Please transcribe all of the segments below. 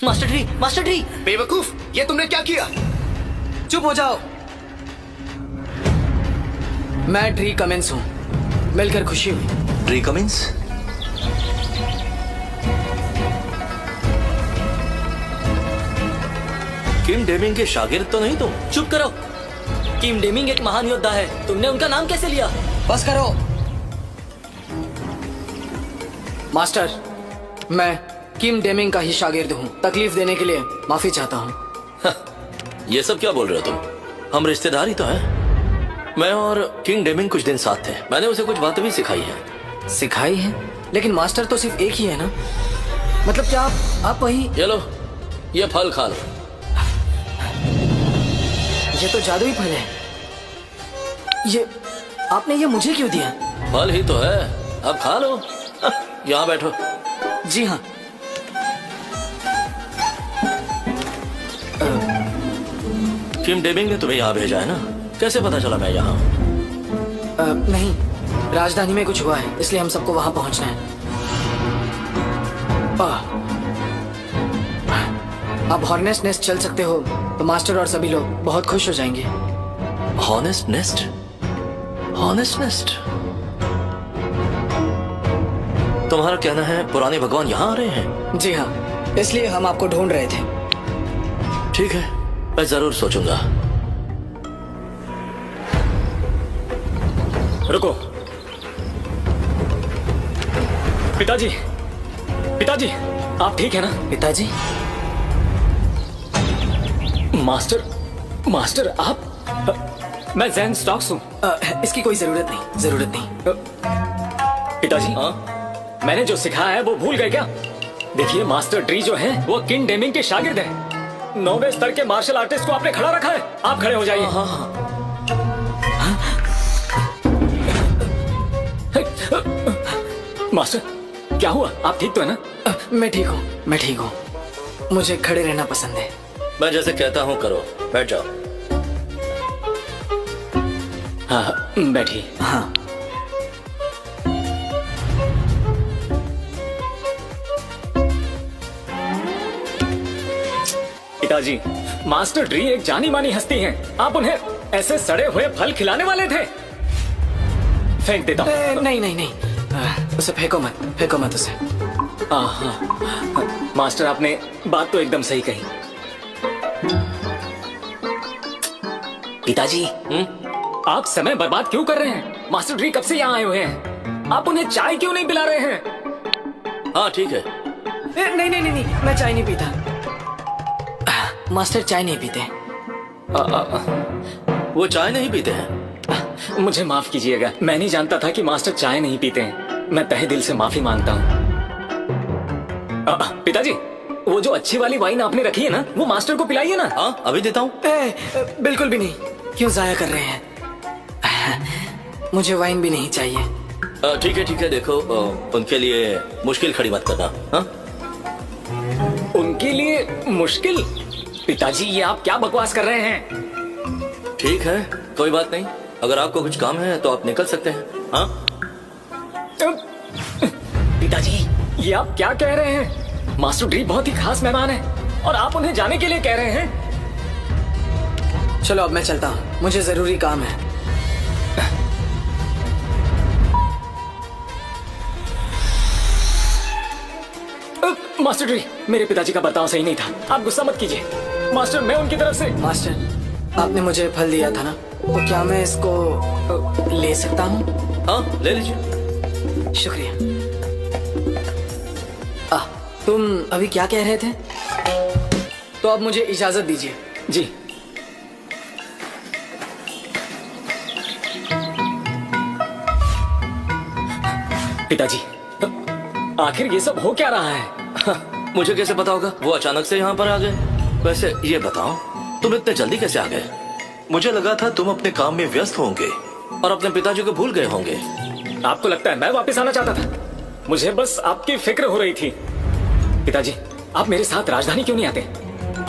Master tree. बेवकूफ, ये तुमने क्या किया? चुप हो जाओ। मैं ट्री कमिंस हूँ, मिलकर खुशी हुई। Tree Cummins? किम डेमिंग के शागिर्द तो नहीं तुम? चुप करो। किम डेमिंग एक महान योद्धा है, तुमने उनका नाम कैसे लिया? बस करो। मास्टर, मैं किम डेमिंग का ही शागिर्द हूँ। तकलीफ देने के लिए माफी चाहता हूँ। ये सब क्या बोल रहे हो तुम? हम रिश्तेदार ही तो हैं। मैं और किंग डेमिंग कुछ दिन साथ थे। मैंने उसे कुछ बातें भी सिखाई है। सिखाई है? लेकिन मास्टर तो सिर्फ एक ही है ना? मतलब क्या आप वही? ये लो, ये फल खा लो। ये तो जादुई फल है। ये आपने ये मुझे क्यों दिया? फल ही तो है, अब खा लो। यहाँ बैठो। जी हाँ। किम डेमिंग ने तुम्हें यहाँ भेजा है ना? कैसे पता चला मैं यहाँ हूँ? नहीं, राजधानी में कुछ हुआ है, इसलिए हम सबको वहां पहुंचना है। आप हॉर्नेस्ट नेस्ट चल सकते हो तो मास्टर और सभी लोग बहुत खुश हो जाएंगे। Honest nest? Honest nest? तुम्हारा कहना है पुराने भगवान यहाँ आ रहे हैं? जी हाँ, इसलिए हम आपको ढूंढ रहे थे। ठीक है, मैं जरूर सोचूंगा। रुको। पिताजी, पिताजी, आप ठीक है ना? पिताजी? मास्टर आप? मैं जैन स्टॉक्स हूँ। इसकी कोई जरूरत नहीं। पिताजी, हाँ? मैंने जो सिखाया है वो भूल गए क्या? देखिए, मास्टर ट्री जो है वो किंग डेमिंग के शागिर्द हैं। 9वें स्तर के मार्शल आर्टिस्ट को आपने खड़ा रखा है। आप खड़े हो जाइए। हाँ हाँ। मास्टर, क्या हुआ? आप ठीक तो है ना? मैं ठीक हूँ। मुझे खड़े रहना पसंद है। मैं जैसे कहता हूँ करो, बैठ जाओ। हाँ, बैठिए। हाँ। पिताजी, मास्टर ड्री एक जानी मानी हस्ती हैं। आप उन्हें ऐसे सड़े हुए फल खिलाने वाले थे? फेंक देता हूँ। नहीं, उसे फेंको मत उसे। हाँ, मास्टर आपने बात तो एकदम सही कही। पिताजी, आप समय बर्बाद क्यों कर रहे हैं? मास्टर ड्री कब से यहाँ आए हुए हैं? आप उन्हें चाय क्यों नहीं पिला रहे हैं? हाँ ठीक है। नहीं, मैं चाय नहीं पीता। मास्टर चाय नहीं पीते। वो चाय नहीं पीते हैं? मुझे माफ कीजिएगा, मैं नहीं जानता था कि मास्टर चाय नहीं पीते हैं। मैं तहे दिल से माफी मांगता हूँ। पिताजी, वो जो अच्छी वाली वाइन आपने रखी है ना, वो मास्टर को पिलाइए ना। हाँ, अभी देता हूँ। बिल्कुल भी नहीं। क्यों जाया कर रहे हैं? मुझे वाइन भी नहीं चाहिए। ठीक है, देखो, उनके लिए मुश्किल खड़ी मत करना। हाँ? उनके लिए मुश्किल? पिताजी, ये आप क्या बकवास कर रहे हैं? ठीक है, कोई बात नहीं। अगर आपको कुछ काम है तो आप निकल सकते हैं। हाँ? पिताजी, ये आप क्या कह रहे हैं? मास्टर ड्री बहुत ही खास मेहमान है और आप उन्हें जाने के लिए कह रहे हैं? चलो अब मैं चलता हूँ, मुझे जरूरी काम है। मास्टर ड्री, मेरे पिताजी का बर्ताव सही नहीं था। आप गुस्सा मत कीजिए। मास्टर, मैं उनकी तरफ से। मास्टर, आपने मुझे फल दिया था ना, तो क्या मैं इसको ले सकता हूँ? हाँ, ले लीजिए। शुक्रिया। तुम अभी क्या कह रहे थे? तो अब मुझे इजाजत दीजिए। जी। पिताजी, आखिर ये सब हो क्या रहा है? मुझे कैसे पता होगा? वो अचानक से यहाँ पर आ गए। वैसे ये बताओ, तुम इतने जल्दी कैसे आ गए? मुझे लगा था तुम अपने काम में व्यस्त होंगे और अपने पिताजी को भूल गए होंगे। आपको लगता है मैं वापस आना चाहता था? मुझे बस आपकी फिक्र हो रही थी। पिताजी, आप मेरे साथ राजधानी क्यों नहीं आते?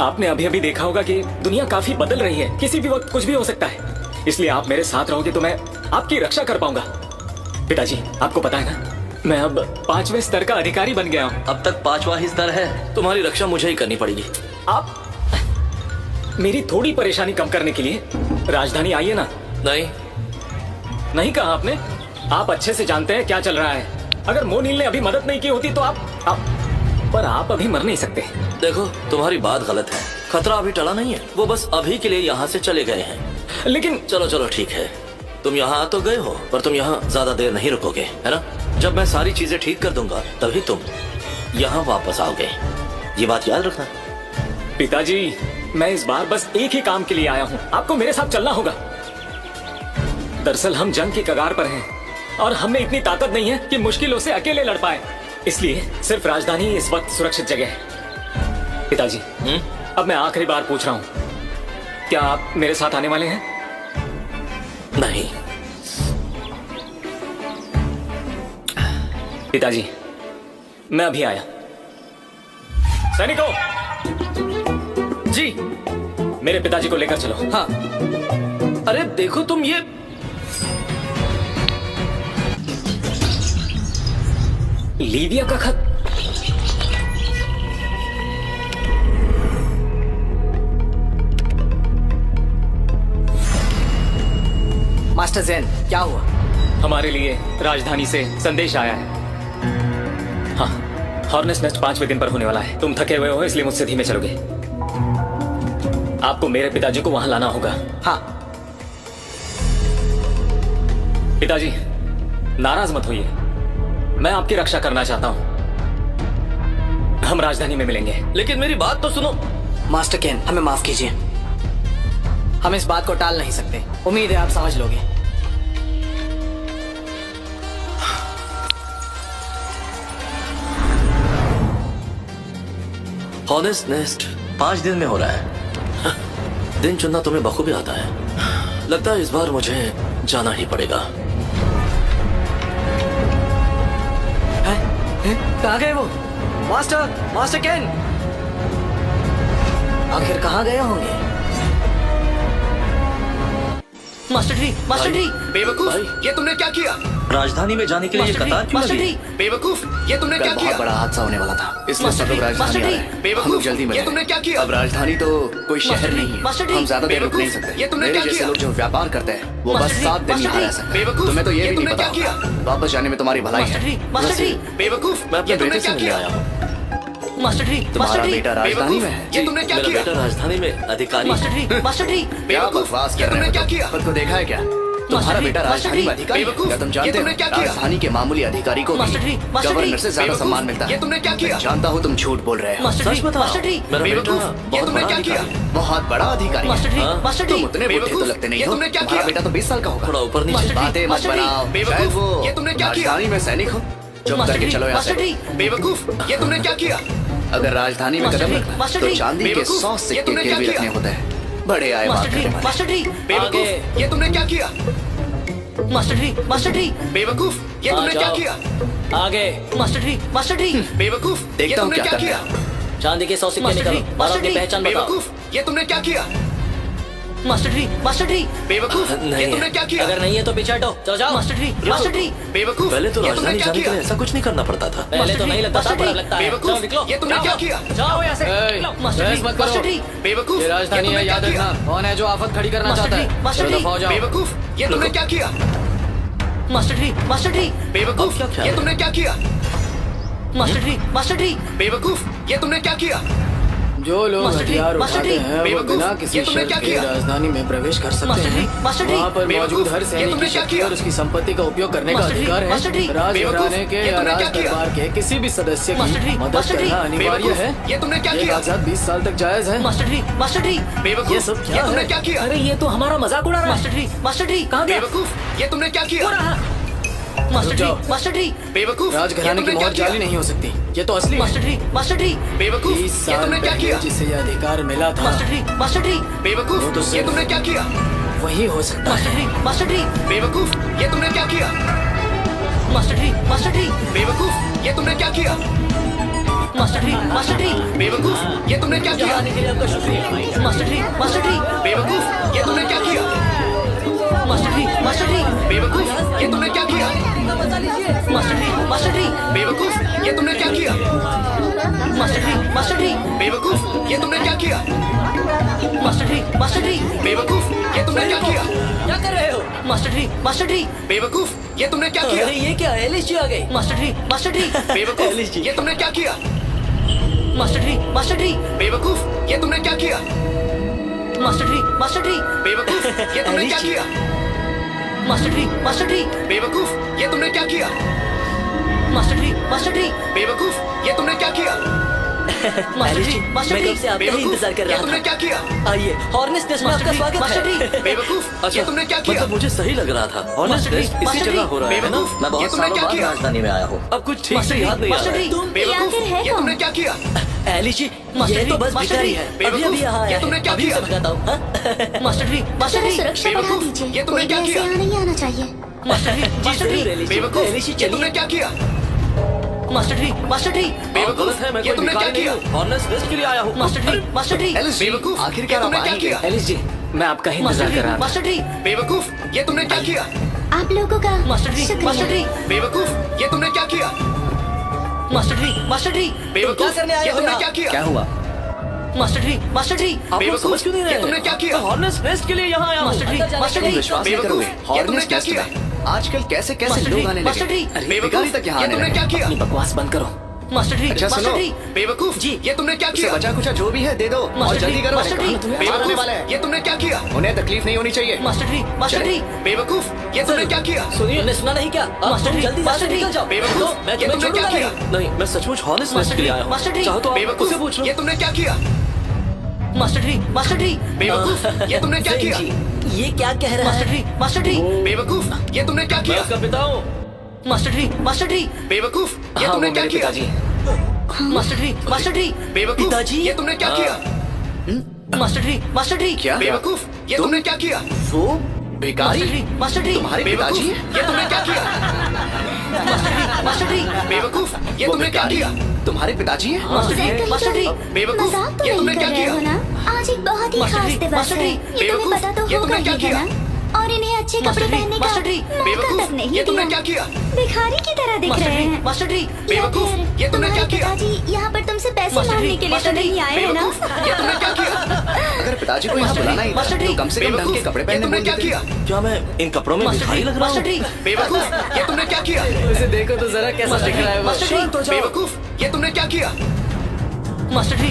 आपने अभी अभी देखा होगा कि दुनिया काफी बदल रही है, किसी भी वक्त कुछ भी हो सकता है। इसलिए आप मेरे साथ रहोगे तो मैं आपकी रक्षा कर पाऊंगा। पिताजी, आपको पता है ना, मैं अब 5वें स्तर का अधिकारी बन गया हूँ। अब तक 5वां ही स्तर है। तुम्हारी रक्षा मुझे ही करनी पड़ेगी। आप मेरी थोड़ी परेशानी कम करने के लिए राजधानी आइए ना। नहीं, नहीं कहा आपने। आप अच्छे से जानते हैं क्या चल रहा है। अगर मोनील ने अभी मदद नहीं की होती तो पर आप अभी मर नहीं सकते। देखो तुम्हारी बात गलत है। खतरा अभी टला नहीं है। वो बस अभी के लिए यहाँ से चले गए हैं। लेकिन चलो चलो ठीक है, तुम यहाँ तो गए हो, पर तुम यहाँ ज्यादा देर नहीं रुकोगे, है ना? जब मैं सारी चीजें ठीक कर दूंगा तभी तुम यहाँ वापस आओगे। ये बात याद रखना। पिताजी, मैं इस बार बस एक ही काम के लिए आया हूँ। आपको मेरे साथ चलना होगा। दरअसल हम जंग की कगार पर हैं और हमें इतनी ताकत नहीं है कि मुश्किलों से अकेले लड़ पाए। इसलिए सिर्फ राजधानी इस वक्त सुरक्षित जगह है। पिताजी, अब मैं आखिरी बार पूछ रहा हूँ, क्या आप मेरे साथ आने वाले हैं? नहीं। पिताजी, मैं अभी आया। सैनिकों, जी। मेरे पिताजी को लेकर चलो। हाँ। अरे देखो तुम ये लीविया का खत। मास्टर ज़ेन, क्या हुआ? हमारे लिए राजधानी से संदेश आया है। हाँ, हॉर्नेस नेस्ट 5वें दिन पर होने वाला है। तुम थके हुए हो इसलिए मुझसे धीमे चलोगे। आपको मेरे पिताजी को वहां लाना होगा। हाँ। पिताजी, नाराज मत होइए। मैं आपकी रक्षा करना चाहता हूं। हम राजधानी में मिलेंगे। लेकिन मेरी बात तो सुनो। मास्टर केन, हमें माफ कीजिए। हम इस बात को टाल नहीं सकते। उम्मीद है आप समझ लोगे। हॉनेस्ट नेस्ट 5 दिन में हो रहा है। दिन चुनना तुम्हें बखूबी आता है। लगता है इस बार मुझे जाना ही पड़ेगा। कहाँ गए वो? मास्टर केन, आखिर कहाँ गए होंगे? मास्टर ट्री, बेवकूफ, भाई। ये तुमने क्या किया? राजधानी में जाने के लिए ये कतार क्यों मास्टर लगी? ट्री, बेवकूफ, ये तुमने क्या बहुत किया? बड़ा हादसा होने वाला था, इसलिए मास्टर सब लोग जी, राजधानी मास्टर आ रहे जी, हैं। हम बेवकूफ, लोग जल्दी ये मिलें। तुमने क्या किया? अब राजधानी तो कोई शहर मास्टर जी, नहीं है। मास्टर जी, हम ज्यादा देर रुक नहीं बेवकूफ, सकते। ये तुमने मेरे क्या जैसे किया? लोग जो व्यापार करते हैं वो बस मास्टर जी, 7 दिन मास्टर यहाँ जी, रह सकते हैं। बेवकूफ, तुम्हें तो ये ये भी नहीं तुमने पता क्या होगा। वापस जाने में तुम्हारी भलाई मास्टर है। ट्री, मास्टर ट्री, बेवकूफ, मैं अपने ये तुमने बेटे क्या से मिलने किया? आया हूँ। मास्टर ट्री, तुम्हारा मास्टर बेटा राजधानी में है। ये तुमने क्या मेरा किया? बेटा राजधानी में अधिकारी मास्टर है। ट्री, मास्टर ट्री, क्या बेवकूफ, बकवास ये कर रहे तुमने हो? क्या किया? खुद को देखा है क्या? तुम्हारा जी, बेटा मास्टर राजधानी जी, में अधिकारी है। बेवकूफ, क्या तुम ये जानते तुमने हो क्या किया? राजधानी के मामूली अधिकारी को भी मास्टर जी, मास्टर गवर्नर जी, से ज्यादा बेवकूफ, सम्मान मिलता है। ये तुमने क्या किया? मैं जानता हूँ तुम झूठ बोल रहे हो। मास्टर सच ट्री, बताओ। मास्टर ट्री, मेरा बेटा बेवकूफ, ये बहुत तुमने बड़ा क्या किया? अधिकारी है। बहुत बड़ा अधिकारी है। मास्टर ट्री, हाँ? मास्टर तुम ट्री, उतने बुढ़े तो बेवकूफ, लगते नहीं ये हो। तुमने क्या तुम्हारा किया? बेटा तो 20 साल का होगा। थोड़ा ऊपर नीचे। मास्टर जी, बातें मत मास्टर जी, बनाओ। बेवकूफ, शायद वो ये तुमने क्या किया? राजधानी में सैनिक हो। चुप मास्टर करके ट्री, चलो यहाँ मास्टर से। ट्री, बेवकूफ, ये तुमने क्या किया? अगर राजधानी में मास्टर कदम जी, रखना मास्टर तो जी, चांदी के बेवकूफ, 100 ये सिक्के तुमने क्या गिरवी किया? रखने होते हैं। बड़े आए बात मास्टर ट्री, करने वाले। मास्टर ट्री, बेवकूफ, ये तुमने क्या किया? मास्टर ट्री, मास्टर ट्री, बेवकूफ, ये तुमने क्या जाओ। किया? आगे, मास्टर ट्री, मास्टर ट्री, बेवकूफ, ये देखता हूँ तुमने क्या क्या करना किया? है। चांदी के 100 सिक्के मास्टर निकालो जी, और मास्टर अपनी जी, पहचान बताओ। बेवकूफ, ये तुमने क्या किया? मास्टर ट्री, मास्टर ट्री, बेवकूफ, नहीं ये है। तुमने क्या किया? अगर नहीं है तो पीछे हटो। चलो जाओ। मास्टर ट्री, मास्टर ट्री, बेवकूफ, पहले तो ये तुमने राजधानी क्या जाने के किया? लिए ऐसा कुछ नहीं करना पड़ता था। पहले तो नहीं लगता था, मास्टर पर अब ट्री, लगता है। बेवकूफ, चलो निकलो। ये तुमने क्या किया? जाओ यहाँ से। ए, मास्टर ट्री, बहस मत करो। मास्टर ट्री, बेवकूफ, ये राजधानी तुमने है, क्या याद किया? रखना। कौन है जो आफत खड़ी करना मास्टर चाहता जी, है? मास्टर चलो जी, दफा हो जाओ। बेवकूफ, ये तुमने क्या किया? मास्टर ट्री, मास्टर ट्री, बेवकूफ, अब क्या ख्याल ये है? तुमने क्या किया? मास्टर ट्री, मास्टर ट्री, बेवकूफ, ये तुमने क्या किया? जो लोग मास्टर जी, हथियार मास्टर उठाते जी, हैं वो बेवकूफ, बिना किसी ये तुमने शर्त क्या के किया? राजधानी में प्रवेश कर सकते मास्टर जी, हैं। मास्टर जी, वहाँ पर बेवकूफ, मौजूद हर ये सैनिक तुमने की क्या शक्ति किया? और उसकी संपत्ति का उपयोग करने का मास्टर जी, अधिकार मास्टर जी, है। राज बेवकूफ, घराने के ये या तुमने राज क्या किया? दरबार के किसी भी सदस्य मास्टर की जी, मदद मास्टर जी, करना अनिवार्य बेवकूफ, है। ये तुमने क्या ये किया? कागजात 20 साल तक जायज है। मास्टर ट्री, मास्टर ट्री, बेवकूफ, ये सब क्या ये तुमने है? क्या किया? अरे ये तो हमारा मजाक उड़ा रहा है। मास्टर ट्री, मास्टर ट्री, कहाँ गया? बेवकूफ, ये तुमने क्या किया? मास्टर ट्री, जाओ। मास्टर ट्री, बेवकूफ, राज ये घराने की तुमने क्या मोहर जाली किया? नहीं हो सकती। ये तो असली मास्टर है। ट्री, मास्टर ट्री, बेवकूफ, 30 ये साल तुमने क्या पहले किया? जिसे ये अधिकार मिला था मास्टर ट्री, मास्टर ट्री, बेवकूफ, वो तो ये सिर्फ- तुमने क्या किया? वही हो सकता मास्टर है। ट्री, मास्टर ट्री, बेवकूफ, ये तुमने क्या किया? मास्टर ट्री, मास्टर ट्री, बेवकूफ, ये तुमने क्या किया? मास्टर ट्री, मास्टर ट्री, बेवकूफ, ये तुमने क्या किया? आने के लिए आपका शुक्रिया। मास्टर ट्री, मास्टर ट्री, बेवकूफ, ये तुमने क्या किया? मास्टर ट्री, मास्टर ट्री, बेवकूफ, ये तुमने क्या किया? मास्टर ट्री, मास्टर ट्री, बेवकूफ, ये तुमने क्या किया? मास्टर ट्री बेवकूफ, ये तुमने क्या किया? मास्टर ट्री बेवकूफ, ये तुमने क्या किया? क्या कर रहे हो? मास्टर ट्री बेवकूफ, ये तुमने क्या किया? अरे ये क्या है? एलिस जी आ गई। मास्टर ट्री बेवकूफ, ये तुमने क्या किया? मास्टर ट्री बेवकूफ, ये तुमने क्या किया? मास्टर ट्री बेवकूफ, ये तुमने क्या किया? मास्टर ट्री बेवकूफ, ये तुमने क्या किया? मास्टर ट्री बेवकूफ, ये तुमने क्या किया? मास्टर ट्री मैं कब से आपका ही बेवकूफ, इंतजार कर ये रहा तुमने था। क्या किया? आइए हॉर्नेस टेस्ट में आपका स्वागत है। बेवकूफ, ये तुमने क्या किया? मतलब मुझे सही लग रहा था। ऑनेस्ट टेस्ट इसी मास्टर जगह हो रहा है ना? बेवकूफ, मैं ये बहुत तुमने सालों क्या बाद किया? राजधानी में आया हूँ। अब कुछ ठीक से याद नहीं आ रहा है। बेवकूफ, ये तुमने क्या किया? एलिस जी ये तो बस भिखारी है। अभी अभी यहाँ आया ये तुमने है। क्या अभी किया? से भगाता हूँ। हाँ? मास्टर ट्री सुरक्षा बढ़ा बेवकूफ, दीजिए। ये तुमने कोई क्या भी ऐसे किया? यहाँ नहीं आना चाहिए। मास्टर ट्री बेवकूफ, एलिस जी ये चलिए। तुमने क्या किया? मास्टर ट्री आप गलत है, मैं ये कोई तुमने क्या भिखारी नहीं किया? हूँ। ऑनेस्ट टेस्ट के लिए आया हूँ। मास्टर ट्री बेवकूफ, आखिरकार ये तुमने आप क्या आएंगे। किया? एलिस जी मैं आपका ही इंतजार कर रहा था। मास्टर ट्री बेवकूफ, ये तुमने क्या किया? आप लोगों का मास्टर शुक्रिया। ट्री बेवकूफ, ये तुमने क्या किया? मास्टर ट्री बेवकूफ, क्या करने आए ये हो तुमने यहाँ? क्या किया? क्या हुआ? मास्टर ट्री आप लोग बेवकूफ, समझ क्यों नहीं रहे? ये तुमने क्या किया? ऑनेस्ट टेस्ट के लिए यहाँ आया हूँ। मास्टर ट्री विश्वास नहीं बेवकूफ, करोगे ये तुमने हॉर्नेस क्या टेस्ट किया? में आजकल कैसे कैसे मास्टर लोग जी, आने मास्टर लगे। जी, अरे बेवकूफ, भिखारी तक यहाँ ये आने तुमने लगे। क्या किया? अपनी बकवास बंद करो। मास्टर अच्छा सुनो, ट्री बेवकूफ जी। ये तुमने क्या उसे किया? बचा कुचा जो भी है दे दो और मास्टर जल्दी जी, करो। मास्टर जी, तुम्हें मारने बेवकूफ, वाले हैं। ये तुमने क्या किया? उन्हें तकलीफ नहीं होनी चाहिए। मास्टर ट्री बेवकूफ, ये तुमने क्या किया? सुनिए तुमने सुना नहीं क्या? मास्टर ट्री जल्दी से निकल जाओ। बेवकूफ, मैं ये तुम्हें तुमने क्या छोड़ूंगा किया? नहीं। नहीं, मैं सचमुच ऑनेस्ट टेस्ट के लिए आया हूँ। मास्टर जी, चाहो तो आप बेवकूफ, उसे पूछ लो। ये तुमने क्या किया? मास्टर ट्री बेवकूफ, ये तुमने क्या जैन किया? जी, ये क्या कह रहा है? मास्टर ट्री बेवकूफ, ये तुमने क्या मैं किया? उसका पिता हूँ। मास्टर ट्री बेवकूफ, ये हाँ, तुमने वो क्या मेरे किया? पिताजी। मास्टर ट्री बेवकूफ, पिताजी ये तुमने क्या किया? मास्टर ट्री क्या बेवकूफ, ये तुमने क्या किया? वो भिखारी मास्टर ट्री तुम्हारे बेवकूफ, पिताजी हैं? ये तुमने क्या किया? मास्टर ट्री बेवकूफ, ये वो तुमने क्या भिखारी किया? तुम्हारे पिताजी हैं? मास्टर ट्री बेवकूफ, मजाक तो ये नहीं तुमने कर क्या रहे किया? हो ना? आज एक बहुत ही मास्टर खास जी, दिवस मास्टर है। जी, ये तुम्हें बेवकूफ, पता तो ये होगा तुमने क्या ही है किया? ना? और इन्हें अच्छे मास्टर कपड़े जी, पहनने का मास्टर जी, मौका बेवकूफ, तक नहीं ये तुमने दिया। क्या किया? भिखारी की तरह दिख मास्टर रहे जी, हैं। मास्टर जी, या बेवकूफ, फिर ये तुमने क्या तुम्हारे किया? पिताजी यहाँ पर तुमसे पैसे मास्टर जी, मांगने के लिए तो मास्टर जी, नहीं आए हैं ना? बेवकूफ, ये तुमने क्या किया? अगर पिताजी को यहाँ मास्टर जी, बुलाना ही था मास्टर जी, तो कम से कम ढंग के बेवकूफ, कपड़े ये पहनने तुमने बोल क्या देते। किया? क्या मैं इन कपड़ों में भिखारी लग रहा मास्टर हूँ? ट्री बेवकूफ, ये तुमने क्या किया? इसे देखो तो जरा कैसा दिख रहा है वो। मास्टर ट्री बेवकूफ, ये तुमने क्या किया? मास्टर ट्री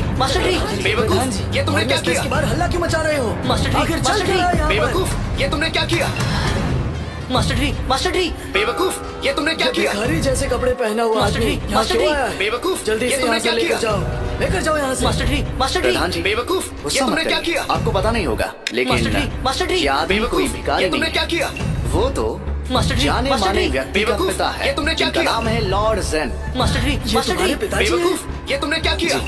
बेवकूफ, ये तुमने क्या किया? बार हल्ला क्यों मचा रहे हो? मास्टर ट्री, आखिर चल मास्टर क्या रहा है यहाँ पर? बेवकूफ, ये तुमने क्या किया? मास्टर ट्री बेवकूफ, ये तुमने क्या ये किया? भिखारी जैसे कपड़े पहना हुआ मास्टर आदमी जी, यहाँ मास्टर क्यों जी, आया है? बेवकूफ, जल्दी ये से तुमने यहाँ से क्या लेकर किया? जाओ, लेकर जाओ यहाँ से। मास्टर ट्री प्रधान जी बेवकूफ, ये गुस्सा मत तुमने क्या करिए। किया? आपको पता नहीं होगा मास्टर जी, लेकिन ये आदमी कोई बेवकूफ, भिखारी ये नहीं तुमने क्या है। किया? वो तो मास्टर जी, जाने मास्टर माने जी, व्यक्ति का बेवकूफ, पिता है ये तुमने क्या जिनका किया? नाम है लॉर्ड जेन। मास्टर ये ट्री तुम्हारे पिताजी हैं? बेवकूफ, ये तुमने क्या किया?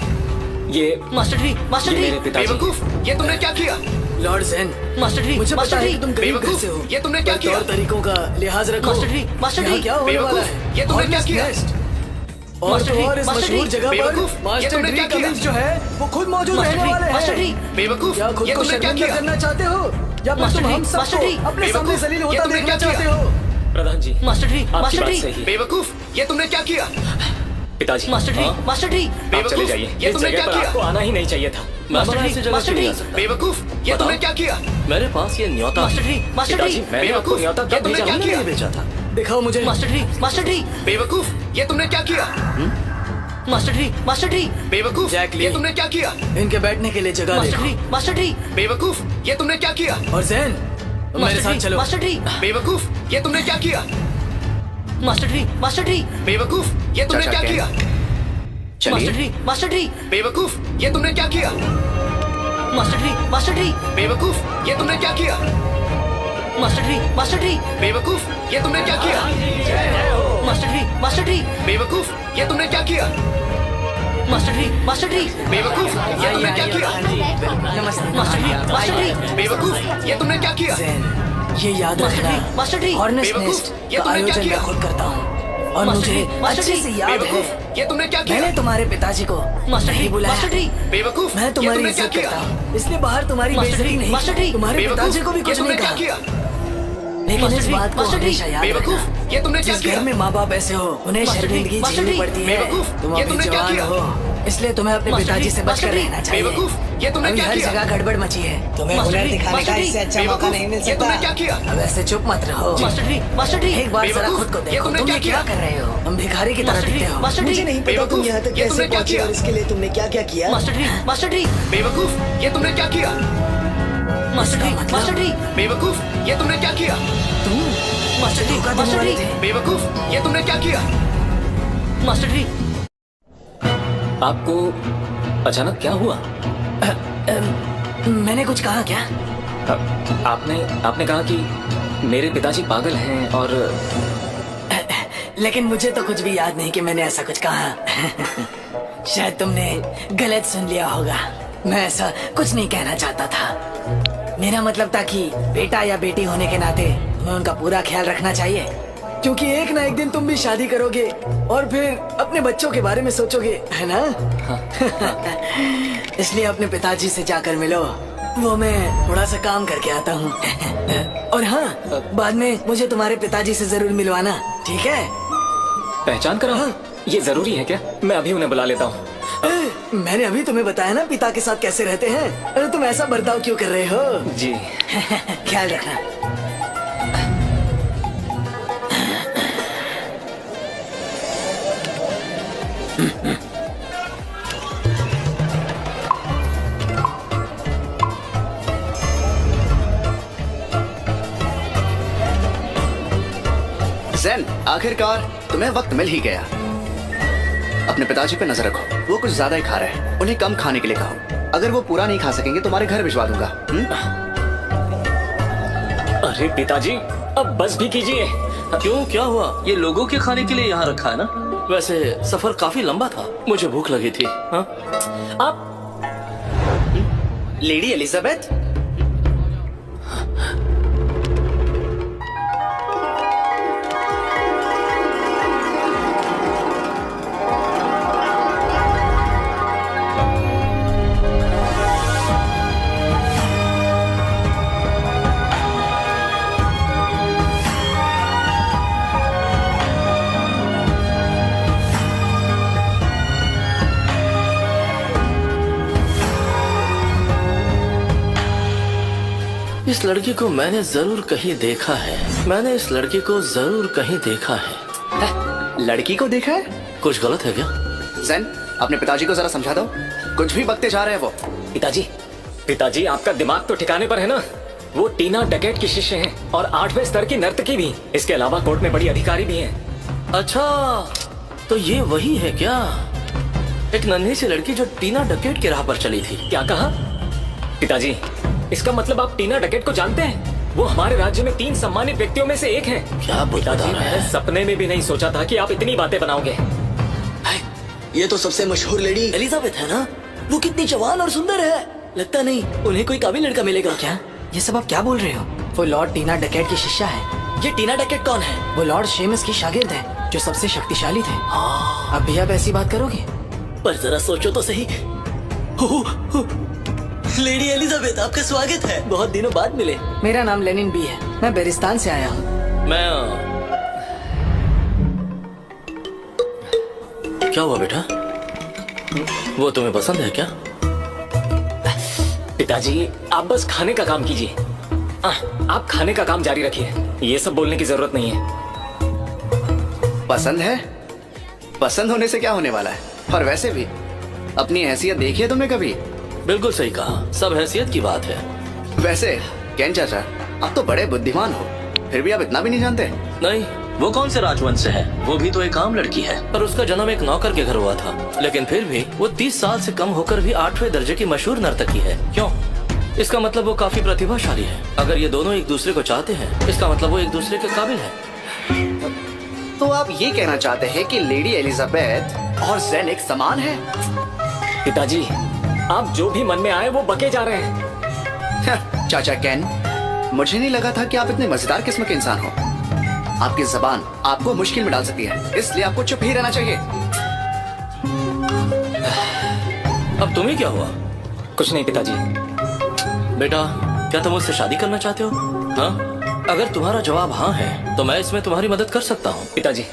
ये मास्टर ये ट्री मेरे पिताजी। बेवकूफ, ये तुमने क्या किया? लॉर्ड ज़ेन, मास्टर ट्री मुझे पता है कि तुम गरीब घर बेवकूफ, से हो। ये तुमने क्या पर किया? तौर तरीकों का लिहाज रखो। मास्टर जी, मास्टर यहाँ जी, क्या होने वाला बेवकूफ, है? ये तुमने क्या Hornets किया? Nest। और मास्टर तो जी, और इस मास्टर मशहूर जी, जगह पर बेवकूफ, ये मास्टर तुमने डी क्या किया? कमिंस जो है वो खुद मौजूद मास्टर रहने जी, वाले मास्टर हैं। जी, बेवकूफ, क्या खुद ये को तुमने क्या शर्मिंदा किया? करना चाहते हो या फिर मास्टर तुम जी, हम मास्टर सबको जी, अपने सामने बेवकूफ, जलील ये होता तुमने देखना क्या चाहते किया? हो? प्रधान जी मास्टर ट्री, आपकी मास्टर बात ट्री, सही है। बेवकूफ, ये तुमने क्या किया? पिताजी मास्टर ट्री, हाँ? मास्टर ट्री, आप चले बेवकूफ, जाइए। ये इस तुमने जगह क्या पर किया? आपको आना ही नहीं चाहिए था। मैं मना ऐसी जगह मास्टर से नहीं आ जी, सकता। बेवकूफ, ये तुमने क्या किया? मेरे पास ये न्योता मास्टर है। ट्री, मास्टर पिताजी ट्री, मैंने आपको बेवकूफ, न्योता ये कब तुमने भेजा? क्या हमने किया? नहीं भेजा था। दिखाओ मुझे। मास्टर ट्री, मास्टर ट्री, बेवकूफ, ये तुमने क्या किया? मास्टर ट्री, मास्टर ट्री, बेवकूफ, जैक ली। ये तुमने क्या किया? इनके बैठने के लिए जगह मास्टर देखो। ट्री, मास्टर ट्री, बेवकूफ, ये तुमने क्या किया? और ज़ेन मेरे मास्टर साथ ट्री, चलो। मास्टर ट्री, बेवकूफ, ये तुमने क्या किया? मास्टर ट्री, मास्टर ट्री, बेवकूफ, ये तुमने चाचा क्या कहने। किया? मास्टर चलिए ट्री, मास्टर ट्री, बेवकूफ, ये तुमने क्या किया? मास्टर ट्री, मास्टर ट्री, बेवकूफ, ये तुमने क्या किया? मास्टर ट्री, मास्टर ट्री, बेवकूफ, ये तुमने क्या किया? मास्टर ट्री, मास्टर ट्री, बेवकूफ, ये तुमने क्या किया? मास्टर ट्री, मास्टर ट्री, बेवकूफ, ये तुमने क्या किया? नमस्ते। मास्टर ट्री, मास्टर ट्री, बेवकूफ, ये तुमने क्या किया? ज़ेन, ये याद मास्टर रखना, ट्री, मास्टर ट्री, हॉर्नेट्स बेवकूफ, नेस्ट ये का तुमने क्या आयोजन किया? मैं खुद करता हूँ और मास्टर मुझे ट्री, मास्टर अच्छे ट्री, से याद है। बेवकूफ, ये तुमने क्या किया? मैंने तुम्हारे पिताजी को मास्टर नहीं ट्री, बुलाया। मास्टर ट्री, बेवकूफ, मैं ये तुम्हारी तुमने क्या इज्जत किया? करता हूँ, इसलिए बाहर तुम्हारी मास्टर बेइज्जती ट्री, नहीं मास्टर ट्री, की। तुम्हारे बेवकूफ, पिताजी को भी ये कुछ तुमने नहीं क्या कहा, किया? लेकिन इस मास्टर बात को मास्टर हमेशा याद बेवकूफ, रखना, ये तुमने क्या जिस किया? घर में माँ बाप ऐसे हो उन्हें मास्टर जी, शर्मिंदगी मास्टर झेलनी जी, पड़ती है। बेवकूफ, तुम ये अभी तुमने क्या जवान किया? हो, इसलिए तुम्हें अपने मास्टर पिताजी जी, से मास्टर बचकर जी, रहना चाहिए। बेवकूफ, ये तुमने अभी क्या हर किया? जगह गड़बड़ मची है, तुम्हें मास्टर हुनर जी, दिखाने मास्टर का जी, इससे अच्छा मौका बेवकूफ, नहीं मिल ये तुमने क्या सकता। किया? अब ऐसे चुप मत रहो। मास्टर जी, एक बार जरा बेवकूफ, खुद को ये देखो, तुमने तुम क्या ये क्या किया? कर रहे हो? तुम भिखारी की तरह मास्टर जी, दिखते हो। मास्टर मुझे जी, नहीं पता तुम यहाँ तक ये कैसे तुमने क्या पहुंचे किया? और इसके लिए तुमने क्या क्या किया। मास्टर जी, बेवकूफ, ये तुमने क्या किया? मास्टर जी, बेवकूफ, ये तुमने क्या किया? मास्टर जी, धोखा देने मास्टर वाले जी, थे। बेवकूफ, ये तुमने क्या किया? मास्टर जी, आपको अचानक क्या हुआ? मैंने कुछ कहा क्या? आपने कहा कि मेरे पिताजी पागल हैं और लेकिन मुझे तो कुछ भी याद नहीं कि मैंने ऐसा कुछ कहा। शायद तुमने गलत सुन लिया होगा। मैं ऐसा कुछ नहीं कहना चाहता था। मेरा मतलब था कि बेटा या बेटी होने के नाते मैं उनका पूरा ख्याल रखना चाहिए, क्योंकि एक ना एक दिन तुम भी शादी करोगे और फिर अपने बच्चों के बारे में सोचोगे, है ना? इसलिए अपने पिताजी से जाकर मिलो। वो मैं थोड़ा सा काम करके आता हूँ। और हाँ, बाद में मुझे तुम्हारे पिताजी से जरूर मिलवाना, ठीक है? पहचान करा? ये जरूरी है क्या? मैं अभी उन्हें बुला लेता हूँ। मैंने अभी तुम्हें बताया ना पिता के साथ कैसे रहते हैं। अरे तुम ऐसा बर्ताव क्यों कर रहे हो? जी। ख्याल रखना। जैन, आखिरकार तुम्हें वक्त मिल ही गया। अपने पिताजी पे नजर रखो, वो कुछ ज्यादा ही खा रहे हैं। उन्हें कम खाने के लिए कहो। अगर वो पूरा नहीं खा सकेंगे तुम्हारे घर भिजवा दूंगा। अरे पिताजी, अब बस भी कीजिए। क्यों, क्या हुआ? ये लोगों के खाने के लिए यहाँ रखा है ना? वैसे सफर काफी लंबा था, मुझे भूख लगी थी। हाँ? आप लेडी एलिजाबेथ, इस लड़की को मैंने जरूर कहीं देखा है। मैंने इस लड़की को जरूर कहीं देखा है। लड़की को देखा है? कुछ गलत है क्या? जैन, अपने पिताजी को जरा समझा दो। कुछ भी बकते जा रहे हैं वो। पिताजी, आपका दिमाग तो ठिकाने पर है ना? वो टीना डकैत की शिष्य हैं और 8वें स्तर की नर्तकी भी। इसके अलावा कोर्ट में बड़ी अधिकारी भी हैं। अच्छा, तो ये वही है क्या? एक नन्ही सी लड़की जो टीना डकैत की राह पर चली थी। क्या कहा? पिताजी, इसका मतलब आप टीना डकैत को जानते हैं? वो हमारे राज्य में 3 सम्मानित व्यक्तियों में से एक हैं। क्या बता पिताजी, रहा है? मैंने सपने में भी नहीं सोचा था कि आप इतनी बातें बनाओगे। ये तो सबसे मशहूर लेडी एलिजाबेथ है ना? वो कितनी जवान और सुंदर है। लगता नहीं उन्हें कोई काबिल लड़का मिलेगा। क्या ये सब आप क्या बोल रहे हो? वो लॉर्ड टीना डकैत की शिष्या है। ये टीना डकैत कौन है? वो लॉर्ड शेमस की शागिर्द है, जो सबसे शक्तिशाली थे। अब भी आप ऐसी बात करोगे? पर जरा सोचो तो सही। लेडी एलिजाबेथ, आपका स्वागत है। बहुत दिनों बाद मिले। मेरा नाम लेनिन बी है। मैं बेरिस्तान से आया हूँ। मैं क्या हुआ बेटा? वो तुम्हें पसंद है क्या? पिताजी, आप बस खाने का काम कीजिए। आप खाने का काम जारी रखिए। ये सब बोलने की जरूरत नहीं है। पसंद है? पसंद होने से क्या होने वाला है? और वैसे भी अपनी हैसियत देखी है तुमने कभी? बिल्कुल सही कहा, सब हैसियत की बात है। वैसे कैन चाचा, आप तो बड़े बुद्धिमान हो, फिर भी आप इतना भी नहीं जानते? नहीं, वो कौन से राजवंश से है? वो भी तो एक आम लड़की है, पर उसका जन्म एक नौकर के घर हुआ था। लेकिन फिर भी वो 30 साल से कम होकर भी 8वें दर्जे की मशहूर नर्तकी है। क्यों? इसका मतलब वो काफी प्रतिभाशाली है। अगर ये दोनों एक दूसरे को चाहते हैं, इसका मतलब वो एक दूसरे के काबिल है। तो आप ये कहना चाहते हैं कि लेडी एलिजाबेथ और जैन एक समान है? पिताजी, आप जो भी मन में आए वो बके जा रहे हैं। चाचा कैन, मुझे नहीं लगा था कि आप इतने मजेदार किस्म के इंसान हो। आपकी जबान आपको मुश्किल में डाल सकती है, इसलिए आपको चुप ही रहना चाहिए। अब तुम्हें क्या हुआ? कुछ नहीं पिताजी। बेटा, क्या तुम मुझसे शादी करना चाहते हो? हाँ? अगर तुम्हारा जवाब हाँ है तो मैं इसमें तुम्हारी मदद कर सकता हूँ। पिताजी,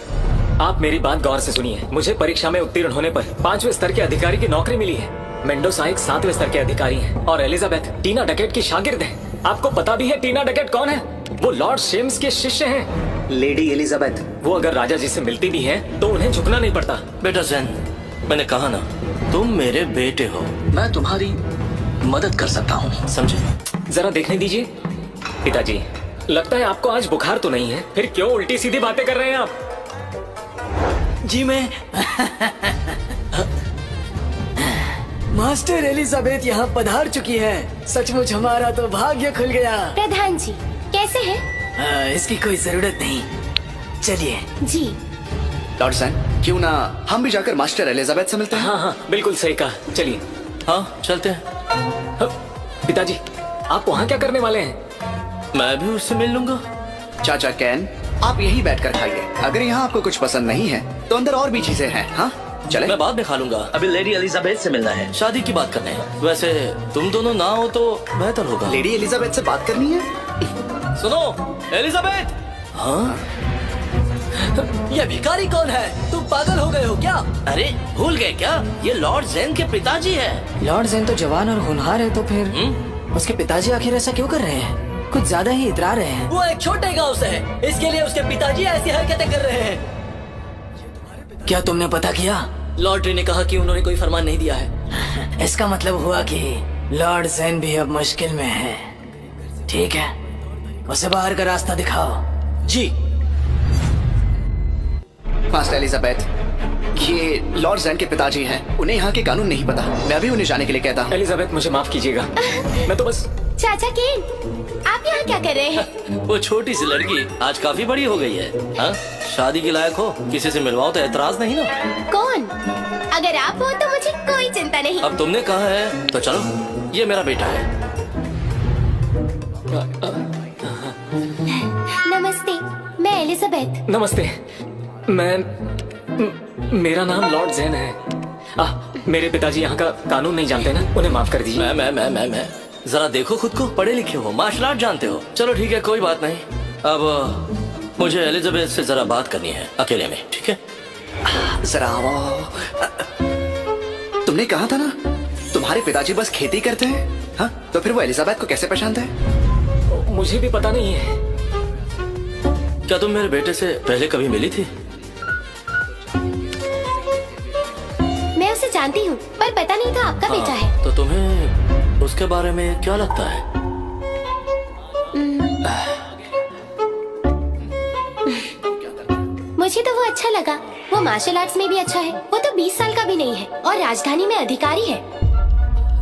आप मेरी बात गौर से सुनिए। मुझे परीक्षा में उत्तीर्ण होने पर 5वें स्तर के अधिकारी की नौकरी मिली है। मेंडोसा एक 7वें स्तर के अधिकारी हैं और एलिजाबेथ टीना डकेट की शागिर्द है। आपको पता भी है टीना डकेट कौन है? वो लॉर्ड शेम्स के शिष्य हैं। Lady Elizabeth. वो अगर राजा जी से मिलती भी हैं तो उन्हें झुकना नहीं पड़ता। बेटा जैन, मैंने कहा ना, तुम मेरे बेटे हो, मैं तुम्हारी मदद कर सकता हूँ। समझे? जरा देखने दीजिए। पिताजी, लगता है आपको आज बुखार तो नहीं है, फिर क्यों उल्टी सीधी बातें कर रहे हैं आप? जी मैं मास्टर एलिजाबेथ यहाँ पधार चुकी है। सचमुच हमारा तो भाग्य खुल गया। प्रधान जी कैसे हैं? इसकी कोई जरूरत नहीं, चलिए। जी लॉर्ड सैन, क्यों ना हम भी जाकर मास्टर एलिजाबेथ से मिलते हैं? हाँ हाँ, बिल्कुल सही कहा, चलिए। हाँ चलते हैं। पिताजी, आप वहाँ क्या करने वाले हैं? मैं भी उससे मिल लूंगा। चाचा कैन, आप यहीं बैठकर खाइए। अगर यहाँ आपको कुछ पसंद नहीं है तो अंदर और भी चीजें हैं। हाँ चले। मैं बाद में खा लूंगा, अभी लेडी एलिजाबेथ से मिलना है। शादी की बात करने हैं। वैसे तुम दोनों ना हो तो बेहतर होगा। लेडी एलिजाबेथ से बात करनी है? सुनो एलिजाबेथ। हाँ, ये भिखारी कौन है? तुम पागल हो गए हो क्या? अरे भूल गए क्या? ये लॉर्ड जैन के पिताजी है। लॉर्ड जैन तो जवान और होनहार है, तो फिर उसके पिताजी आखिर ऐसा क्यों कर रहे हैं? कुछ ज्यादा ही इतरा रहे हैं। वो एक छोटे गांव से है, इसके लिए उसके पिताजी ऐसी हरकतें कर रहे हैं। क्या तुमने पता किया? लॉर्ड ने कहा कि उन्होंने कोई फरमान नहीं दिया है। इसका मतलब हुआ कि लॉर्ड जैन भी अब मुश्किल में है। ठीक है, उसे बाहर का रास्ता दिखाओ। जी मास्टर एलिजाबेथ, ये लॉर्ड जैन के पिताजी हैं। उन्हें यहाँ के कानून नहीं पता। मैं भी उन्हें जाने के लिए कहता हूँ। एलिजाबेथ, मुझे माफ कीजिएगा, मैं तो बस। चाचा केन, आप यहाँ क्या कर रहे हैं? वो छोटी सी लड़की आज काफी बड़ी हो गई है। हाँ, शादी के लायक हो, किसी से मिलवाओ तो एतराज नहीं ना? कौन? अगर आप हो तो मुझे कोई चिंता नहीं। अब तुमने कहा है तो चलो, ये मेरा बेटा है। नमस्ते, मैं एलिजाबेथ। नमस्ते, मेरा नाम लॉर्ड जैन है। मेरे पिताजी यहाँ का कानून नहीं जानते ना, उन्हें माफ कर दीजिए। मैं जरा देखो खुद को, पढ़े लिखे हो, मार्शल आर्ट जानते हो। चलो ठीक है, कोई बात नहीं। अब मुझे एलिजाबेथ से जरा बात करनी है अकेले में, ठीक है? जरा आओ। तुमने कहा था ना तुम्हारे पिताजी बस खेती करते हैं। हाँ, तो फिर वो एलिजाबेथ को कैसे पहचानते हैं? मुझे भी पता नहीं है। क्या तुम मेरे बेटे से पहले कभी मिली थी? मैं उसे जानती हूँ, पर पता नहीं था आपका बेटा है। तो तुम्हें उसके बारे में क्या लगता है? मुझे तो वो अच्छा लगा। वो मार्शल आर्ट्स में भी अच्छा है। वो तो 20 साल का भी नहीं है और राजधानी में अधिकारी है।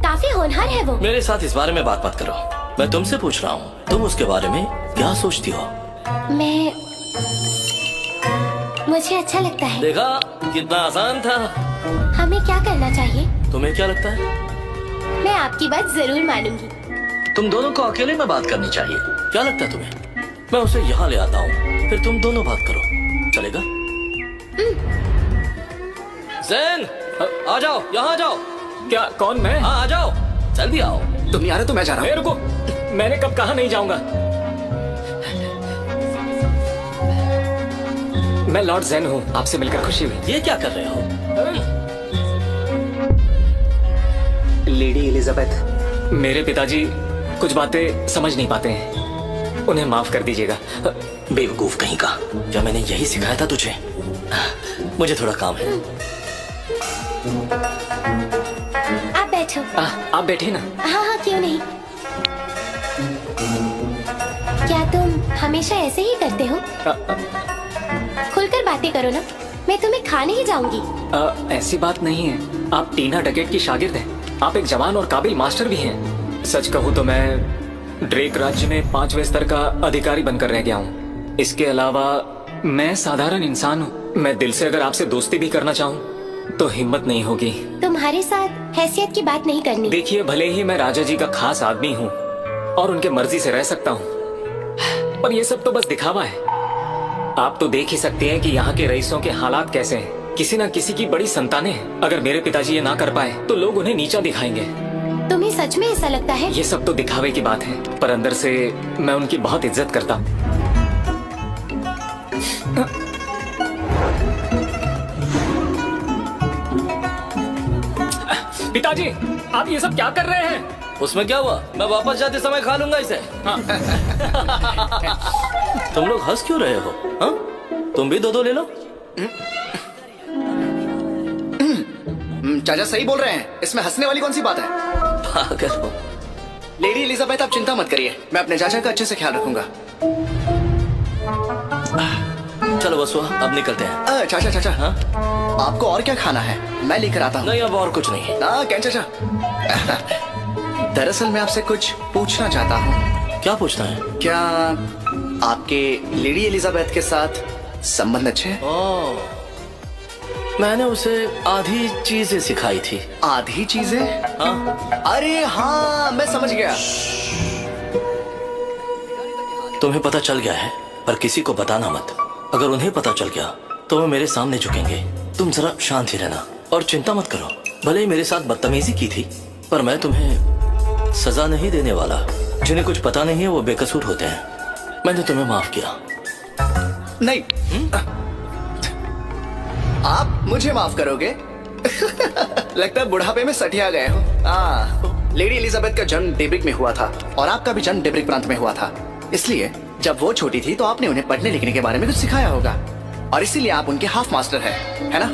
काफी होनहार है वो। मेरे साथ इस बारे में बात मत करो, मैं तुमसे पूछ रहा हूँ, तुम उसके बारे में क्या सोचती हो? मुझे अच्छा लगता है। देखा, कितना आसान था। हमें क्या करना चाहिए? तुम्हें क्या लगता है? मैं आपकी बात जरूर मानूंगी। तुम दोनों को अकेले में बात करनी चाहिए। क्या लगता है तुम्हें? मैं उसे यहाँ ले आता हूँ, फिर तुम दोनों बात करो, चलेगा? जैन, आ जाओ, यहाँ आ जाओ। क्या? कौन? मैं? हाँ आ जाओ, जल्दी आओ। तुम नहीं आ रहे तो मैं जा रहा हूँ। रुको, मैंने कब कहा नहीं जाऊंगा। मैं लॉर्ड जैन हूँ, आपसे मिलकर खुशी हुई। ये क्या कर रहे हो? लेडी एलिजाबेथ, मेरे पिताजी कुछ बातें समझ नहीं पाते हैं, उन्हें माफ कर दीजिएगा। बेवकूफ कहीं का, क्या मैंने यही सिखाया था तुझे? मुझे थोड़ा काम है। आप बैठो। आप बैठिए ना। हाँ हाँ, क्यों नहीं। क्या तुम हमेशा ऐसे ही करते हो? खुलकर बातें करो ना, मैं तुम्हें खा नहीं जाऊंगी। ऐसी बात नहीं है, आप टीना डकेट की शागिर्द हैं। आप एक जवान और काबिल मास्टर भी हैं। सच कहूँ तो मैं ड्रेक राज्य में 5वें स्तर का अधिकारी बनकर रह गया हूँ। इसके अलावा मैं साधारण इंसान हूँ। मैं दिल से अगर आपसे दोस्ती भी करना चाहूँ तो हिम्मत नहीं होगी। तुम्हारे साथ हैसियत की बात नहीं करनी। देखिए, भले ही मैं राजा जी का खास आदमी हूँ और उनके मर्जी से रह सकता हूँ, पर ये सब तो बस दिखावा है। आप तो देख ही सकते हैं कि यहाँ के रईसों के हालात कैसे हैं। किसी न किसी की बड़ी संतानें हैं। अगर मेरे पिताजी ये ना कर पाए तो लोग उन्हें नीचा दिखाएंगे। तुम्हें सच में ऐसा लगता है? ये सब तो दिखावे की बात है, पर अंदर से मैं उनकी बहुत इज्जत करता हूँ। पिताजी, आप ये सब क्या कर रहे हैं? उसमें क्या हुआ, मैं वापस जाते समय खा लूंगा इसे। तुम लोग हंस क्यों रहे हो? हाँ, तुम भी दो ले लो। चाचा सही बोल रहे हैं, इसमें हंसने वाली कौन सी बात है? पागल हो। लेडी एलिजाबेथ, आप चिंता मत करिए, मैं अपने चाचा का अच्छे से ख्याल रखूंगा। चलो वसुआ, अब निकलते हैं। चाचा चाचा, हाँ? आपको और क्या खाना है? मैं लेकर आता हूँ। नहीं, अब और कुछ नहीं। क्या चाचा? दरअसल मैं आपसे कुछ पूछना चाहता हूँ। क्या पूछना है? क्या आपके लेडी एलिजाबेथ के साथ संबंध अच्छे हैं? ओह, मैंने उसे आधी चीजें सिखाई थी। आधी चीजें? हाँ? अरे हाँ, मैं समझ गया। तुम्हें पता चल गया है, पर किसी को बताना मत। अगर उन्हें पता चल गया तो वो मेरे सामने झुकेंगे। तुम जरा शांत ही रहना और चिंता मत करो। भले ही मेरे साथ बदतमीजी की थी, पर मैं तुम्हें सजा नहीं देने वाला। जिन्हें कुछ पता नहीं है वो बेकसूर होते हैं। मैंने तुम्हें माफ किया। नहीं, आप मुझे माफ करोगे? लगता है बुढ़ापे में सठिया गए हो। लेडी एलिजाबेथ का जन्म डेब्रिक में हुआ था और आपका भी जन्म डेब्रिक प्रांत में हुआ था। इसलिए जब वो छोटी थी तो आपने उन्हें पढ़ने लिखने के बारे में कुछ सिखाया होगा और इसीलिए आप उनके हाफ मास्टर हैं, है ना?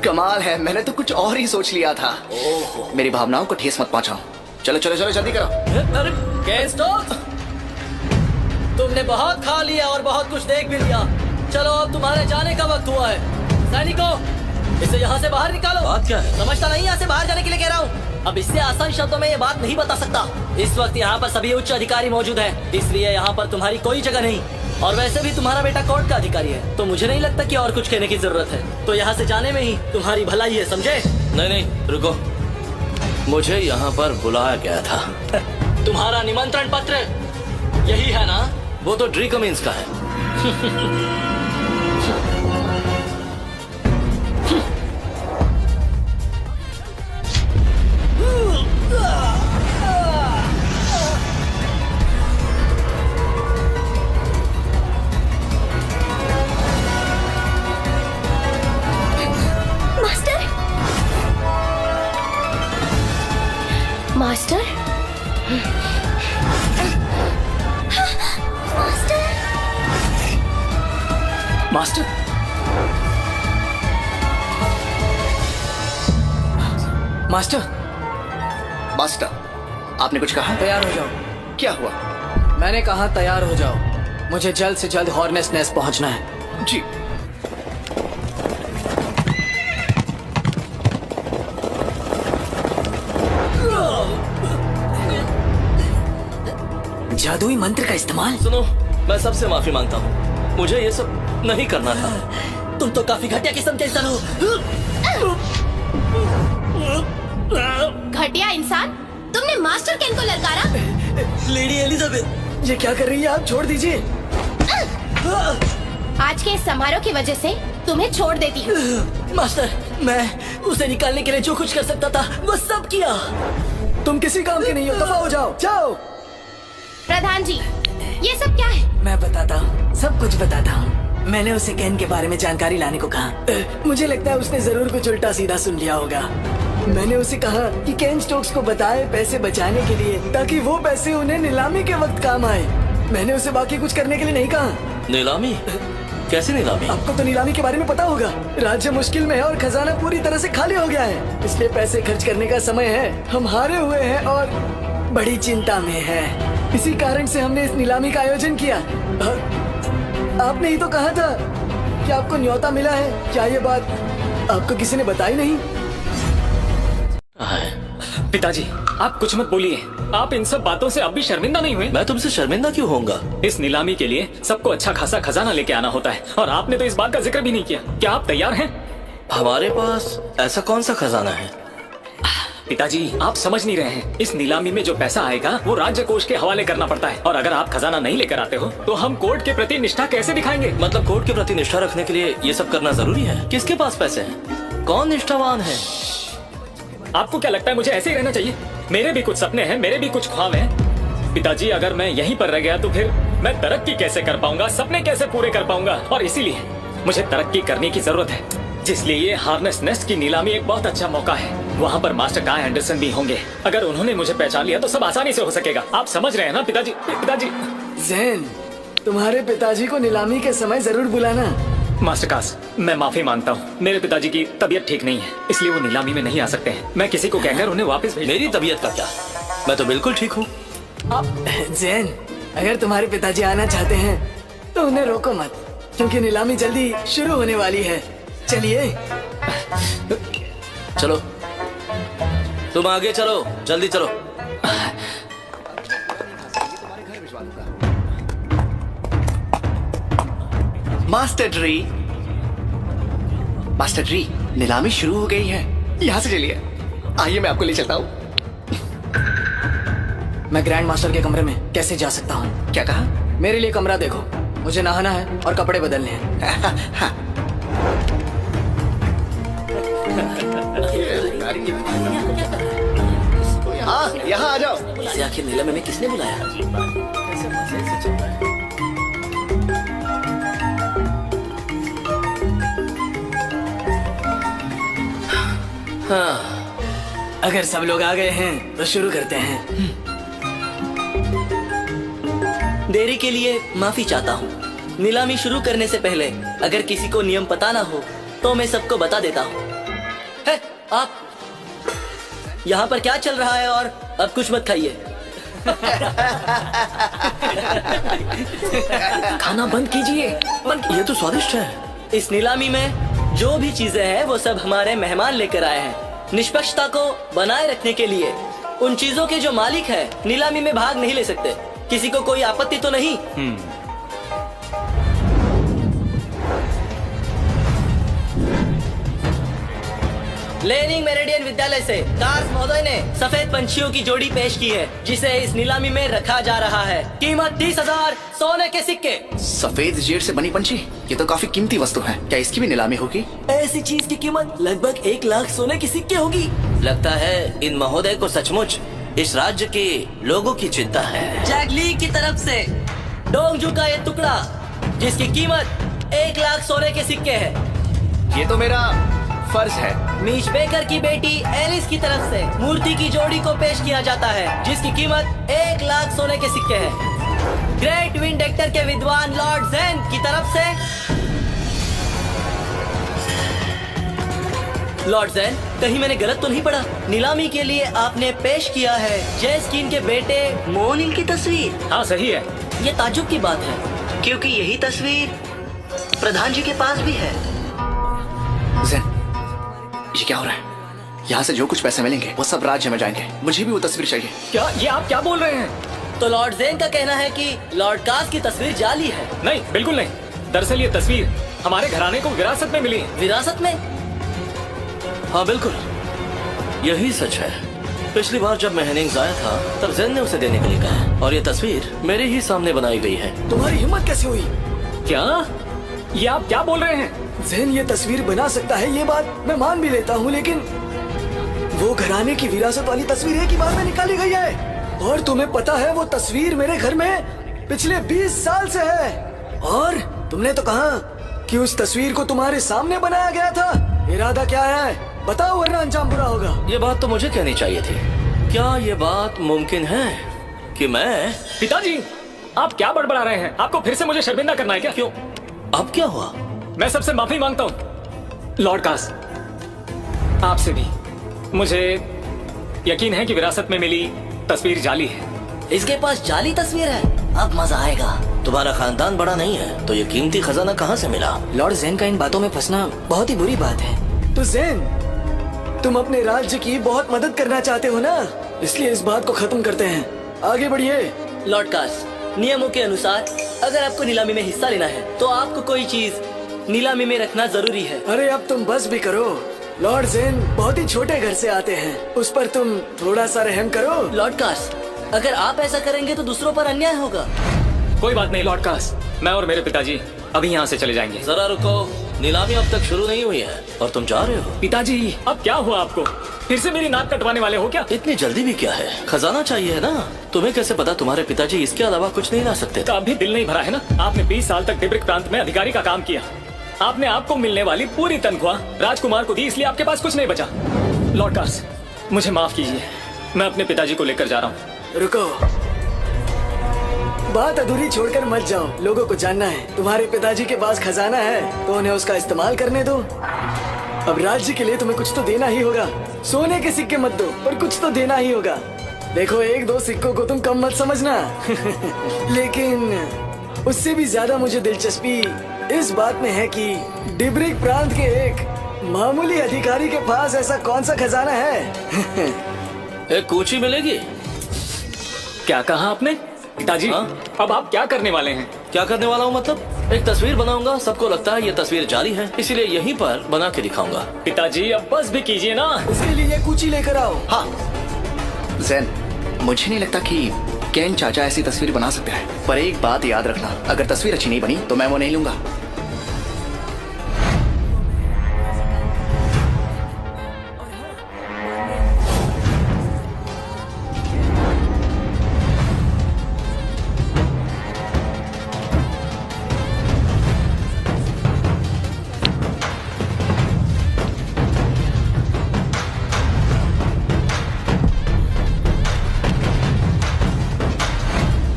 कमाल है, मैंने तो कुछ और ही सोच लिया था। मेरी भावनाओं को ठेस मत पहुंचाओ। चलो चलो चलो, जल्दी करो। अरे गैंगस्टर, तुमने बहुत खा लिया और बहुत कुछ देख भी लिया। चलो अब तुम्हारे जाने का वक्त हुआ है। सैनिकों, इसे यहाँ से बाहर निकालो। बात क्या है? समझता नहीं, यहाँ से बाहर जाने के लिए कह रहा हूँ। अब इससे आसान शब्दों में ये बात नहीं बता सकता। इस वक्त यहाँ पर सभी उच्च अधिकारी मौजूद हैं, इसलिए यहाँ पर तुम्हारी कोई जगह नहीं। और वैसे भी तुम्हारा बेटा कोर्ट का अधिकारी है, तो मुझे नहीं लगता कि और कुछ कहने की जरूरत है। तो यहाँ से जाने में ही तुम्हारी भलाई है, समझे? नहीं नहीं, रुको। मुझे यहाँ पर बुलाया गया था। तुम्हारा निमंत्रण पत्र यही है ना? वो तो ड्री कमिंस का है। Master? Master? Master? Master, master, आपने कुछ कहा? तैयार हो जाओ। क्या हुआ? मैंने कहा तैयार हो जाओ। मुझे जल्द से जल्द हॉर्नेस नेस्ट पहुंचना है। जी। जादुई मंत्र का इस्तेमाल? सुनो, मैं सबसे माफी मांगता हूँ। मुझे ये सब नहीं करना था। तुम तो काफी घटिया किस्म के इंसान हो। घटिया इंसान? तुमने मास्टर केन को ललकारा? लेडी एलिजाबेथ, ये क्या कर रही है आप? छोड़ दीजिए। आज के इस समारोह की वजह से तुम्हें छोड़ देती हूँ। मास्टर, मैं उसे निकालने के लिए जो कुछ कर सकता था वो सब किया। तुम किसी काम के नहीं हो, दफा हो जाओ। जाओ। प्रधान जी, ये सब क्या है? मैं बताता हूँ, सब कुछ बताता हूँ। मैंने उसे कैन के बारे में जानकारी लाने को कहा। मुझे लगता है उसने जरूर कुछ उल्टा सीधा सुन लिया होगा। मैंने उसे कहा कि केन स्टोक्स को बताए पैसे बचाने के लिए, ताकि वो पैसे उन्हें नीलामी के वक्त काम आए। मैंने उसे बाकी कुछ करने के लिए नहीं कहा। नीलामी? कैसी नीलामी? आपको तो नीलामी के बारे में पता होगा। राज्य मुश्किल में है और खजाना पूरी तरह से खाली हो गया है, इसलिए पैसे खर्च करने का समय है। हम हारे हुए हैं और बड़ी चिंता में है। इसी कारण से हमने इस नीलामी का आयोजन किया। आपने ही तो कहा था कि आपको न्योता मिला है। क्या ये बात आपको किसी ने बताई नहीं? पिताजी, आप कुछ मत बोलिए। आप इन सब बातों से अब भी शर्मिंदा नहीं हुए? मैं तुमसे शर्मिंदा क्यों होऊंगा? इस नीलामी के लिए सबको अच्छा खासा खजाना लेके आना होता है और आपने तो इस बात का जिक्र भी नहीं किया। क्या आप तैयार हैं? हमारे पास ऐसा कौन सा खजाना है? पिताजी, आप समझ नहीं रहे हैं। इस नीलामी में जो पैसा आएगा वो राज्य कोष के हवाले करना पड़ता है, और अगर आप खजाना नहीं लेकर आते हो तो हम कोर्ट के प्रति निष्ठा कैसे दिखाएंगे? मतलब कोर्ट के प्रति निष्ठा रखने के लिए ये सब करना जरूरी है? किसके पास पैसे हैं? कौन निष्ठावान है? आपको क्या लगता है मुझे ऐसे ही रहना चाहिए? मेरे भी कुछ सपने हैं, मेरे भी कुछ ख्वाब हैं। पिताजी, अगर मैं यहीं पर रह गया तो फिर मैं तरक्की कैसे कर पाऊंगा, सपने कैसे पूरे कर पाऊंगा? और इसीलिए मुझे तरक्की करने की जरूरत है, जिसलिए ये हार्नेस नेस्ट की नीलामी एक बहुत अच्छा मौका है। वहाँ पर मास्टर काय एंडरसन भी होंगे। अगर उन्होंने मुझे पहचान लिया तो सब आसानी से हो सकेगा। आप समझ रहे हैं ना पिताजी? पिताजी। जैन, तुम्हारे पिताजी को नीलामी के समय जरूर बुलाना। मास्टर कास, मैं माफी मांगता हूँ। मेरे पिताजी की तबीयत ठीक नहीं है, इसलिए वो नीलामी में नहीं आ सकते हैं। मैं किसी को कहकर उन्हें वापस भेज। मेरी तबीयत का क्या? मैं तो बिल्कुल ठीक हूँ। जैन, अगर तुम्हारे पिताजी आना चाहते हैं तो उन्हें रोको मत, क्योंकि नीलामी जल्दी शुरू होने वाली है। चलिए चलो, तुम आगे चलो, जल्दी चलो। मास्टर ड्री, नीलामी शुरू हो गई है। यहाँ से चलिए, आइए मैं आपको ले चलता हूँ। मैं ग्रैंड मास्टर के कमरे में कैसे जा सकता हूँ? क्या कहा? मेरे लिए कमरा देखो, मुझे नहाना है और कपड़े बदलने हैं। हाँ, यहाँ आ जाओ। इसे आखिर नीलामी में किसने बुलाया? हाँ, अगर सब लोग आ गए हैं तो शुरू करते हैं। देरी के लिए माफी चाहता हूँ। नीलामी शुरू करने से पहले अगर किसी को नियम पता ना हो तो मैं सबको बता देता हूँ। आप यहाँ पर क्या चल रहा है? और अब कुछ मत खाइए। खाना बंद कीजिए। ये तो स्वादिष्ट है। इस नीलामी में जो भी चीजें हैं वो सब हमारे मेहमान लेकर आए हैं। निष्पक्षता को बनाए रखने के लिए उन चीजों के जो मालिक है नीलामी में भाग नहीं ले सकते। किसी को कोई आपत्ति तो नहीं? लेनिंग मेरिडियन विद्यालय से कार्स महोदय ने सफेद पंछियों की जोड़ी पेश की है, जिसे इस नीलामी में रखा जा रहा है। कीमत 30,000 सोने के सिक्के। सफेद जेड से बनी पंछी, ये तो काफी कीमती वस्तु है। क्या इसकी भी नीलामी होगी? ऐसी चीज की कीमत लगभग 1 लाख सोने के सिक्के होगी। लगता है इन महोदय को सचमुच इस राज्य के लोगों की चिंता है। जैगली की तरफ से डोंगजू का ये टुकड़ा, जिसकी कीमत 1 लाख सोने के सिक्के है। ये तो मेरा फर्ज है। मीच बेकर की बेटी एलिस की तरफ से मूर्ति की जोड़ी को पेश किया जाता है, जिसकी कीमत 1 लाख सोने के सिक्के है। ग्रेट विंड एक्टर के विद्वान लॉर्ड ज़ेन की तरफ से। लॉर्ड ज़ेन, कहीं मैंने गलत तो नहीं पढ़ा? नीलामी के लिए आपने पेश किया है जैस्किन के बेटे मोनिल की तस्वीर। हाँ, सही है। ये ताज्जुब की बात है, क्योंकि यही तस्वीर प्रधान जी के पास भी है। ज़ेन, ये क्या हो रहा है? यहाँ से जो कुछ पैसे मिलेंगे वो सब राज्य में जाएंगे। मुझे भी वो तस्वीर चाहिए। क्या ये आप क्या बोल रहे हैं? तो लॉर्ड ज़ेन का कहना है कि लॉर्ड कास की तस्वीर जाली है। नहीं, बिल्कुल नहीं। दरअसल ये तस्वीर हमारे घराने को विरासत में मिली है। विरासत में? हाँ बिल्कुल, यही सच है। पिछली बार जब मैं हेनिंग्स आया था तब ज़ेन ने उसे देने के लिए कहा, और ये तस्वीर मेरे ही सामने बनाई गई है। तुम्हारी हिम्मत कैसे हुई? क्या? ये आप क्या बोल रहे हैं? ज़ेन ये तस्वीर बना सकता है, ये बात मैं मान भी लेता हूँ, लेकिन वो घराने की विरासत वाली तस्वीर एक ही बार में निकाली गई है। और तुम्हें पता है वो तस्वीर मेरे घर में पिछले 20 साल से है। और तुमने तो कहा कि उस तस्वीर को तुम्हारे सामने बनाया गया था। इरादा क्या है बताओ, वरना अंजाम बुरा होगा। ये बात तो मुझे कहनी चाहिए थी। क्या ये बात मुमकिन है कि मैं... पिताजी, आप क्या बड़बड़ा रहे हैं? आपको फिर से मुझे शर्मिंदा करना है क्या? क्यों? अब क्या हुआ? मैं सबसे माफी मांगता हूँ लॉर्ड कास, आपसे भी। मुझे यकीन है कि विरासत में मिली तस्वीर जाली है। इसके पास जाली तस्वीर है? अब मजा आएगा। तुम्हारा खानदान बड़ा नहीं है तो ये कीमती खजाना कहाँ से मिला? लॉर्ड ज़ेन का इन बातों में फंसना बहुत ही बुरी बात है। तो ज़ेन, तुम अपने राज्य की बहुत मदद करना चाहते हो ना, इसलिए इस बात को खत्म करते हैं। आगे बढ़िए। लॉर्ड कास, नियमों के अनुसार अगर आपको नीलामी में हिस्सा लेना है तो आपको कोई चीज नीलामी में रखना जरूरी है। अरे अब तुम बस भी करो। लॉर्ड ज़ेन बहुत ही छोटे घर से आते हैं, उस पर तुम थोड़ा सा रहम करो। लॉर्ड कास, अगर आप ऐसा करेंगे तो दूसरों पर अन्याय होगा। कोई बात नहीं लॉर्ड कास, मैं और मेरे पिताजी अभी यहाँ से चले जाएंगे। जरा रुको, नीलामी अब तक शुरू नहीं हुई है और तुम जा रहे हो। पिताजी, अब क्या हुआ आपको? फिर से मेरी नाक कटवाने वाले हो क्या? इतनी जल्दी भी क्या है? खजाना चाहिए है ना। तुम्हें कैसे पता तुम्हारे पिताजी इसके अलावा कुछ नहीं ला सकते? तो अभी दिल नहीं भरा है ना? आपने 20 साल तक डिब्रिक प्रांत में अधिकारी का काम किया। आपने आपको मिलने वाली पूरी तनख्वाह राजकुमार को दी, इसलिए आपके पास कुछ नहीं बचा। लॉर्ड कार्स, मुझे माफ कीजिए, मैं अपने पिताजी को लेकर जा रहा हूँ। रुको, बात अधूरी छोड़कर मत जाओ। लोगों को जानना है तुम्हारे पिताजी के पास खजाना है, तो उन्हें उसका इस्तेमाल करने दो। अब राज्य के लिए तुम्हें कुछ तो देना ही होगा। सोने के सिक्के मत दो, पर कुछ तो देना ही होगा। देखो, 1-2 सिक्कों को तुम कम मत समझना लेकिन उससे भी ज्यादा मुझे दिलचस्पी इस बात में है कि डिब्रिक प्रांत के एक मामूली अधिकारी के पास ऐसा कौन सा खजाना है एक कूची मिलेगी। क्या कहा आपने? पिताजी, अब आप क्या करने वाले हैं? क्या करने वाला हूँ मतलब? एक तस्वीर बनाऊंगा। सबको लगता है ये तस्वीर जाली है, इसीलिए यहीं पर बना के दिखाऊंगा। पिताजी, अब बस भी कीजिए ना। इसके लिए कुची लेकर आओ। हाँ जैन, मुझे नहीं लगता कि केन चाचा ऐसी तस्वीर बना सकते हैं। पर एक बात याद रखना, अगर तस्वीर अच्छी नहीं बनी तो मैं वो नहीं लूंगा।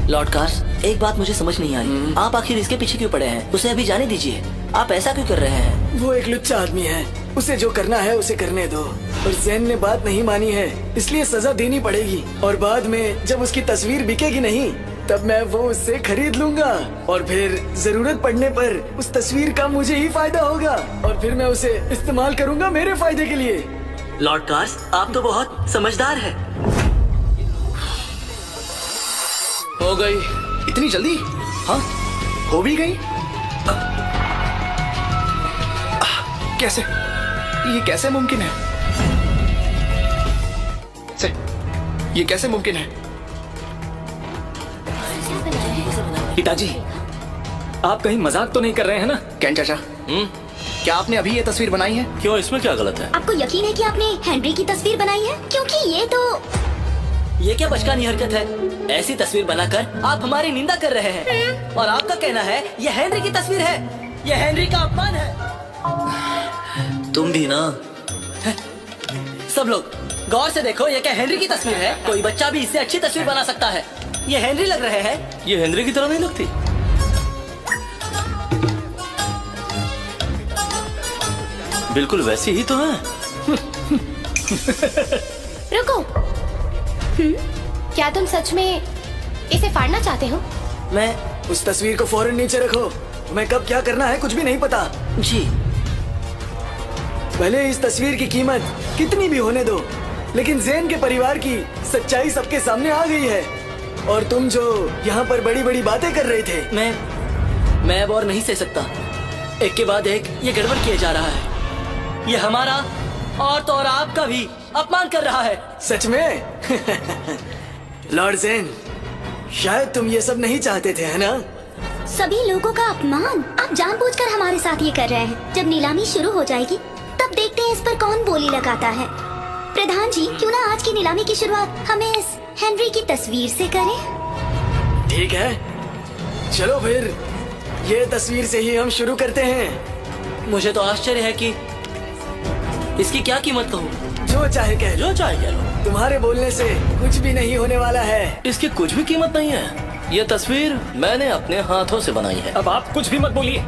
लॉर्ड कार्स, एक बात मुझे समझ नहीं आ रही। आप आखिर इसके पीछे क्यों पड़े हैं? उसे अभी जाने दीजिए। आप ऐसा क्यों कर रहे हैं? वो एक लुच्चा आदमी है, उसे जो करना है उसे करने दो। और जैन ने बात नहीं मानी है, इसलिए सजा देनी पड़ेगी। और बाद में जब उसकी तस्वीर बिकेगी नहीं, तब मैं वो उससे खरीद लूंगा। और फिर जरूरत पड़ने पर उस तस्वीर का मुझे ही फायदा होगा, और फिर मैं उसे इस्तेमाल करूंगा मेरे फायदे के लिए। लॉर्ड कार्स, आप तो बहुत समझदार है। हो गई। इतनी जल्दी? हाँ, हो भी गई। कैसे? ये कैसे मुमकिन है? ये कैसे मुमकिन है? पिताजी, आप कहीं मजाक तो नहीं कर रहे हैं ना? केन चाचा, क्या आपने अभी ये तस्वीर बनाई है? क्यों, इसमें क्या गलत है? आपको यकीन है कि आपने हेनरी की तस्वीर बनाई है? क्योंकि ये क्या बचकानी हरकत है? ऐसी तस्वीर बनाकर आप हमारी निंदा कर रहे हैं। और आपका कहना है ये हेनरी की तस्वीर है। ये हेनरी का अपमान है। तुम भी ना। सब लोग गौर से देखो, ये क्या हेनरी की तस्वीर है? कोई बच्चा भी इससे अच्छी तस्वीर बना सकता है। ये हेनरी लग रहे हैं। ये हेनरी की तरह नहीं लगती। बिल्कुल वैसी ही तो है। रुको, क्या तुम सच में इसे फाड़ना चाहते हो? मैं उस तस्वीर को फौरन नीचे रखो। तुम्हें कब क्या करना है कुछ भी नहीं पता। जी, भले इस तस्वीर की कीमत कितनी भी होने दो, लेकिन जैन के परिवार की सच्चाई सबके सामने आ गई है। और तुम जो यहाँ पर बड़ी बड़ी बातें कर रहे थे, मैं अब और नहीं सह सकता। एक के बाद एक ये गड़बड़ किया जा रहा है। ये हमारा और तो और आपका भी अपमान कर रहा है। सच में लॉर्ड जैन, शायद तुम ये सब नहीं चाहते थे, है ना? सभी लोगों का अपमान आप जानबूझकर हमारे साथ ये कर रहे हैं। जब नीलामी शुरू हो जाएगी तब देखते हैं इस पर कौन बोली लगाता है। प्रधान जी, क्यों ना आज की नीलामी की शुरुआत हमें इस हेनरी की तस्वीर से करें? ठीक है, चलो फिर ये तस्वीर से ही हम शुरू करते हैं। मुझे तो आश्चर्य है कि इसकी क्या कीमत कहूँ। जो चाहे कह लो, जो चाहे कह लो, तुम्हारे बोलने से कुछ भी नहीं होने वाला है। इसकी कुछ भी कीमत नहीं है। ये तस्वीर मैंने अपने हाथों से बनाई है। अब आप कुछ भी मत बोलिए।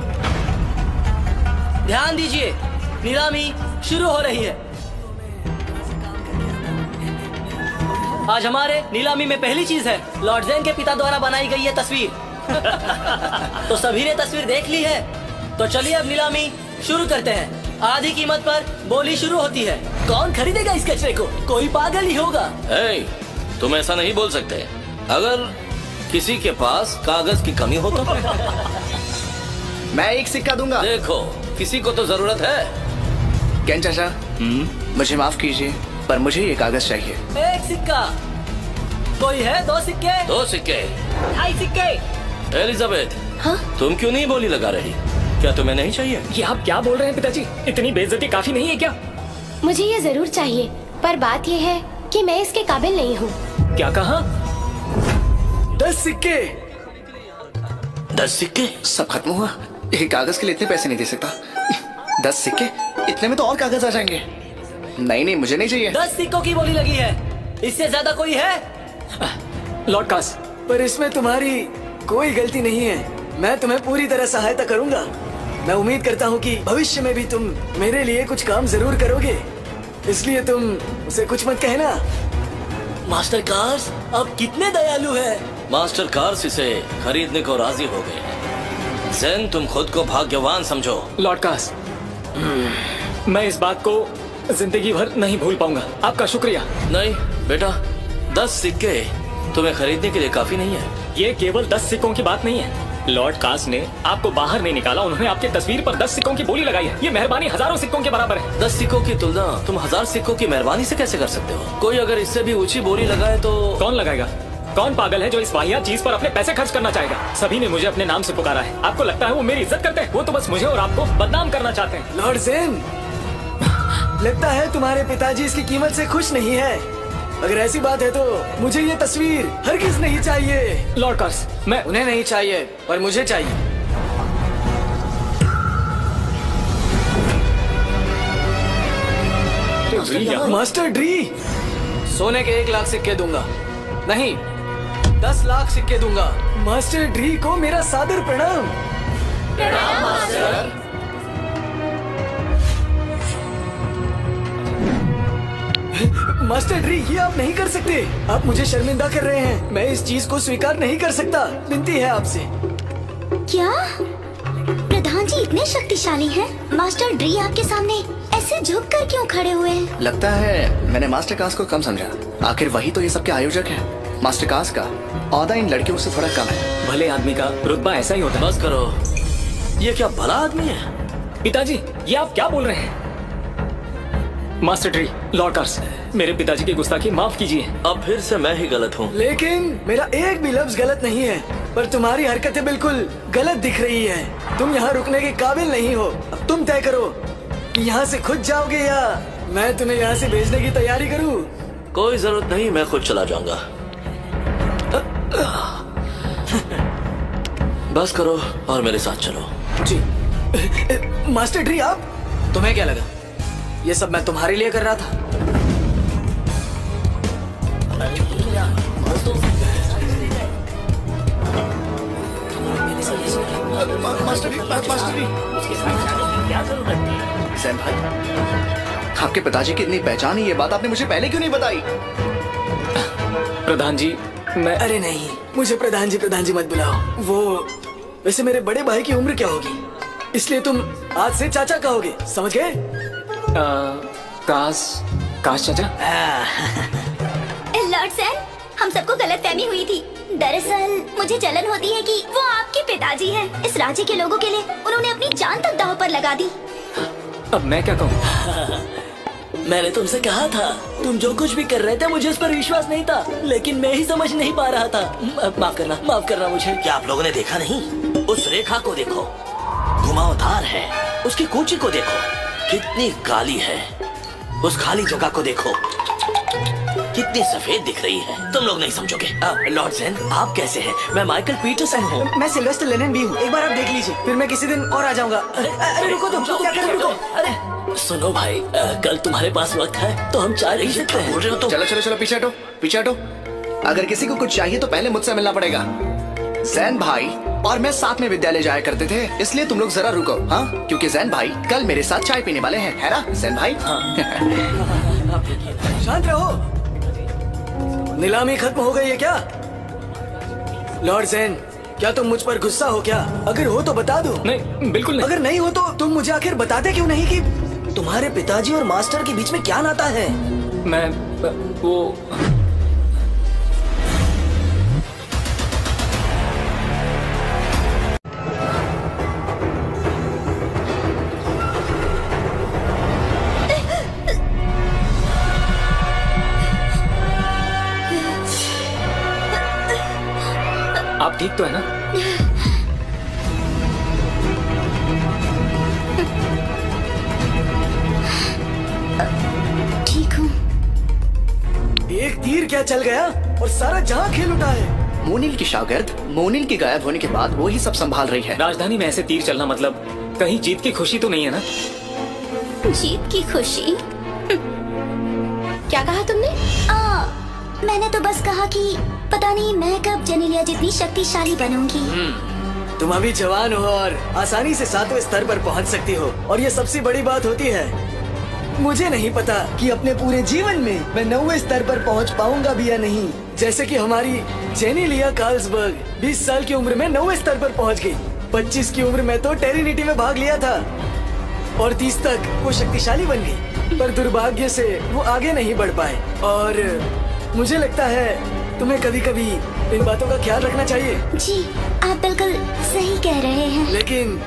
ध्यान दीजिए, नीलामी शुरू हो रही है। आज हमारे नीलामी में पहली चीज है लॉर्ड जैन के पिता द्वारा बनाई गई ये तस्वीर। तो सभी ने तस्वीर देख ली है, तो चलिए अब नीलामी शुरू करते हैं। आधी कीमत पर बोली शुरू होती है। कौन खरीदेगा इस कचरे को? कोई पागल ही होगा। तुम ऐसा नहीं बोल सकते। अगर किसी के पास कागज की कमी हो तो मैं एक सिक्का दूंगा। देखो, किसी को तो जरूरत है। केन चाचा, मुझे माफ कीजिए, पर मुझे ये कागज चाहिए। एक सिक्का। कोई है? 2 सिक्के? 2 सिक्के। 2.5 सिक्के। एलिजाबेथ, हाँ? तुम क्यों नहीं बोली लगा रही? क्या तुम्हें नहीं चाहिए? ये आप क्या बोल रहे हैं पिताजी? इतनी बेइज्जती काफी नहीं है क्या? मुझे ये जरूर चाहिए। पर बात यह है कि मैं इसके काबिल नहीं हूँ। क्या कहा? 10 सिक्के। 10 सिक्के? सब खत्म हुआ। एक कागज के लिए इतने पैसे नहीं दे सकता। 10 सिक्के? इतने में तो और कागज आ जाएंगे। नहीं नहीं, मुझे नहीं चाहिए। 10 सिक्कों की बोली लगी है, इससे ज्यादा कोई है? लॉर्ड कास, पर इसमें तुम्हारी कोई गलती नहीं है। मैं तुम्हें पूरी तरह सहायता करूंगा। मैं उम्मीद करता हूँ कि भविष्य में भी तुम मेरे लिए कुछ काम जरूर करोगे, इसलिए तुम उसे कुछ मत कहना। मास्टर कार्स, आप कितने दयालु हैं। मास्टर कार्स इसे खरीदने को राजी हो गए हैं। ज़ेन, तुम खुद को भाग्यवान समझो। लॉर्ड कास, मैं इस बात को जिंदगी भर नहीं भूल पाऊंगा। आपका शुक्रिया। नहीं बेटा, 10 सिक्के तुम्हें खरीदने के लिए काफी नहीं है। ये केवल 10 सिक्कों की बात नहीं है। लॉर्ड कास ने आपको बाहर नहीं निकाला, उन्होंने आपकी तस्वीर पर 10 सिक्कों की बोली लगाई है। ये मेहरबानी हजारों सिक्कों के बराबर है। 10 सिक्कों की तुलना तुम 1000 सिक्कों की मेहरबानी से कैसे कर सकते हो? कोई अगर इससे भी ऊंची बोली लगाए तो कौन लगाएगा? कौन पागल है जो इस वाहियात चीज पर अपने पैसे खर्च करना चाहेगा? सभी ने मुझे अपने नाम से पुकारा है। आपको लगता है वो मेरी इज्जत करते हैं? वो तो बस मुझे और आपको बदनाम करना चाहते हैं। लॉर्ड ज़ेन, लगता है तुम्हारे पिताजी इसकी कीमत से खुश नहीं है। अगर ऐसी बात है तो मुझे ये तस्वीर हरगिज नहीं चाहिए। लॉर्ड कास, मैं उन्हें नहीं चाहिए, पर मुझे चाहिए। मास्टर ड्री, सोने के 1 लाख सिक्के दूंगा। नहीं, 10 लाख सिक्के दूंगा। मास्टर ड्री को मेरा सादर प्रणाम। प्रणाम मास्टर। मास्टर ड्री, ये आप नहीं कर सकते। आप मुझे शर्मिंदा कर रहे हैं। मैं इस चीज को स्वीकार नहीं कर सकता। विनती है आपसे। क्या प्रधान जी इतने शक्तिशाली हैं? मास्टर ड्री आपके सामने ऐसे झुक कर क्यों खड़े हुए हैं? लगता है मैंने मास्टर कास को कम समझा। आखिर वही तो ये सबके आयोजक हैं। मास्टर कास का औहदा इन लड़कियों से थोड़ा कम है। भले आदमी का रुतबा ऐसा ही होता है। बस करो, ये क्या भला आदमी है? पिताजी, ये आप क्या बोल रहे हैं? मास्टर ट्री, लॉर्ड कार्स, मेरे पिताजी की गुस्ताखी माफ कीजिए। अब फिर से मैं ही गलत हूँ। लेकिन मेरा एक भी लफ्ज गलत नहीं है, पर तुम्हारी हरकतें बिल्कुल गलत दिख रही है। तुम यहाँ रुकने के काबिल नहीं हो। अब तुम तय करो कि यहाँ से खुद जाओगे या मैं तुम्हें यहाँ से भेजने की तैयारी करूँ। कोई जरूरत नहीं, मैं खुद चला जाऊंगा। बस करो और मेरे साथ चलो। जी। मास्टर ट्री, आप, तुम्हें क्या लगा ये सब मैं तुम्हारे लिए कर रहा था? ज़ेन भाई, आपके पिताजी की इतनी पहचान है, ये बात आपने मुझे पहले क्यों नहीं बताई? प्रधान जी, मैं अरे नहीं, मुझे प्रधान जी मत बुलाओ। वो वैसे मेरे बड़े भाई की उम्र क्या होगी, इसलिए तुम आज से चाचा कहोगे, समझ गए? काश चाचा। लॉर्ड ज़ेन, हम सबको गलतफहमी हुई थी। दरअसल मुझे जलन होती है कि वो आपके पिताजी हैं। इस राज्य के लोगों के लिए उन्होंने अपनी जान तक दांव पर लगा दी। अब मैं क्या कहूँ? मैंने तुमसे कहा था, तुम जो कुछ भी कर रहे थे मुझे उस पर विश्वास नहीं था, लेकिन मैं ही समझ नहीं पा रहा था। माफ करना मुझे। क्या आप लोगों ने देखा नहीं? उस रेखा को देखो, घुमावदार है। उसकी कूची को देखो, कितनी काली है। उस खाली जगह को देखो, कितनी सफेद दिख रही है। तुम लोग नहीं समझोगे। लॉर्ड ज़ेन, आप कैसे हैं? मैं माइकल पीटरसन हूँ। मैं सिल्वेस्टर लेनिन भी हूँ। एक बार आप देख लीजिए, फिर मैं किसी दिन और आ जाऊंगा। अरे रुको, तुम क्या कर रहे हो? रुको। अरे सुनो भाई, कल तुम्हारे पास वक्त है तो हम चाय पी सकते हैं। बोल रहे हो तुम? चलो पीछे हटो। अगर किसी को कुछ चाहिए तो पहले मुझसे मिलना पड़ेगा। ज़ेन भाई और मैं साथ में विद्यालय जाया करते थे, इसलिए तुम लोग जरा रुको। हाँ, क्योंकि ज़ेन भाई कल मेरे साथ चाय पीने वाले हैं, है ना ज़ेन भाई? शांत रहो। नीलामी खत्म हो गई है क्या? लॉर्ड ज़ेन, क्या तुम मुझ पर गुस्सा हो क्या? अगर हो तो बता दो। नहीं, बिल्कुल नहीं। अगर नहीं हो तो तुम मुझे आखिर बताते क्यों नहीं कि तुम्हारे पिताजी और मास्टर के बीच में क्या नाता है? मैं वो आप ठीक तो है ना? ठीक हूँ। एक तीर क्या चल गया और सारा जहां खेल उठा है। मोनिल की शागिर्द मोनिल के गायब होने के बाद वो ही सब संभाल रही है। राजधानी में ऐसे तीर चलना मतलब कहीं जीत की खुशी तो नहीं है ना? जीत की खुशी? क्या कहा तुमने? मैंने तो बस कहा कि पता नहीं मैं कब जेनेलिया जितनी शक्तिशाली बनूंगी। तुम अभी जवान हो और आसानी से 7वें स्तर पर पहुंच सकती हो, और ये सबसे बड़ी बात होती है। मुझे नहीं पता कि अपने पूरे जीवन में मैं 9वें स्तर पर पहुंच पाऊंगा भी या नहीं। जैसे कि हमारी जेनेलिया कार्लसबर्ग 20 साल की उम्र में 9वें स्तर पर पहुंच गई। 25 की उम्र में तो टेरिनिटी में भाग लिया था और 30 तक वो शक्तिशाली बन गई, पर दुर्भाग्य से वो आगे नहीं बढ़ पाए। और मुझे लगता है तुम्हें कभी कभी इन बातों का ख्याल रखना चाहिए। जी आप बिल्कुल सही कह रहे हैं। लेकिन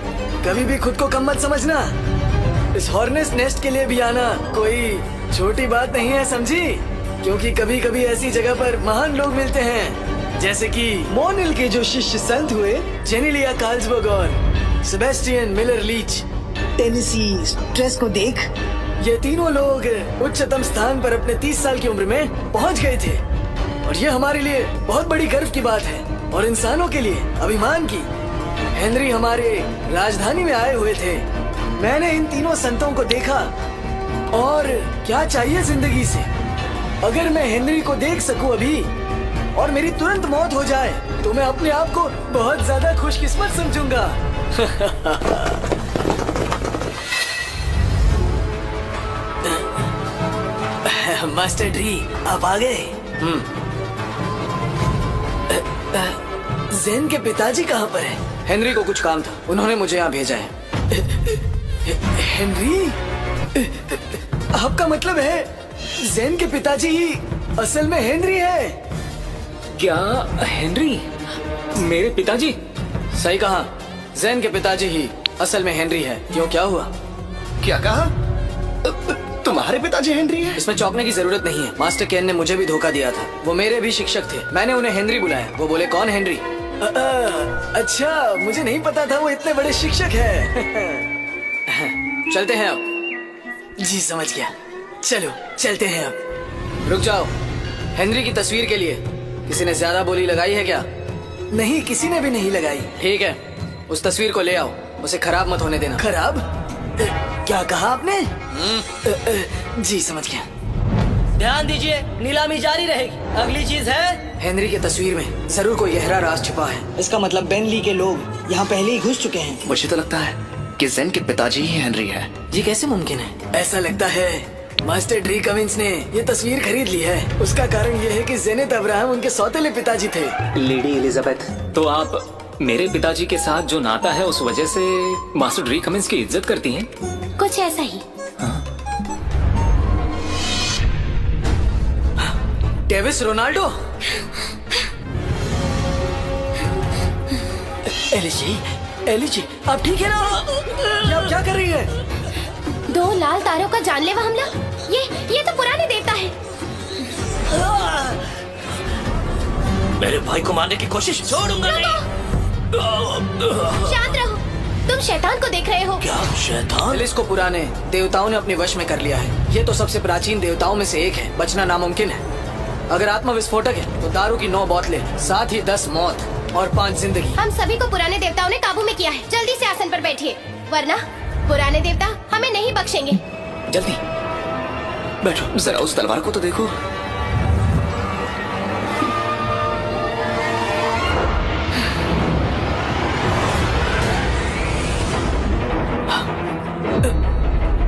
कभी भी खुद को कम मत समझना। इस हॉर्नेस नेस्ट के लिए भी आना कोई छोटी बात नहीं है, समझी? क्योंकि कभी कभी ऐसी जगह पर महान लोग मिलते हैं, जैसे कि मोनिल के जो शिष्य संत हुए, जेनेलिया कार्लसबर्ग और Sebastian Miller Leech. Tennessee stress को देख, ये तीनों लोग उच्चतम स्थान पर अपने 30 साल की उम्र में पहुंच गए थे, और ये हमारे लिए बहुत बड़ी गर्व की बात है और इंसानों के लिए अभिमान की। हेनरी हमारे राजधानी में आए हुए थे। मैंने इन तीनों संतों को देखा, और क्या चाहिए जिंदगी से? अगर मैं हेनरी को देख सकूं अभी और मेरी तुरंत मौत हो जाए तो मैं अपने आप को बहुत ज्यादा खुशकिस्मत समझूंगा। मास्टर ड्री, आप आ गए। जेन के पिताजी कहाँ पर हैं? हेनरी को कुछ काम था, उन्होंने मुझे यहाँ भेजा है। हेनरी? आपका मतलब है जेन के पिताजी ही असल में हेनरी है? क्या हेनरी मेरे पिताजी? सही कहा, जेन के पिताजी ही असल में हेनरी है। क्यों, क्या हुआ? क्या कहा? तुम्हारे पिताजी हेनरी है? इसमें चौंकने की जरूरत नहीं है। मास्टर केन ने मुझे भी धोखा दिया था। वो मेरे भी शिक्षक थे। मैंने उन्हें हेनरी बुलाया, वो बोले कौन हेनरी? अच्छा, मुझे नहीं पता था वो इतने बड़े शिक्षक है। चलते हैं अब। जी समझ गया, चलो चलते हैं अब। रुक जाओ, हेनरी की तस्वीर के लिए किसी ने ज्यादा बोली लगाई है क्या? नहीं, किसी ने भी नहीं लगाई। ठीक है, उस तस्वीर को ले आओ, उसे खराब मत होने देना। खराब? क्या कहा आपने? जी समझ गया। ध्यान दीजिए, नीलामी जारी रहेगी। अगली चीज है, हेनरी की तस्वीर में जरूर कोई गहरा राज छिपा है। इसका मतलब बेनली के लोग यहाँ पहले ही घुस चुके हैं। मुझे तो लगता है कि जेन के पिताजी ही हेनरी है। ये कैसे मुमकिन है? ऐसा लगता है मास्टर ड्री कमिंस ने ये तस्वीर खरीद ली है। उसका कारण ये है कि जेनेट अब्राहम उनके सौतेले पिताजी थे। लेडी एलिजाबेथ, तो आप मेरे पिताजी के साथ जो नाता है उस वजह से मास्टर ड्री कमिंस की इज्जत करती हैं? कुछ ऐसा ही। Davis Ronaldo? एलिजी, आप ठीक है ना? ये आप क्या कर रही है? 2 लाल तारों का जानलेवा हमला? ये तो पुराने देवता है। मेरे भाई को मारने की कोशिश छोड़ूंगा नहीं। शांत रहो, तुम शैतान को देख रहे हो। क्या शैतान? एलिस को पुराने देवताओं ने अपने वश में कर लिया है। ये तो सबसे प्राचीन देवताओं में से एक है, बचना नामुमकिन है। अगर आत्मा विस्फोटक है तो दारू की 9 बोतलें, साथ ही 10 मौत और 5 जिंदगी। हम सभी को पुराने देवताओं ने काबू में किया है। जल्दी से आसन पर बैठिए, वरना पुराने देवता हमें नहीं बख्शेंगे। जल्दी बैठो, जरा उस तलवार को तो देखो।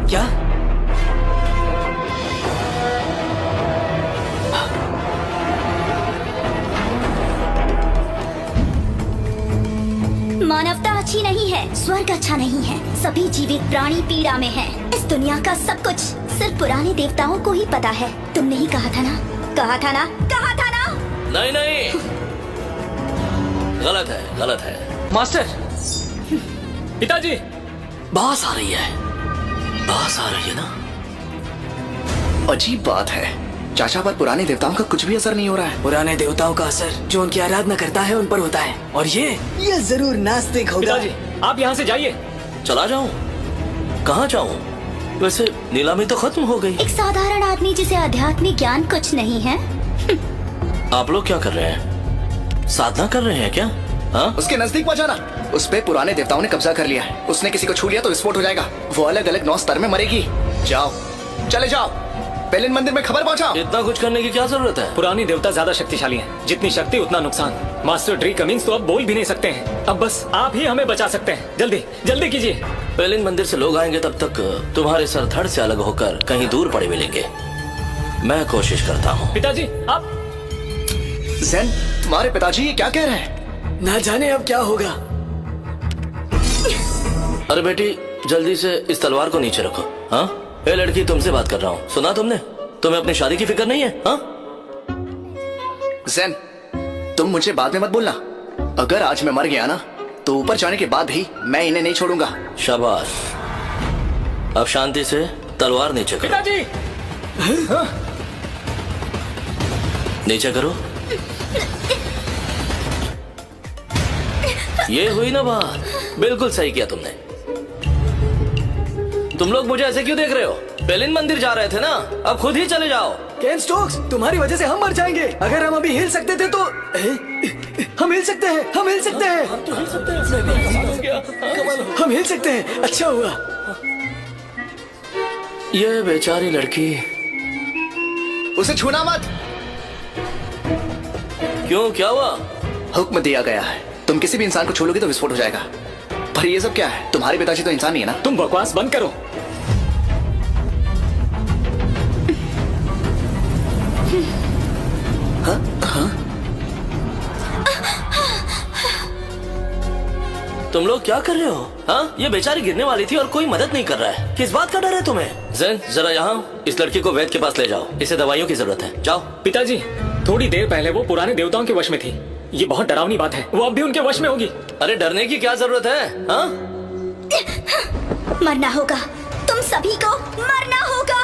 क्या? मानवता अच्छी नहीं है, स्वर्ग अच्छा नहीं है, सभी जीवित प्राणी पीड़ा में हैं। इस दुनिया का सब कुछ सिर्फ पुराने देवताओं को ही पता है। तुमने ही कहा था ना? कहा था ना? कहा था ना? नहीं नहीं, गलत है, गलत है। मास्टर, पिताजी, बास आ रही है, बास आ रही है ना? अजीब बात है, चाचा पर पुराने देवताओं का कुछ भी असर नहीं हो रहा है। पुराने देवताओं का असर जो उनकी आराधना करता है उन पर होता है, और ये जरूर नास्तिक होगा। पिताजी, आप यहाँ से जाइए। चला जाऊं? कहाँ जाऊं? वैसे नीलामी तो खत्म हो गई। एक साधारण आदमी जिसे आध्यात्मिक ज्ञान कुछ नहीं है। आप लोग क्या कर रहे हैं? साधना कर रहे हैं क्या? हाँ? उसके नजदीक मत जाना। उस पे पुराने देवताओं ने कब्जा कर लिया है। उसने किसी को छू लिया तो विस्फोट हो जाएगा। वो अलग अलग 9 स्तर में मरेगी। जाओ, चले जाओ, पेलिन मंदिर में खबर पहुंचाओ। इतना कुछ करने की क्या जरूरत है? पुरानी देवता ज्यादा शक्तिशाली हैं। जितनी शक्ति उतना नुकसान। मास्टर ड्री कमिंग्स तो अब बोल भी नहीं सकते हैं। अब बस आप ही हमें बचा सकते हैं। जल्दी जल्दी कीजिए। पेलिन मंदिर से लोग आएंगे, तब तक तुम्हारे सर धड़ से अलग होकर कहीं दूर पड़े मिलेंगे। मैं कोशिश करता हूँ। पिताजी आप। ज़ेन, तुम्हारे पिताजी ये क्या कह रहे हैं? ना जाने अब क्या होगा। अरे बेटी, जल्दी से इस तलवार को नीचे रखो। हाँ, ए लड़की, तुमसे बात कर रहा हूँ। सुना तुमने? तुम्हें अपनी शादी की फिक्र नहीं है? हाँ? ज़ेन, तुम मुझे बाद में मत बोलना। अगर आज मैं मर गया ना, तो ऊपर जाने के बाद भी मैं इन्हें नहीं छोड़ूंगा। शाबाश। अब शांति से तलवार नीचे करो। पिताजी नीचे करो। ये हुई ना बात। बिल्कुल सही किया तुमने। तुम लोग मुझे ऐसे क्यों देख रहे हो? पेलिन मंदिर जा रहे थे ना, अब खुद ही चले जाओ। केन स्टोक्स, तुम्हारी वजह से हम मर जाएंगे। अगर हम अभी हिल सकते थे तो हम हिल सकते हैं। हम हिल सकते हैं। हम हिल सकते हैं। अच्छा हुआ। ये बेचारी लड़की। उसे छूना मत। क्यों, क्या हुआ? हुक्म दिया गया है, तुम किसी भी इंसान को छू लोगे तो विस्फोट हो जाएगा। पर ये सब क्या है? तुम्हारे पिताजी तो इंसान ही है ना। तुम बकवास बंद करो। हाँ? हाँ? तुम लोग क्या कर रहे हो? हाँ? ये बेचारी गिरने वाली थी और कोई मदद नहीं कर रहा है। किस बात का डर है तुम्हें? ज़ेन, जरा यहाँ इस लड़की को वैद्य के पास ले जाओ। इसे दवाइयों की जरूरत है। जाओ। पिताजी, थोड़ी देर पहले वो पुराने देवताओं के वश में थी। ये बहुत डरावनी बात है। वो अब भी उनके वश में होगी। अरे डरने की क्या जरूरत है? हाँ? मरना होगा, तुम सभी को मरना होगा।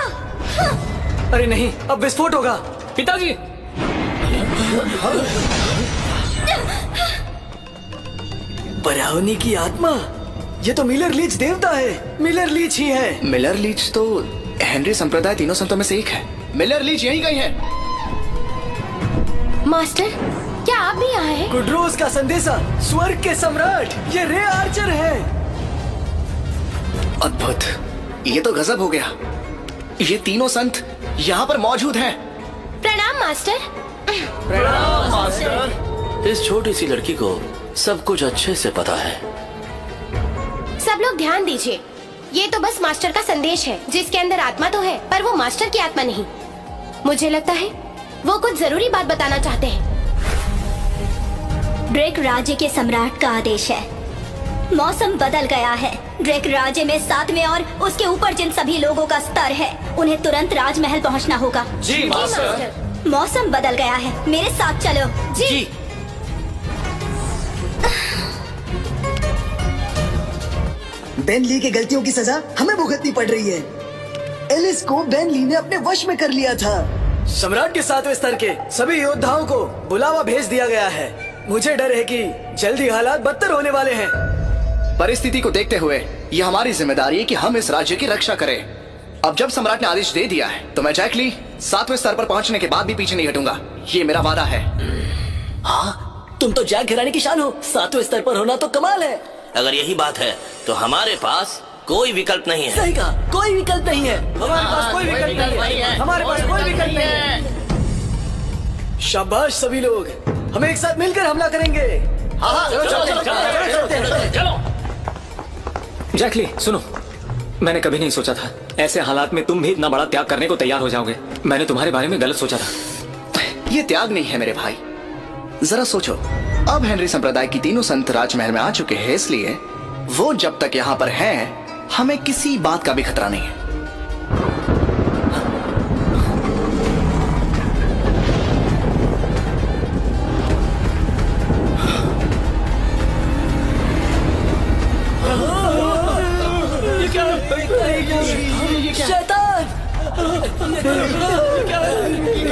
अरे नहीं, अब विस्फोट होगा। पिताजी बराउनी की आत्मा, ये तो मिलर लीच देवता है। मिलर लीच ही है। मिलर लीच तो हेनरी संप्रदाय तीनों संतों में से एक है। मिलर लीच यहीं कहीं है। मास्टर, क्या आप भी यहाँ हैं? गुडरोज का संदेशा, स्वर्ग के सम्राट, ये रे आर्चर है। अद्भुत, ये तो गजब हो गया। ये तीनों संत यहाँ पर मौजूद हैं। प्रणाम मास्टर। इस छोटी सी लड़की को सब कुछ अच्छे से पता है। सब लोग ध्यान दीजिए, ये तो बस मास्टर का संदेश है, जिसके अंदर आत्मा तो है, पर वो मास्टर की आत्मा नहीं। मुझे लगता है वो कुछ जरूरी बात बताना चाहते हैं। ड्रेक राज्य के सम्राट का आदेश है। मौसम बदल गया है। ड्रेक राज्य में 7वें और उसके ऊपर जिन सभी लोगों का स्तर है, उन्हें तुरंत राजमहल पहुंचना होगा। जी मास्टर। मौसम बदल गया है, मेरे साथ चलो। जी। बेन ली की गलतियों की सजा हमें भुगतनी पड़ रही है। एलिस को बेन ली ने अपने वश में कर लिया था। सम्राट के 7वें स्तर के सभी योद्धाओं को बुलावा भेज दिया गया है। मुझे डर है कि जल्दी हालात बदतर होने वाले हैं। परिस्थिति को देखते हुए ये हमारी जिम्मेदारी है कि हम इस राज्य की रक्षा करें। अब जब सम्राट ने आदेश दे दिया है, तो मैं जैक ली 7वें स्तर पर पहुंचने के बाद भी पीछे नहीं हटूंगा। ये मेरा वादा है। हाँ, तुम तो जैक घराने की शान हो। 7वें स्तर पर होना तो कमाल है। अगर यही बात है तो हमारे पास कोई विकल्प नहीं है। सही कहा, कोई विकल्प नहीं है। हमारे पास कोई विकल्प नहीं है। हमारे पास कोई विकल्प नहीं है। शाबाश सभी लोग, हमें एक साथ मिलकर हमला करेंगे। चलो। जैकली सुनो, मैंने कभी नहीं सोचा था ऐसे हालात में तुम भी इतना बड़ा त्याग करने को तैयार हो जाओगे। मैंने तुम्हारे बारे में गलत सोचा था। ये त्याग नहीं है मेरे भाई। जरा सोचो, अब हेनरी संप्रदाय की तीनों संत राजमहल में आ चुके हैं, इसलिए वो जब तक यहाँ पर हैं, हमें किसी बात का भी खतरा नहीं है।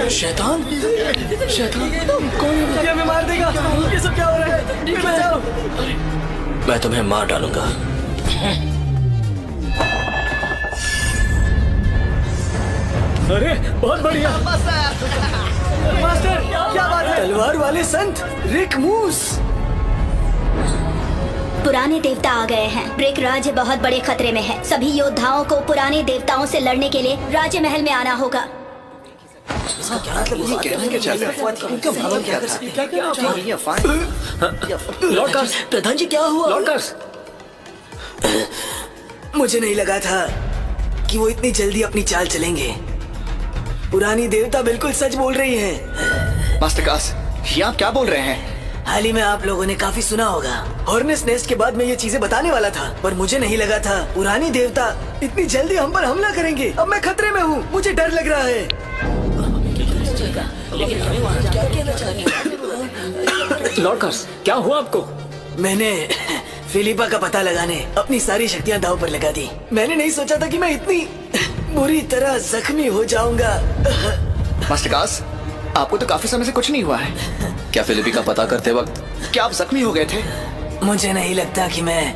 शैतान, शैतान कौन है? ये हमें मार देगा। ये सब क्या हो रहा है? बचाओ। मैं तुम्हें मार डालूंगा। अरे बहुत बढ़िया। मास्टर क्या बात है? तलवार वाले संत रिक मूस। पुराने देवता आ गए हैं। ब्रेक राज्य बहुत बड़े खतरे में है। सभी योद्धाओं को पुराने देवताओं से लड़ने के लिए राज्य महल में आना होगा। ये कहना क्या चाहते हैं? इनका मतलब क्या था? ये फाइन। लॉर्ड कार्स, प्रधान जी क्या हुआ? लॉर्ड कार्स, मुझे नहीं लगा था कि वो इतनी जल्दी अपनी चाल चलेंगे। पुरानी देवता बिल्कुल सच बोल रही हैं। मास्टर कास, ये आप क्या बोल रहे हैं? हाल ही में आप लोगों ने काफी सुना होगा। हॉर्नेस नेस्ट के बाद मैं ये चीजें बताने वाला था, पर मुझे नहीं लगा था पुरानी देवता इतनी जल्दी हम पर हमला करेंगे। अब मैं खतरे में हूँ, मुझे डर लग रहा है। लॉर्ड कार्स, क्या हुआ आपको? मैंने फिलिपा का पता लगाने अपनी सारी शक्तियाँ दांव पर लगा दी। मैंने नहीं सोचा था कि मैं इतनी बुरी तरह जख्मी हो जाऊंगा। मास्टर कास, आपको तो काफी समय से कुछ नहीं हुआ है। क्या फिलिपी का पता करते वक्त क्या आप जख्मी हो गए थे? मुझे नहीं लगता कि मैं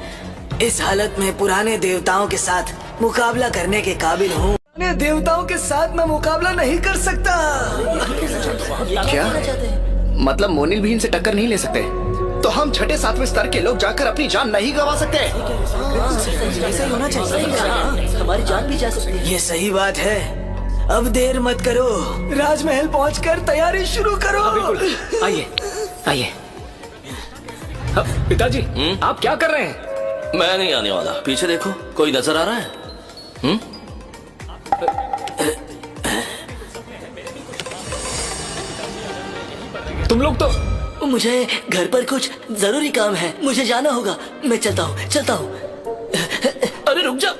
इस हालत में पुराने देवताओं के साथ मुकाबला करने के काबिल हूँ। पुराने देवताओं के साथ मैं मुकाबला नहीं कर सकता। क्या मतलब मोनिल भी इनसे टक्कर नहीं ले सकते? तो हम छठे सातवें स्तर के लोग जाकर अपनी जान नहीं गंवा सकते? हमारी जान भी जा सकती है। ये सही बात है। अब देर मत करो, राजमहल पहुंचकर तैयारी शुरू करो। बिल्कुल, आइए आइए। पिताजी, आप क्या कर रहे हैं? मैं नहीं आने वाला। पीछे देखो, कोई नजर आ रहा है? तुम लोग तो मुझे घर पर कुछ जरूरी काम है, मुझे जाना होगा। मैं चलता हूँ। अरे रुक जा।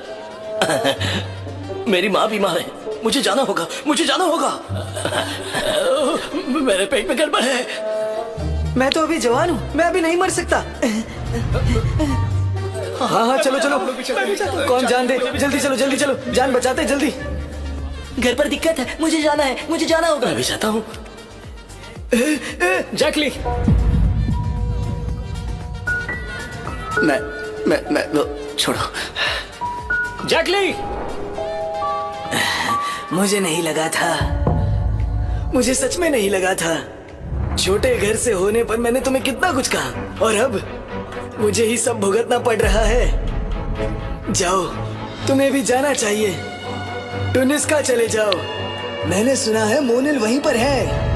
मेरी माँ बीमार है, मुझे जाना होगा। मेरे पेट में गड़बड़ है। मैं तो अभी जवान हूँ, मैं अभी नहीं मर सकता। हाँ चलो। कौन जान दे, जल्दी चलो, जान बचाते जल्दी। घर पर दिक्कत है, मुझे जाना होगा। मैं भी जाता हूँ। जैकली, मैं छोड़ो। जैकली, मुझे नहीं लगा था, मुझे सच में नहीं लगा था। छोटे घर से होने पर मैंने तुम्हें कितना कुछ कहा, और अब मुझे ही सब भुगतना पड़ रहा है। जाओ, तुम्हें भी जाना चाहिए। टुनिस्का चले जाओ। मैंने सुना है मोनिल वहीं पर है।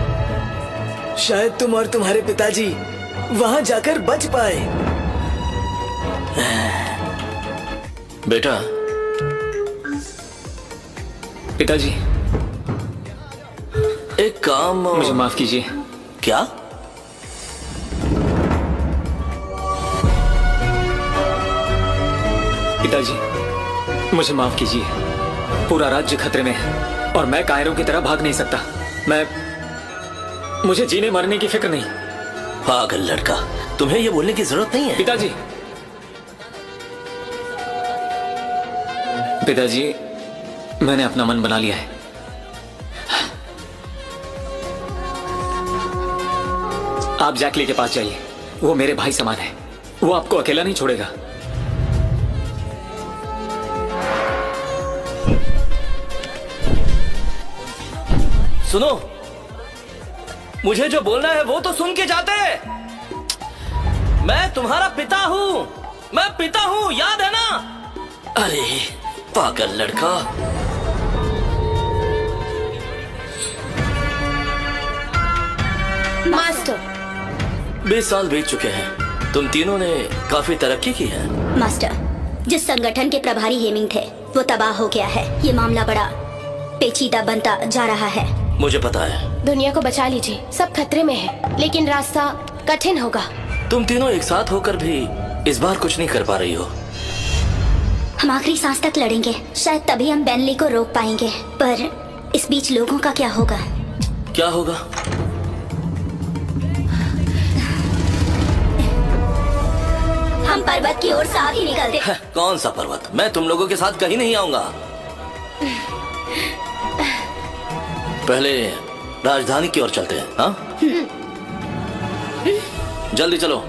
शायद तुम और तुम्हारे पिताजी वहां जाकर बच पाए। बेटा। पिताजी, एक काम। मुझे माफ कीजिए। क्या? पिताजी, मुझे माफ कीजिए। पूरा राज्य खतरे में है और मैं कायरों की तरह भाग नहीं सकता। मुझे जीने मरने की फिक्र नहीं। पागल लड़का, तुम्हें ये बोलने की जरूरत नहीं है। पिताजी, मैंने अपना मन बना लिया है। आप जैकली के पास जाइए, वो मेरे भाई समान है। वो आपको अकेला नहीं छोड़ेगा। सुनो, मुझे जो बोलना है वो तो सुन के जाते। मैं तुम्हारा पिता हूँ, याद है ना? अरे पागल लड़का। मास्टर, 20 साल बीत चुके हैं। तुम तीनों ने काफी तरक्की की है। मास्टर, जिस संगठन के प्रभारी हेमिंग थे वो तबाह हो गया है। ये मामला बड़ा पेचीदा बनता जा रहा है। मुझे पता है। दुनिया को बचा लीजिए, सब खतरे में है, लेकिन रास्ता कठिन होगा। तुम तीनों एक साथ होकर भी इस बार कुछ नहीं कर पा रही हो। हम आखिरी सांस तक लड़ेंगे, शायद तभी हम बेनली को रोक पाएंगे। पर इस बीच लोगों का क्या होगा? क्या होगा? हम पर्वत की ओर साथ ही निकलते। कौन सा पर्वत? मैं तुम लोगों के साथ कहीं नहीं आऊंगा। पहले राजधानी की ओर चलते हैं। हाँ, जल्दी चलो।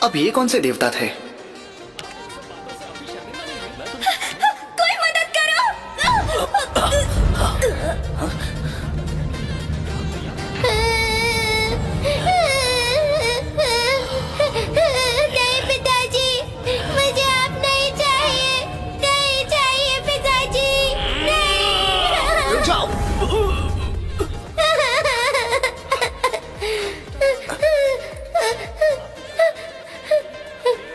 अब ये कौन से देवता थे? कोई मदद करो। नहीं पिताजी, मुझे आप नहीं चाहिए, नहीं चाहिए पिताजी, नहीं। रुक जाओ।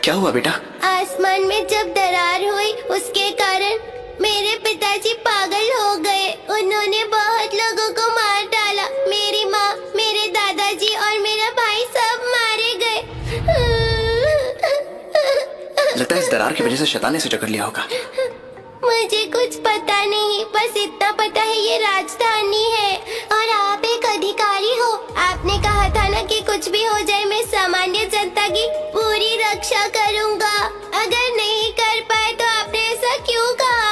क्या हुआ बेटा? आसमान में जब दरार हुई उसके कारण मेरे पिताजी पागल हो गए। उन्होंने बहुत लोगों को मार डाला। मेरी माँ, मेरे दादाजी और मेरा भाई सब मारे गए। लगता है इस दरार की वजह से शैतान ने इसे जकड़ लिया होगा। मुझे कुछ पता नहीं, बस इतना पता है ये राजधानी है और आप एक अधिकारी हो। आपने कहा था ना कि कुछ भी हो जाए मैं सामान्य जनता की पूरी रक्षा करूंगा। अगर नहीं कर पाए तो आपने ऐसा क्यों कहा?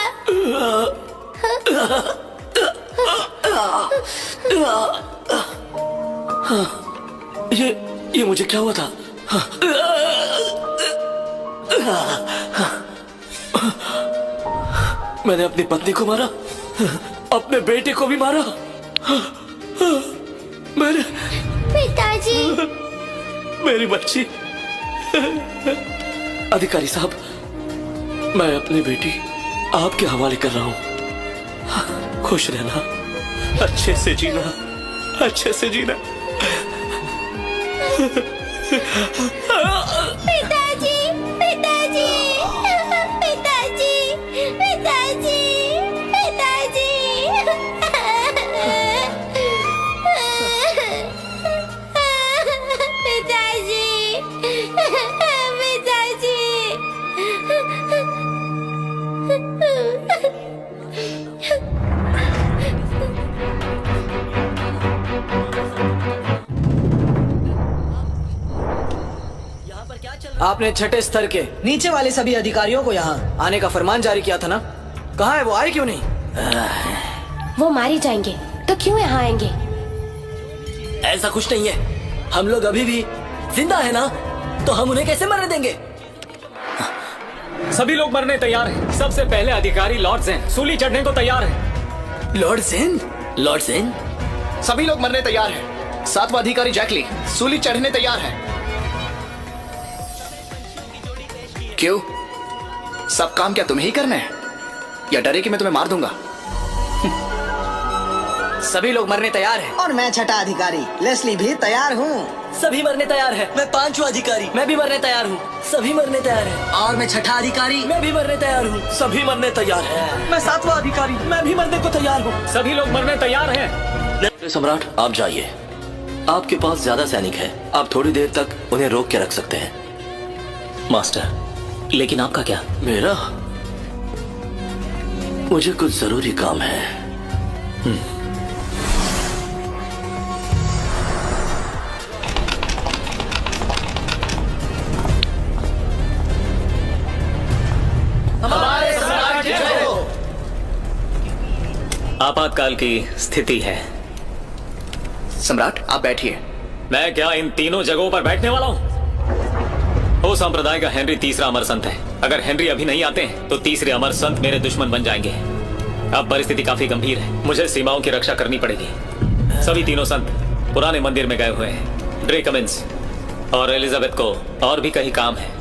ये मुझे क्या हुआ था? मैंने अपनी पत्नी को मारा, अपने बेटे को भी मारा। मैंने पिताजी, मेरी बच्ची। अधिकारी साहब, मैं अपनी बेटी आपके हवाले कर रहा हूँ। खुश रहना, अच्छे से जीना, अच्छे से जीना। पिताजी, पिताजी, पिताजी, पिताजी, पिताजी। आपने छठे स्तर के नीचे वाले सभी अधिकारियों को यहाँ आने का फरमान जारी किया था ना? कहाँ है वो? आए क्यों नहीं? वो मारे जाएंगे तो क्यों यहाँ आएंगे? ऐसा कुछ नहीं है। हम लोग अभी भी जिंदा है ना, तो हम उन्हें कैसे मरने देंगे? सभी लोग मरने तैयार हैं। सबसे पहले अधिकारी लॉर्ड ज़ेन सूली चढ़ने को तैयार है। Lord Zen? Lord Zen? सभी लोग मरने तैयार हैं। 7वां अधिकारी जैक ली सूली चढ़ने तैयार है। क्यों? सब काम क्या तुम्हें ही करना है, या डरे कि मैं तुम्हें मार दूंगा? सभी लोग मरने तैयार हैं। और मैं छठा अधिकारी लेस्ली भी तैयार हूँ। सभी मरने तैयार है। मैं 5वां अधिकारी, मैं भी मरने तैयार हूँ। सभी मरने तैयार है। और मैं छठा अधिकारी, मैं भी मरने तैयार हूँ। सभी मरने तैयार है। मैं 7वां अधिकारी, मैं भी मरने को तैयार हूँ। सभी लोग मरने तैयार हैं। सम्राट, आप जाइए। आपके पास ज्यादा सैनिक है, आप थोड़ी देर तक उन्हें रोक के रख सकते हैं। मास्टर, लेकिन आपका क्या? मेरा? मुझे कुछ जरूरी काम है। आपातकाल की स्थिति है। सम्राट, आप बैठिए। मैं क्या इन तीनों जगहों पर बैठने वाला हूँ? हो संप्रदाय का हेनरी तीसरा अमर संत है। अगर हेनरी अभी नहीं आते हैं तो तीसरे अमर संत मेरे दुश्मन बन जाएंगे। अब परिस्थिति काफी गंभीर है। मुझे सीमाओं की रक्षा करनी पड़ेगी। सभी तीनों संत पुराने मंदिर में गए हुए हैं। ड्रे कमिंस और एलिजाबेथ को और भी कई काम है।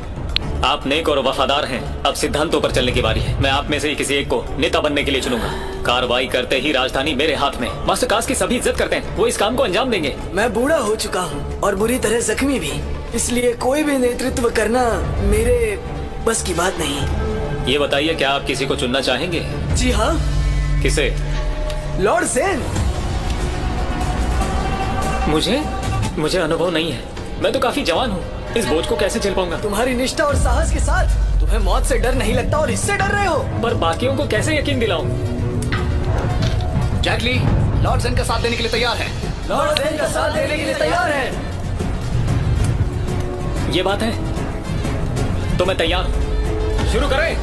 आप नेक और वफादार हैं। अब सिद्धांतों पर चलने की बारी है। मैं आप में से ही किसी एक को नेता बनने के लिए चुनूंगा। कार्रवाई करते ही राजधानी मेरे हाथ में। मास्टर कास की सभी इज्जत करते हैं, वो इस काम को अंजाम देंगे। मैं बूढ़ा हो चुका हूँ और बुरी तरह जख्मी भी, इसलिए कोई भी नेतृत्व करना मेरे बस की बात नहीं। ये बताइए, क्या आप किसी को चुनना चाहेंगे? जी हाँ। किसे? Lord Zen. मुझे अनुभव नहीं है। मैं तो काफी जवान हूँ। इस बोझ को कैसे झेल पाऊंगा? तुम्हारी निष्ठा और साहस के साथ तुम्हें मौत से डर नहीं लगता और इससे डर रहे हो। पर बाकियों को कैसे यकीन दिलाऊं? जैक ली लॉर्ड ज़ेन का साथ देने के लिए तैयार है। लॉर्ड ज़ेन का साथ देने के लिए तैयार है। ये बात है तो मैं तैयार हूं। शुरू करें।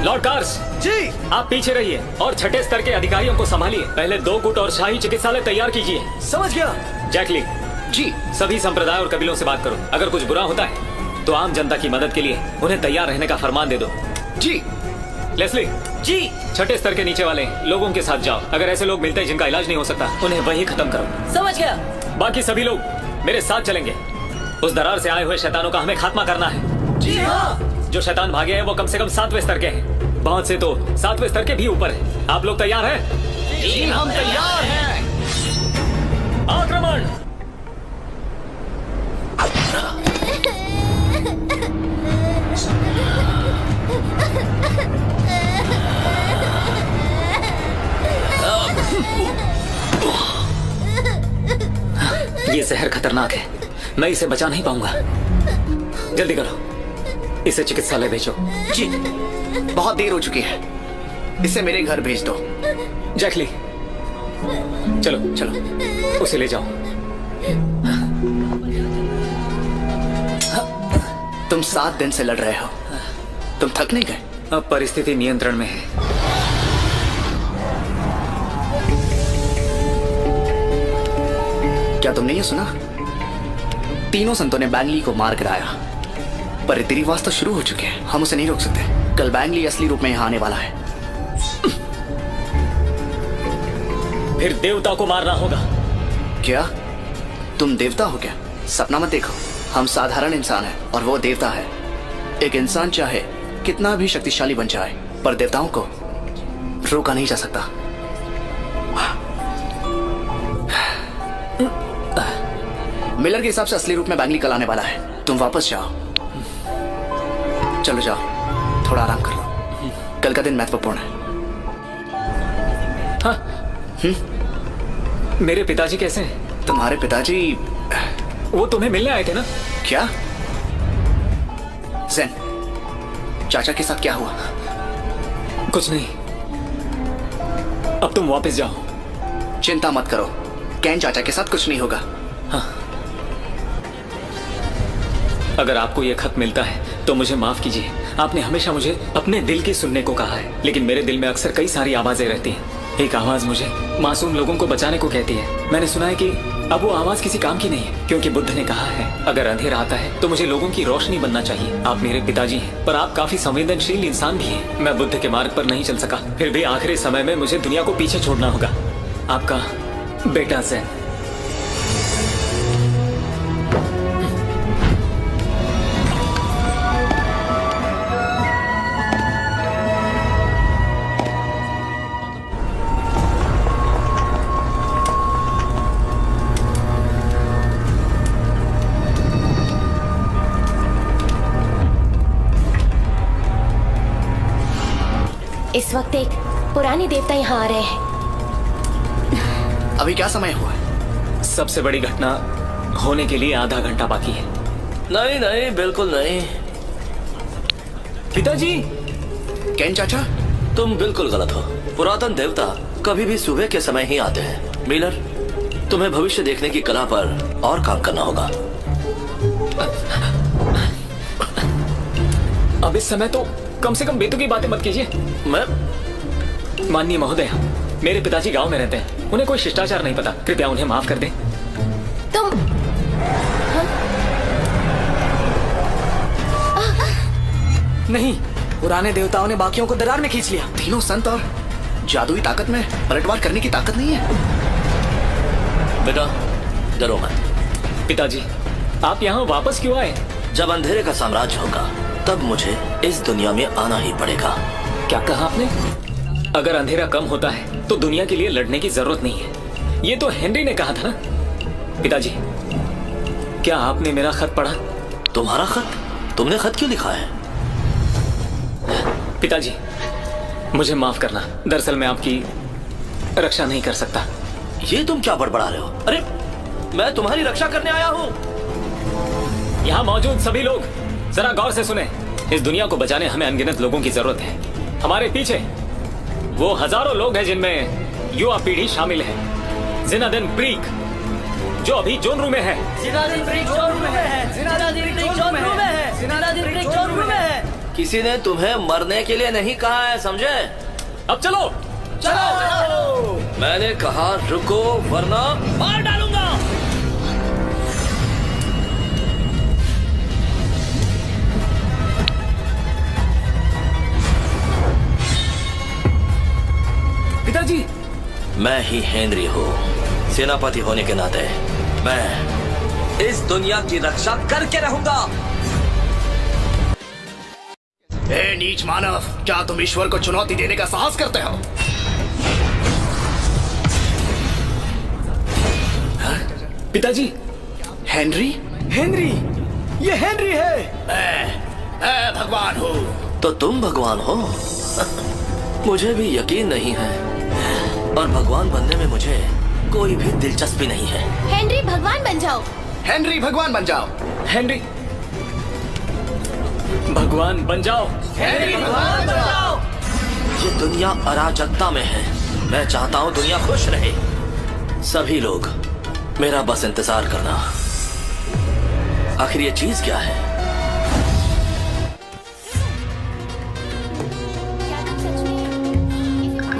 लॉर्ड कार्स जी। आप पीछे रहिए और छठे स्तर के अधिकारियों को संभालिए। पहले 2 गुट और शाही चिकित्सालय तैयार कीजिए। समझ गया। जैक ली, जी। सभी संप्रदाय और कबीलों से बात करो। अगर कुछ बुरा होता है तो आम जनता की मदद के लिए उन्हें तैयार रहने का फरमान दे दो। जी। लेस्ली जी। छठे स्तर के नीचे वाले लोगों के साथ जाओ। अगर ऐसे लोग मिलते हैं जिनका इलाज नहीं हो सकता, उन्हें वही खत्म करो। समझ गया। बाकी सभी लोग मेरे साथ चलेंगे। उस दरार से आए हुए शैतानों का हमें खात्मा करना है। जी हाँ। जो शैतान भागे हैं वो कम से कम 7वें स्तर के हैं, बहुत से तो 7वें स्तर के भी ऊपर हैं। आप लोग तैयार हैं? जी हम तैयार हैं। आक्रमण! ये जहर खतरनाक है, मैं इसे बचा नहीं पाऊंगा। जल्दी करो, इसे चिकित्सालय भेजो। जी। बहुत देर हो चुकी है, इसे मेरे घर भेज दो। जैकली, चलो चलो। उसे ले जाओ। तुम 7 दिन से लड़ रहे हो, तुम थक नहीं गए? अब परिस्थिति नियंत्रण में है। क्या तुमने ये सुना? तीनों संतों ने बैंगली को मार गिराया, पर रीति रिवाज तो शुरू हो चुके हैं, हम उसे नहीं रोक सकते। कल बैंगली असली रूप में यहाँ आने वाला है। फिर देवता को मारना होगा। क्या तुम देवता हो क्या? सपना मत देखो, हम साधारण इंसान हैं और वो देवता है। एक इंसान चाहे कितना भी शक्तिशाली बन जाए, पर देवताओं को रोका नहीं जा सकता। मिलर के हिसाब से असली रूप में बैंगली कल आने वाला है। तुम वापस जाओ, चलो जाओ, थोड़ा आराम कर लो। कल का दिन महत्वपूर्ण है। हाँ। मेरे पिताजी कैसे हैं? तुम्हारे पिताजी? वो तुम्हें मिलने आए थे ना? क्या? ज़ेन, चाचा के साथ क्या हुआ? कुछ नहीं, अब तुम वापस जाओ। चिंता मत करो, कैन चाचा के साथ कुछ नहीं होगा। हाँ। अगर आपको यह खत मिलता है तो मुझे माफ कीजिए। आपने हमेशा मुझे अपने दिल की सुनने को कहा है, लेकिन मेरे दिल में अक्सर कई सारी आवाजें रहती हैं। एक आवाज मुझे मासूम लोगों को बचाने को कहती है। मैंने सुना है कि अब वो आवाज किसी काम की नहीं है, क्योंकि बुद्ध ने कहा है अगर अंधेरा आता है तो मुझे लोगों की रोशनी बनना चाहिए। आप मेरे पिताजी हैं, पर आप काफी संवेदनशील इंसान भी हैं। मैं बुद्ध के मार्ग पर नहीं चल सका, फिर भी आखिरी समय में मुझे दुनिया को पीछे छोड़ना होगा। आपका बेटा ज़ेन। इस वक्त एक पुराने देवता यहाँ आ रहे हैं। अभी क्या समय हुआ है? सबसे बड़ी घटना होने के लिए आधा घंटा बाकी है। नहीं नहीं, बिल्कुल नहीं। पिताजी। कैन चाचा, तुम बिल्कुल गलत हो। पुरातन देवता कभी भी सुबह के समय ही आते हैं। मिलर, तुम्हें भविष्य देखने की कला पर और काम करना होगा। अब इस समय तो कम से कम बेतुकी बातें मत कीजिए। मैं माननीय महोदय, मेरे पिताजी गांव में रहते हैं, उन्हें कोई शिष्टाचार नहीं पता, कृपया उन्हें माफ कर दें। तुम नहीं, पुराने देवताओं ने बाकियों को दरार में खींच लिया। तीनों संत और जादुई ताकत में पलटवार करने की ताकत नहीं है। बेटा डरो मत। पिताजी, आप यहाँ वापस क्यों आए? जब अंधेरे का साम्राज्य होगा तब मुझे इस दुनिया में आना ही पड़ेगा। क्या कहा आपने? अगर अंधेरा कम होता है तो दुनिया के लिए लड़ने की जरूरत नहीं है, ये तो हेनरी ने कहा था ना। पिताजी, क्या आपने मेरा खत पढ़ा? तुम्हारा खत? तुमने खत क्यों लिखा है? पिताजी, मुझे माफ करना, दरअसल मैं आपकी रक्षा नहीं कर सकता। ये तुम क्या बड़बड़ा रहे हो? अरे मैं तुम्हारी रक्षा करने आया हूँ। यहाँ मौजूद सभी लोग जरा गौर से सुने। इस दुनिया को बचाने हमें अनगिनत लोगों की जरूरत है। हमारे पीछे वो हजारों लोग हैं जिनमें युवा पीढ़ी शामिल है। जिनादिन ब्रीक जो अभी जोनरू में है। जिनादिन ब्रीक जोनरू में है। जिनादिन ब्रीक जोनरू में है। जिनादिन ब्रीक जोनरू में है। किसी ने तुम्हें मरने के लिए नहीं कहा है, समझे? अब चलो चलो। मैंने कहा रुको वरना मार डालूंगा। मैं ही हेनरी हूँ। सेनापति होने के नाते मैं इस दुनिया की रक्षा करके रहूंगा। ए नीच मानव, क्या तुम ईश्वर को चुनौती देने का साहस करते हो? पिताजी। हेनरी? हेनरी, ये हेनरी है। मैं भगवान हूँ। तो तुम भगवान हो? मुझे भी यकीन नहीं है, और भगवान बनने में मुझे कोई भी दिलचस्पी नहीं है। हेनरी भगवान बन जाओ। हेनरी भगवान बन जाओ। हेनरी भगवान बन जाओ। हेनरी भगवान बन जाओ। ये दुनिया अराजकता में है। मैं चाहता हूँ दुनिया खुश रहे। सभी लोग मेरा बस इंतजार करना। आखिर ये चीज क्या है?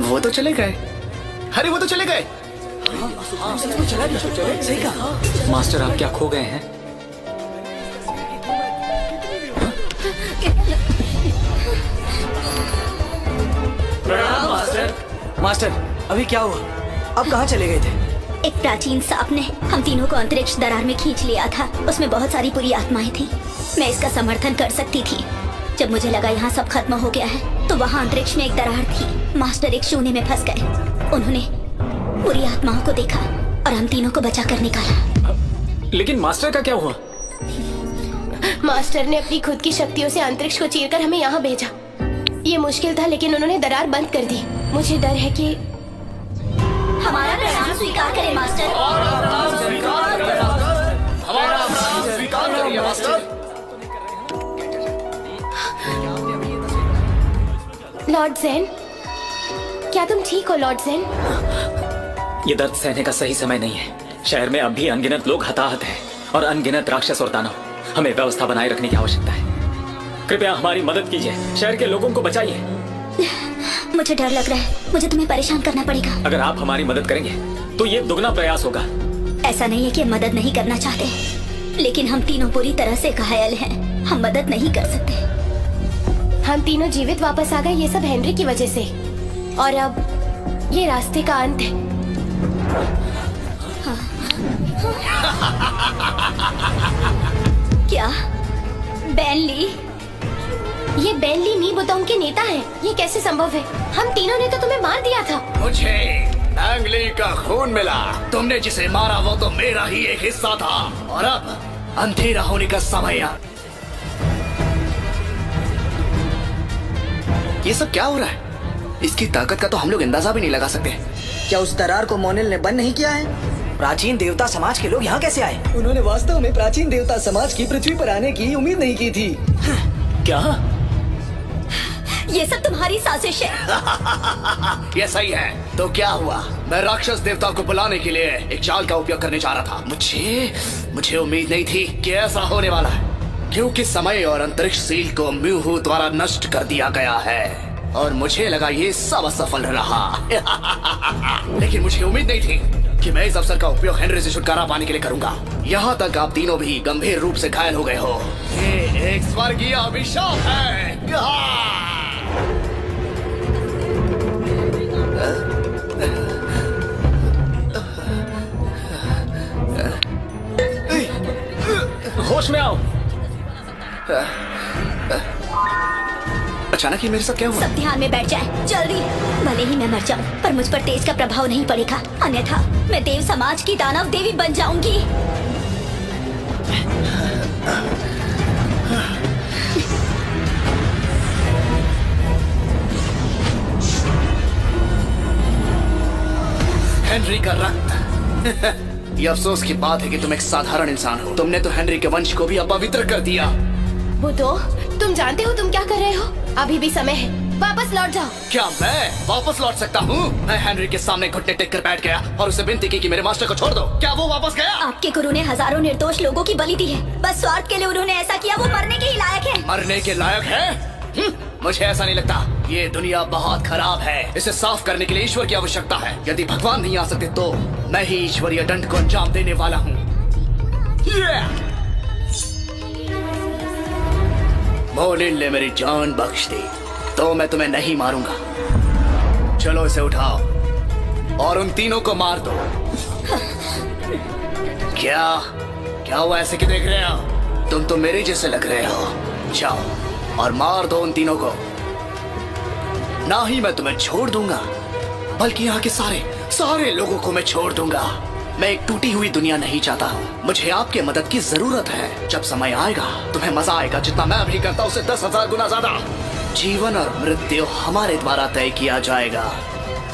वो तो चले गए। अरे वो तो चले गए। सही कहा। मास्टर, आप क्या खो गए हैं? मास्टर, अभी क्या हुआ? आप कहाँ चले गए थे? एक प्राचीन सांप ने हम तीनों को अंतरिक्ष दरार में खींच लिया था। उसमें बहुत सारी बुरी आत्माएं थी। मैं इसका समर्थन कर सकती थी। जब मुझे लगा यहाँ सब खत्म हो गया है, तो वहाँ अंतरिक्ष में एक दरार थी। मास्टर एक शून्य में फंस गए। उन्होंने बुरी आत्माओं को देखा और हम तीनों को बचा कर निकाला। लेकिन मास्टर का क्या हुआ? मास्टर ने अपनी खुद की शक्तियों से अंतरिक्ष को चीरकर हमें यहाँ भेजा। ये मुश्किल था, लेकिन उन्होंने दरार बंद कर दी। मुझे डर है कि हमारा प्रणाम स्वीकार करें मास्टर। हमारा अपराध स्वीकार करिए मास्टर। लॉर्ड ज़ेन, क्या तुम ठीक हो लॉर्ड ज़ेन? ये दर्द सहने का सही समय नहीं है। शहर में अब भी अनगिनत लोग हताहत हैं और अनगिनत राक्षस और दानव। हमें व्यवस्था बनाए रखने की आवश्यकता है। कृपया हमारी मदद कीजिए। शहर के लोगों को बचाइए। मुझे डर लग रहा है। मुझे तुम्हें परेशान करना पड़ेगा। अगर आप हमारी मदद करेंगे तो ये दुगना प्रयास होगा। ऐसा नहीं है कि हम मदद नहीं करना चाहते, लेकिन हम तीनों पूरी तरह से घायल हैं। हम मदद नहीं कर सकते। हम तीनों जीवित वापस आ गए, ये सब हेनरी की वजह से। और अब ये रास्ते का अंत है। क्या बेनली? ये बेनली नीबुतोंग के नेता हैं। ये कैसे संभव है? हम तीनों ने तो तुम्हें मार दिया था। मुझे एंगली का खून मिला। तुमने जिसे मारा वो तो मेरा ही एक हिस्सा था। और अब अंधेरा होने का समय आ। ये सब क्या हो रहा है? इसकी ताकत का तो हम लोग अंदाजा भी नहीं लगा सकते। क्या उस दरार को मोनिल ने बंद नहीं किया है? प्राचीन देवता समाज के लोग यहाँ कैसे आए? उन्होंने वास्तव में प्राचीन देवता समाज की पृथ्वी पर आने की उम्मीद नहीं की थी। क्या? ये सब तुम्हारी साजिश है। ये सही है। तो क्या हुआ? मैं राक्षस देवता को बुलाने के लिए एक चाल का उपयोग करने जा रहा था। मुझे उम्मीद नहीं थी कि ऐसा होने वाला है, क्योंकि समय और अंतरिक्ष सील को म्यूहू द्वारा नष्ट कर दिया गया है और मुझे लगा ये सब असफल रहा। लेकिन मुझे उम्मीद नहीं थी कि मैं इस अवसर का उपयोग हेनरी से छुटकारा पाने के लिए करूंगा। यहाँ तक आप तीनों भी गंभीर रूप से घायल हो गए हो। ये एक स्वर्गीय अभिशाप है। होश में आओ। अचानक ही मेरे साथ क्या हुआ? सब ध्यान में बैठ जाए जल्दी। भले ही मैं मर जाऊं, पर मुझ पर तेज का प्रभाव नहीं पड़ेगा, अन्यथा मैं देव समाज की दानव देवी बन जाऊंगी। हेनरी का रक्त। ये अफसोस की बात है कि तुम एक साधारण इंसान हो। तुमने तो हेनरी के वंश को भी अपवित्र कर दिया। बुद्धो, तुम जानते हो तुम क्या कर रहे हो? अभी भी समय है, वापस लौट जाओ। क्या मैं वापस लौट सकता हूँ? मैं हेनरी के सामने घुटने टेक कर बैठ गया और उसे विनती की कि मेरे मास्टर को छोड़ दो। क्या वो वापस गया? आपके गुरु ने हजारों निर्दोष लोगों की बलि दी है। बस स्वार्थ के लिए उन्होंने ऐसा किया। वो मरने के ही लायक है। मरने के लायक है? मुझे ऐसा नहीं लगता। ये दुनिया बहुत खराब है। इसे साफ करने के लिए ईश्वर की आवश्यकता है। यदि भगवान नहीं आ सकते तो मैं ही ईश्वरीय दंड को अंजाम देने वाला हूँ। मोनिल ने मेरी जान बख्श दी तो मैं तुम्हें नहीं मारूंगा। चलो इसे उठाओ। और उन तीनों को मार दो। क्या हुआ, ऐसे क्यों देख रहे हो? तुम तो मेरे जैसे लग रहे हो। जाओ और मार दो उन तीनों को। ना ही मैं तुम्हें छोड़ दूंगा, बल्कि यहाँ के सारे लोगों को मैं छोड़ दूंगा। मैं एक टूटी हुई दुनिया नहीं चाहता हूँ। मुझे आपके मदद की जरूरत है। जब समय आएगा तुम्हें मजा आएगा, जितना मैं अभी करता हूँ उससे 10,000 गुना ज्यादा। जीवन और मृत्यु हमारे द्वारा तय किया जाएगा।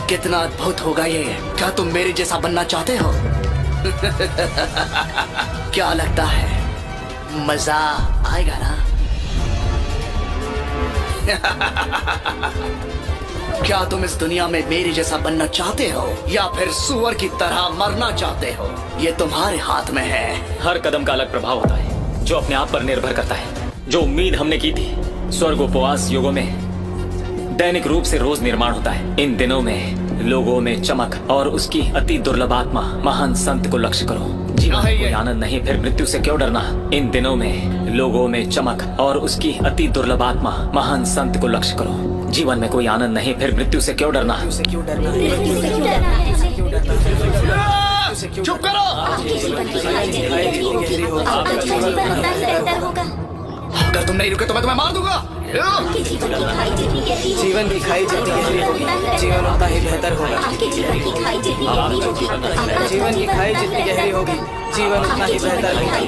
कितना अद्भुत होगा ये। क्या तुम मेरे जैसा बनना चाहते हो? क्या लगता है मजा आएगा ना? क्या तुम इस दुनिया में मेरे जैसा बनना चाहते हो या फिर सुअर की तरह मरना चाहते हो? ये तुम्हारे हाथ में है। हर कदम का अलग प्रभाव होता है जो अपने आप पर निर्भर करता है। जो उम्मीद हमने की थी, स्वर्ग उपवास युगों में दैनिक रूप से रोज निर्माण होता है। इन दिनों में लोगों में चमक और उसकी अति दुर्लभ आत्मा महान संत को लक्ष्य करो। जीवन में कोई आनंद नहीं, फिर मृत्यु से क्यों डरना? इन दिनों में लोगों में चमक और उसकी अति दुर्लभ आत्मा महान संत को लक्ष्य करो। जीवन में कोई आनंद नहीं, फिर मृत्यु से क्यों डरना? चुप करो। अगर तुम नहीं रुके तो मैं तुम्हें मार दूंगा। जीवन की खाई जितनी गहरी होगी, जीवन उतना ही बेहतर होगा। जीवन की खाई जितनी गहरी होगी, जीवन उतना ही बेहतर होगा।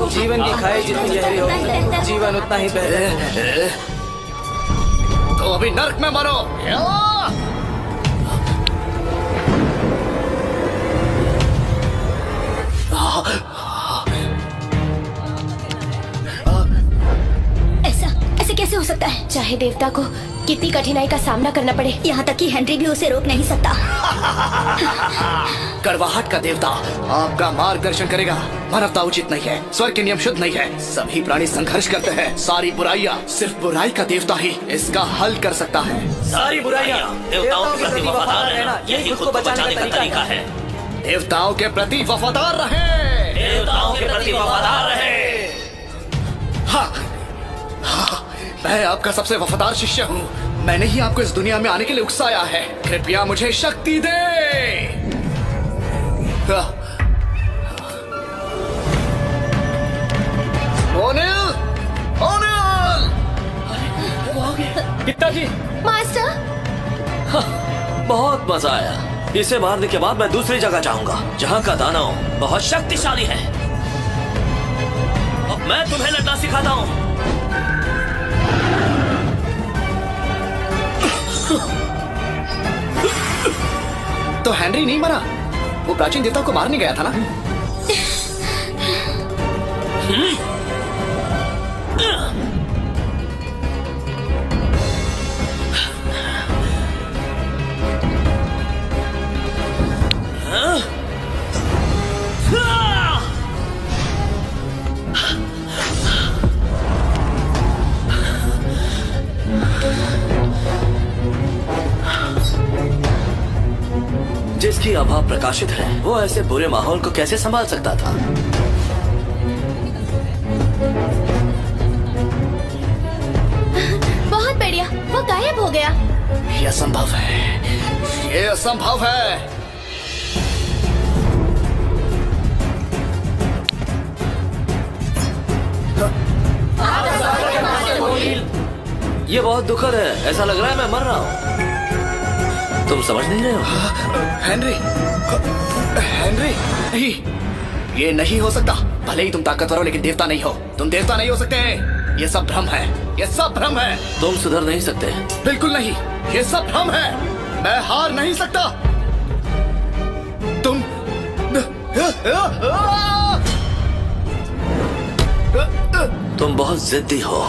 जीवन की खाई जितनी गहरी होगी, जीवन उतना ही बेहतर होगा। तो अभी नर्क में मरो। ऐसे कैसे हो सकता है? चाहे देवता को कितनी कठिनाई का सामना करना पड़े, यहाँ तक कि हेनरी भी उसे रोक नहीं सकता। कड़वाहट का देवता आपका मार्गदर्शन करेगा। मानवता उचित नहीं है, स्वर्ग के नियम शुद्ध नहीं है। सभी प्राणी संघर्ष करते हैं। सारी बुराइयाँ, सिर्फ बुराई का देवता ही इसका हल कर सकता है। सारी बुराइयां देवताओं के प्रति वफादार रहना, यही खुद को बचाने का तरीका है। देवताओं के प्रति वफादार रहे। देवताओं के प्रति वफादार रहे। हाँ, मैं आपका सबसे वफादार शिष्य हूँ। मैंने ही आपको इस दुनिया में आने के लिए उकसाया है। कृपया मुझे शक्ति दे। ओनिल, ओनिल! पिताजी! मास्टर, बहुत मजा आया। इसे मारने के बाद मैं दूसरी जगह जाऊंगा जहाँ का दानव बहुत शक्तिशाली है। अब मैं तुम्हें लड़ना सिखाता हूँ। तो हेनरी नहीं मरा, वो प्राचीन देवता को मारने गया था ना? जिसकी आभा प्रकाशित है वो ऐसे बुरे माहौल को कैसे संभाल सकता था? बहुत बढ़िया, वो गायब हो गया। ये असंभव है, ये असंभव है। ये बहुत दुखद है। ऐसा लग रहा है मैं मर रहा हूँ। तुम समझ नहीं रहे हो? हेनरी, हेनरी, नहीं, ये नहीं हो सकता। भले ही तुम ताकतवर हो लेकिन देवता नहीं हो। तुम देवता नहीं हो सकते। ये सब भ्रम है, ये सब भ्रम है। तुम सुधर नहीं सकते। बिल्कुल नहीं, ये सब भ्रम है। मैं हार नहीं सकता। तुम बहुत जिद्दी हो।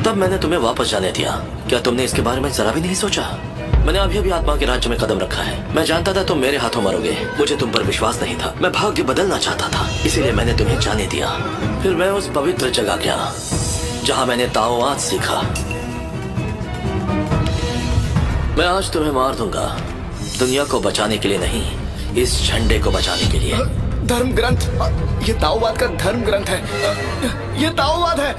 तब मैंने तुम्हें वापस जाने दिया। क्या तुमने इसके बारे में जरा भी नहीं सोचा? मैंने अभी अभी आत्मा के राज्य में कदम रखा है। मैं जानता था तुम मेरे हाथों मरोगे। मुझे तुम पर विश्वास नहीं था। मैं भाग्य बदलना चाहता था, इसीलिए मैंने तुम्हें जाने दिया। फिर मैं उस पवित्र जगह गया जहाँ मैंने ताओवाद सीखा। मैं आज तुम्हें मार दूंगा, दुनिया को बचाने के लिए नहीं, इस झंडे को बचाने के लिए। धर्म ग्रंथ, ये ताओवाद का धर्म ग्रंथ है। ये ताओवाद है।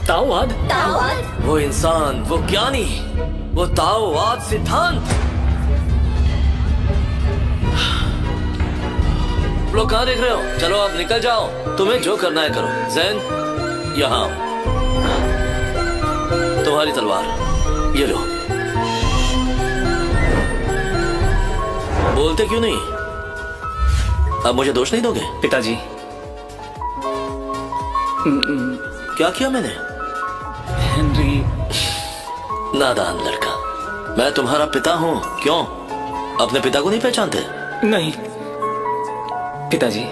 ताओवाद? ताओवाद? वो इंसान, वो ज्ञानी, वो ताओवाद सिद्धांत। लोग कहाँ देख रहे हो? चलो अब निकल जाओ, तुम्हें जो करना है करो। जैन, यहाँ आओ। तुम्हारी तलवार, ये लो। बोलते क्यों नहीं? अब मुझे दोष नहीं दोगे? पिताजी, क्या किया मैंने? हेनरी, नादान लड़का, मैं तुम्हारा पिता हूँ। क्यों, अपने पिता को नहीं पहचानते? नहीं पिताजी,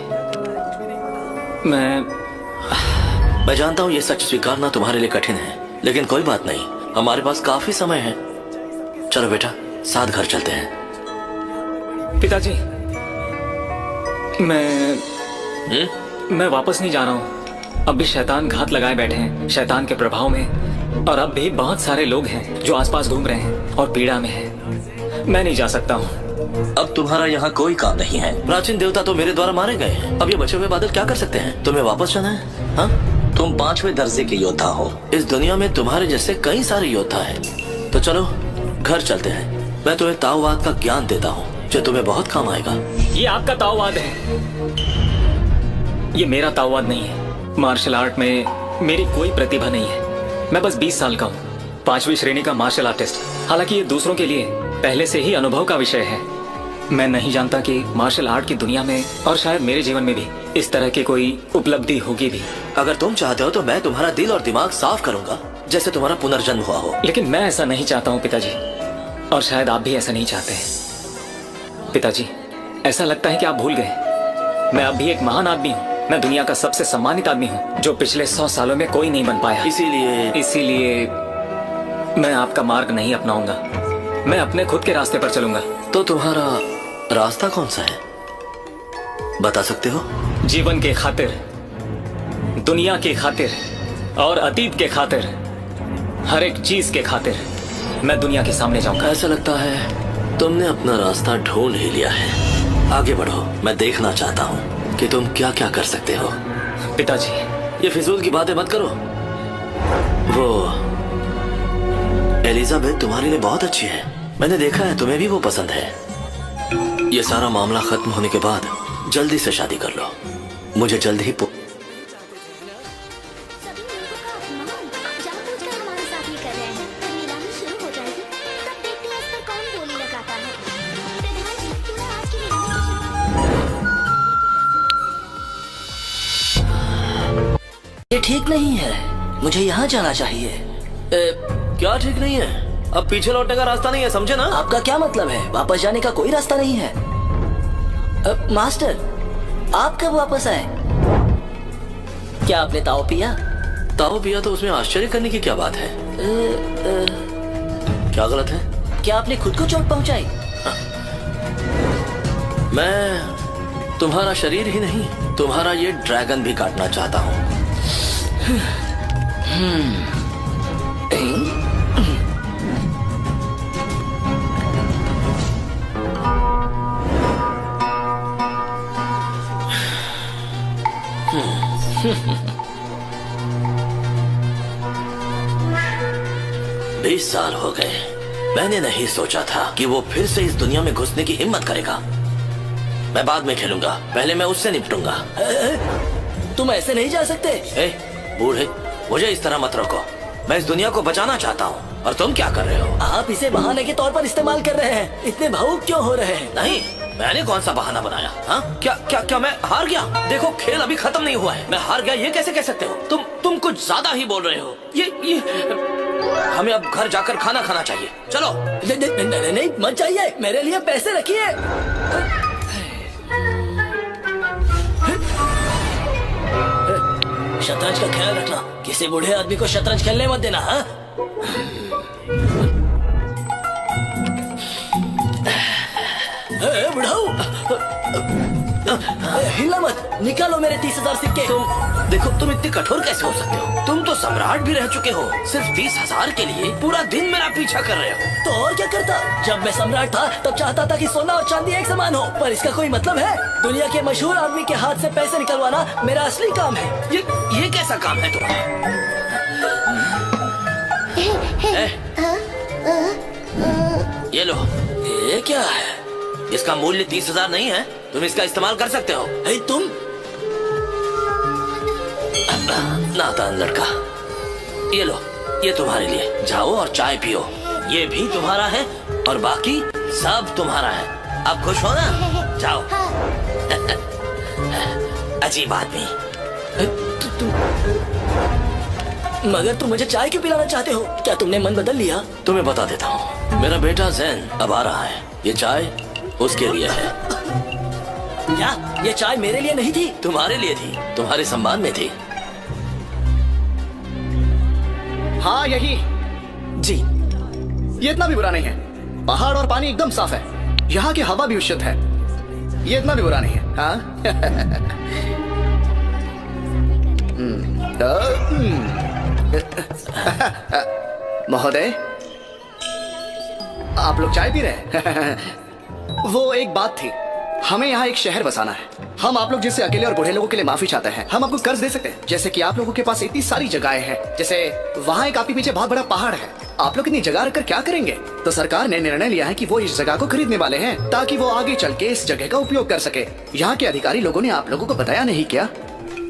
मैं जानता हूँ ये सच स्वीकारना तुम्हारे लिए कठिन है, लेकिन कोई बात नहीं, हमारे पास काफी समय है। चलो बेटा, साथ घर चलते हैं। पिताजी, मैं वापस नहीं जा रहा हूँ। अब भी शैतान घात लगाए बैठे हैं शैतान के प्रभाव में, और अब भी बहुत सारे लोग हैं जो आसपास घूम रहे हैं और पीड़ा में हैं। मैं नहीं जा सकता हूँ। अब तुम्हारा यहाँ कोई काम नहीं है। प्राचीन देवता तो मेरे द्वारा मारे गए हैं। अब ये बचे हुए बादल क्या कर सकते हैं? तुम्हें वापस जाना है? हाँ, तुम 5वें दर्जे के योद्धा हो। इस दुनिया में तुम्हारे जैसे कई सारे योद्धा हैं। तो चलो घर चलते हैं। मैं तुम्हें ताओवाद का ज्ञान देता हूँ जो तुम्हें बहुत काम आएगा। ये आपका ताओवाद है, ये मेरा ताओवाद नहीं है। मार्शल आर्ट में मेरी कोई प्रतिभा नहीं है। मैं बस 20 साल का हूँ, 5वीं श्रेणी का मार्शल आर्टिस्ट। हालांकि ये दूसरों के लिए पहले से ही अनुभव का विषय है। मैं नहीं जानता कि मार्शल आर्ट की दुनिया में और शायद मेरे जीवन में भी इस तरह की कोई उपलब्धि होगी भी। अगर तुम चाहते हो तो मैं तुम्हारा दिल और दिमाग साफ करूंगा, जैसे तुम्हारा पुनर्जन्म हुआ हो। लेकिन मैं ऐसा नहीं चाहता हूँ पिताजी, और शायद आप भी ऐसा नहीं चाहते हैं। पिताजी, ऐसा लगता है कि आप भूल गए, मैं अब भी एक महान आदमी हूँ। मैं दुनिया का सबसे सम्मानित आदमी हूँ, जो पिछले 100 सालों में कोई नहीं बन पाया। इसीलिए मैं आपका मार्ग नहीं अपनाऊंगा। मैं अपने खुद के रास्ते पर चलूंगा। तो तुम्हारा रास्ता कौन सा है, बता सकते हो? जीवन के खातिर, दुनिया की खातिर और अतीत के खातिर, हर एक चीज के खातिर मैं दुनिया के सामने जाऊंगा। ऐसा लगता है तुमने अपना रास्ता ढूंढ ही लिया है। आगे बढ़ो, मैं देखना चाहता हूँ कि तुम क्या क्या कर सकते हो। पिताजी, ये फिजूल की बातें मत करो। वो एलिजाबेथ तुम्हारे लिए बहुत अच्छी है, मैंने देखा है, तुम्हें भी वो पसंद है। ये सारा मामला खत्म होने के बाद जल्दी से शादी कर लो। मुझे जल्द ही सभी लोगों का अपमान जानबूझकर हमारे साथ ये कर रहे हैं। जब नीलामी शुरू हो जाएगी तब देखते हैं इस पर कौन बोली लगाता है। प्रधान जी, क्यों ना आज की नीलामी ये ठीक नहीं है, मुझे यहाँ जाना चाहिए। क्या ठीक नहीं है? अब पीछे लौटने का रास्ता नहीं है, समझे ना? आपका क्या मतलब है? वापस जाने का कोई रास्ता नहीं है। मास्टर, आप कब वापस आए? क्या आपने ताओ पिया? ताओ पिया तो उसमें आश्चर्य करने की क्या बात है? क्या गलत है? क्या आपने खुद को चोट पहुंचाई? मैं तुम्हारा शरीर ही नहीं, तुम्हारा ये ड्रैगन भी काटना चाहता हूँ। बीस साल हो गए, मैंने नहीं सोचा था कि वो फिर से इस दुनिया में घुसने की हिम्मत करेगा। मैं बाद में खेलूंगा, पहले मैं उससे निपटूंगा। तुम ऐसे नहीं जा सकते। बूढ़े, मुझे इस तरह मत रोको। मैं इस दुनिया को बचाना चाहता हूँ, और तुम क्या कर रहे हो? आप इसे बहाने के तौर पर इस्तेमाल कर रहे हैं। इतने भावुक क्यों हो रहे हैं? नहीं, मैंने कौन सा बहाना बनाया? हाँ, क्या मैं हार गया? देखो, खेल अभी खत्म नहीं हुआ है। मैं हार गया ये कैसे कह सकते हो? तुम कुछ ज्यादा ही बोल रहे हो। ये हमें अब घर जाकर खाना खाना चाहिए। चलो। नहीं, मत चाहिए, मेरे लिए पैसे रखिए। शतरंज का ख्याल रखना, किसी बूढ़े आदमी को शतरंज खेलने मत देना। हाँ, बुढ़ाऊ, हिला मत, निकालो मेरे 30,000 सिक्के। तुम इतने कठोर कैसे हो सकते हो? तुम तो सम्राट भी रह चुके हो। सिर्फ 30,000 के लिए पूरा दिन मेरा पीछा कर रहे हो। तो और क्या करता? जब मैं सम्राट था तब चाहता था कि सोना और चांदी एक समान हो, पर इसका कोई मतलब है? दुनिया के मशहूर आदमी के हाथ से पैसे निकलवाना मेरा असली काम है। ये कैसा काम है तुम्हारा? ये लो। ये क्या है? इसका मूल्य 30,000 नहीं है, तुम इसका इस्तेमाल कर सकते हो। तुम नादान लड़का, ये लो, ये तुम्हारे लिए। जाओ और चाय पियो। ये भी तुम्हारा है और बाकी सब तुम्हारा है। अब खुश हो ना? जाओ। अजीब आदमी। मगर तुम मुझे चाय क्यों पिलाना चाहते हो? क्या तुमने मन बदल लिया? तुम्हें बता देता हूँ, मेरा बेटा जैन अब आ रहा है। ये चाय उसके लिए है। क्या ये चाय मेरे लिए नहीं थी? तुम्हारे लिए थी, तुम्हारे सम्मान में थी। हाँ यही। जी। ये इतना भी बुरा नहीं है। पहाड़ और पानी एकदम साफ है। यहाँ की हवा भी शुद्ध है। ये इतना भी बुरा नहीं है। हाँ महोदय, आप लोग चाय पी रहे हैं? वो एक बात थी, हमें यहाँ एक शहर बसाना है। हम आप लोग जैसे अकेले और बूढ़े लोगों के लिए माफी चाहते हैं। हम आपको कर्ज दे सकते हैं, जैसे कि आप लोगों के पास इतनी सारी जगहें हैं। जैसे वहाँ एक आपके पीछे बहुत बड़ा पहाड़ है। आप लोग इतनी जगह रखकर क्या करेंगे? तो सरकार ने निर्णय लिया है कि वो इस जगह को खरीदने वाले हैं, ताकि वो आगे चल के इस जगह का उपयोग कर सके। यहाँ के अधिकारी लोगों ने आप लोगों को बताया नहीं क्या?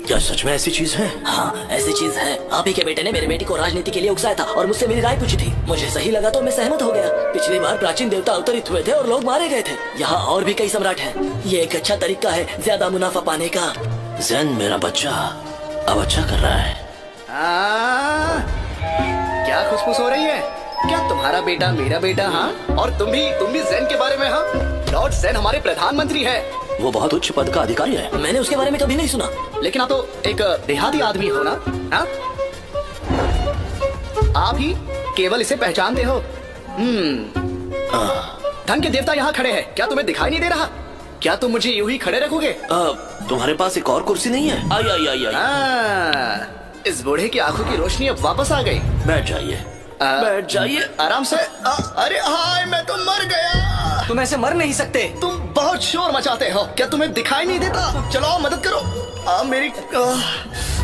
क्या सच में ऐसी चीज है? हाँ ऐसी चीज है। आप ही के बेटे ने मेरे बेटी को राजनीति के लिए उकसाया था और मुझसे मेरी राय पूछी थी। मुझे सही लगा तो मैं सहमत हो गया। पिछली बार प्राचीन देवता अवतरित हुए थे और लोग मारे गए थे। यहाँ और भी कई सम्राट हैं। ये एक अच्छा तरीका है ज्यादा मुनाफा पाने का। जैन मेरा बच्चा अब अच्छा कर रहा है। क्या खुशफुस हो रही है? क्या तुम्हारा बेटा मेरा बेटा? हाँ, और तुम भी जैन के बारे में? हाँ, लॉर्ड जैन हमारे प्रधानमंत्री है। वो बहुत उच्च पद का अधिकारी है। मैंने उसके बारे में कभी नहीं सुना। लेकिन आप तो एक देहाती आदमी हो ना? हाँ? आप ही केवल इसे पहचानते हो। धन के देवता यहाँ खड़े हैं। क्या तुम्हें दिखाई नहीं दे रहा? क्या तुम मुझे यूं ही खड़े रखोगे? तुम्हारे पास एक और कुर्सी नहीं है? आई आई आई आई। इस बूढ़े की आंखों की रोशनी अब वापस आ गई। बैठ जाइए, बैठ जाइए आराम से। अरे हाय, मैं तो मर गया। तुम ऐसे मर नहीं सकते। तुम बहुत शोर मचाते हो। क्या तुम्हें दिखाई नहीं देता? चलो मदद करो। मेरी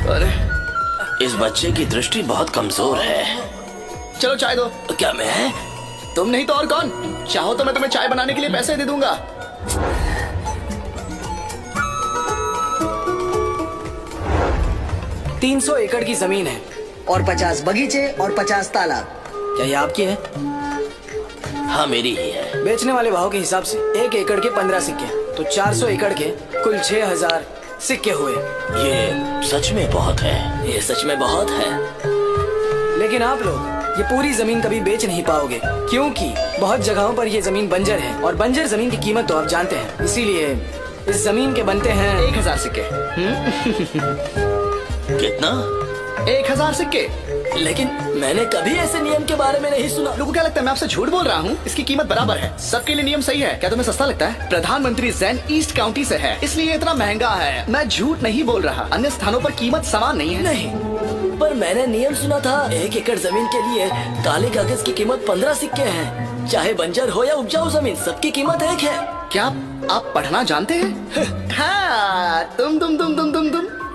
अरे इस बच्चे की दृष्टि बहुत कमजोर है। चलो चाय दो। क्या मैं? तुम नहीं तो और कौन? चाहो तो मैं तुम्हें चाय बनाने के लिए पैसे दे दूंगा। $300 एकड़ की जमीन है और 50 बगीचे और 50 तालाब। क्या ये आपकी है? हाँ मेरी ही है। बेचने वाले भाव के हिसाब से 1 एकड़ के 15 सिक्के, तो 400 एकड़ के कुल 6000 सिक्के हुए। ये सच में बहुत है। ये सच में बहुत है। लेकिन आप लोग ये पूरी जमीन कभी बेच नहीं पाओगे, क्योंकि बहुत जगहों पर ये जमीन बंजर है और बंजर जमीन की कीमत तो आप जानते हैं। इसीलिए इस जमीन के बनते हैं 1000 सिक्के। कितना? 1000 सिक्के। लेकिन मैंने कभी ऐसे नियम के बारे में नहीं सुना। लोगों को क्या लगता है मैं आपसे झूठ बोल रहा हूँ? इसकी कीमत बराबर है। सबके लिए नियम सही है। क्या तुम्हें सस्ता लगता है? प्रधानमंत्री जैन ईस्ट काउंटी से है, इसलिए इतना महंगा है। मैं झूठ नहीं बोल रहा। अन्य स्थानों पर कीमत समान नहीं है। नहीं, पर मैंने नियम सुना था 1 एकड़ जमीन के लिए काले कागज की कीमत 15 सिक्के है। चाहे बंजर हो या उपजाऊ जमीन, सबकी कीमत एक है। क्या आप पढ़ना जानते हैं? हाँ, तुम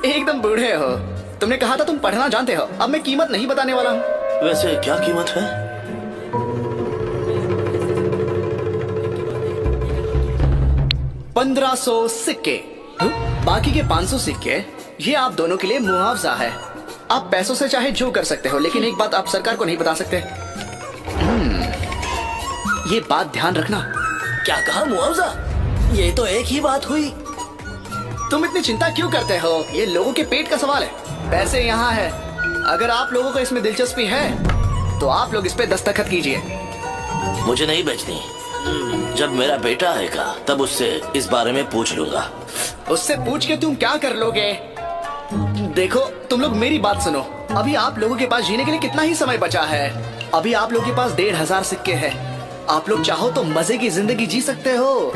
एकदम बूढ़े हो। तुमने कहा था तुम पढ़ना जानते हो। अब मैं कीमत नहीं बताने वाला हूँ। वैसे क्या कीमत है? 1500 सिक्के। बाकी के 500 सिक्के ये आप दोनों के लिए मुआवजा है। आप पैसों से चाहे जो कर सकते हो, लेकिन एक बात आप सरकार को नहीं बता सकते। ये बात ध्यान रखना। क्या कहा? मुआवजा? ये तो एक ही बात हुई। तुम इतनी चिंता क्यों करते हो? ये लोगों के पेट का सवाल है। पैसे यहाँ है। अगर आप लोगों को इसमें दिलचस्पी है तो आप लोग इस पे दस्तखत कीजिए। मुझे नहीं बेचनी। जब मेरा बेटा आएगा तब उससे इस बारे में पूछ लूंगा। उससे पूछ के तुम क्या कर लोगे? देखो, तुम लोग मेरी बात सुनो। अभी आप लोगों के पास जीने के लिए कितना ही समय बचा है। अभी आप लोगों के पास 1500 सिक्के हैं। आप लोग चाहो तो मजे की जिंदगी जी सकते हो।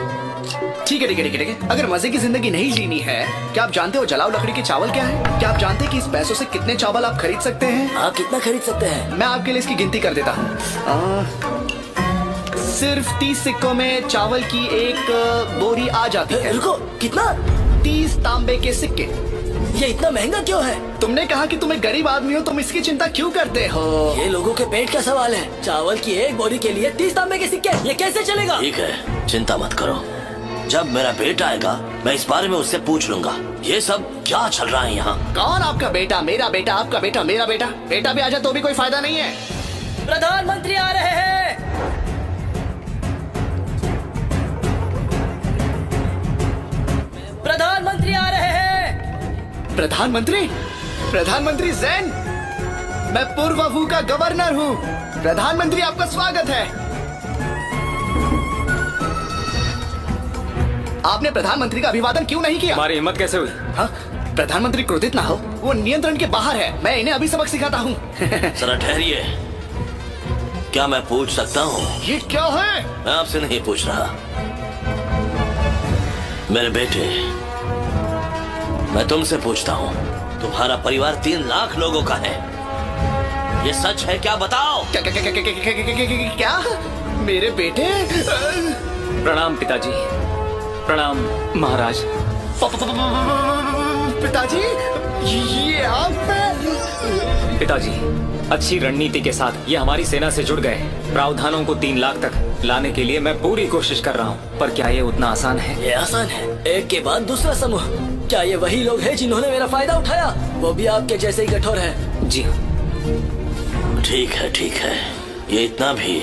ठीक है। अगर मजे की जिंदगी नहीं जीनी है, क्या आप जानते हो जलाओ लकड़ी के चावल क्या है? क्या आप जानते हैं कि इस पैसों से कितने चावल आप खरीद सकते हैं? आप कितना खरीद सकते हैं? मैं आपके लिए इसकी गिनती कर देता हूँ। सिर्फ 30 सिक्कों में चावल की एक बोरी आ जाती है। रुको, कितना? 30 तांबे के सिक्के। ये इतना महंगा क्यों है? तुमने कहा कि तुम एक गरीब आदमी हो, तुम इसकी चिंता क्यों करते हो? ये लोगों के पेट का सवाल है। चावल की एक बोरी के लिए 30 तांबे के सिक्के, ये कैसे चलेगा? ठीक है, चिंता मत करो। जब मेरा बेटा आएगा मैं इस बारे में उससे पूछ लूंगा ये सब क्या चल रहा है यहाँ। कौन आपका बेटा? मेरा बेटा, आपका बेटा, मेरा बेटा। बेटा भी आ जाए तो भी कोई फायदा नहीं है। प्रधानमंत्री आ रहे हैं। प्रधानमंत्री आ रहे हैं। प्रधानमंत्री? प्रधानमंत्री जैन, मैं पूर्व वू का गवर्नर हूँ। प्रधानमंत्री आपका स्वागत है। आपने प्रधानमंत्री का अभिवादन क्यों नहीं किया? हमारी हिम्मत कैसे हुई? हाँ? प्रधानमंत्री क्रोधित ना हो, वो नियंत्रण के बाहर है। मैं इन्हें अभी सबक सिखाता हूँ। जरा ठहरिए, क्या मैं पूछ सकता हूँ? ये क्या है? मैं आपसे नहीं पूछ रहा। मेरे बेटे, मैं तुमसे पूछता हूँ, तुम्हारा परिवार 3 लाख लोगों का है, ये सच है क्या? बताओ। क्या? मेरे बेटे? प्रणाम पिताजी। प्रणाम महाराज। पिताजी, ये आप? पिताजी, अच्छी रणनीति के साथ ये हमारी सेना से जुड़ गए। प्रावधानों को 3 लाख तक लाने के लिए मैं पूरी कोशिश कर रहा हूँ, पर क्या ये उतना आसान है? ये आसान है। एक के बाद दूसरा समूह। क्या ये वही लोग हैं जिन्होंने मेरा फायदा उठाया? वो भी आपके जैसे ही कठोर है। जी हाँ। ठीक है, ठीक है, ये इतना भी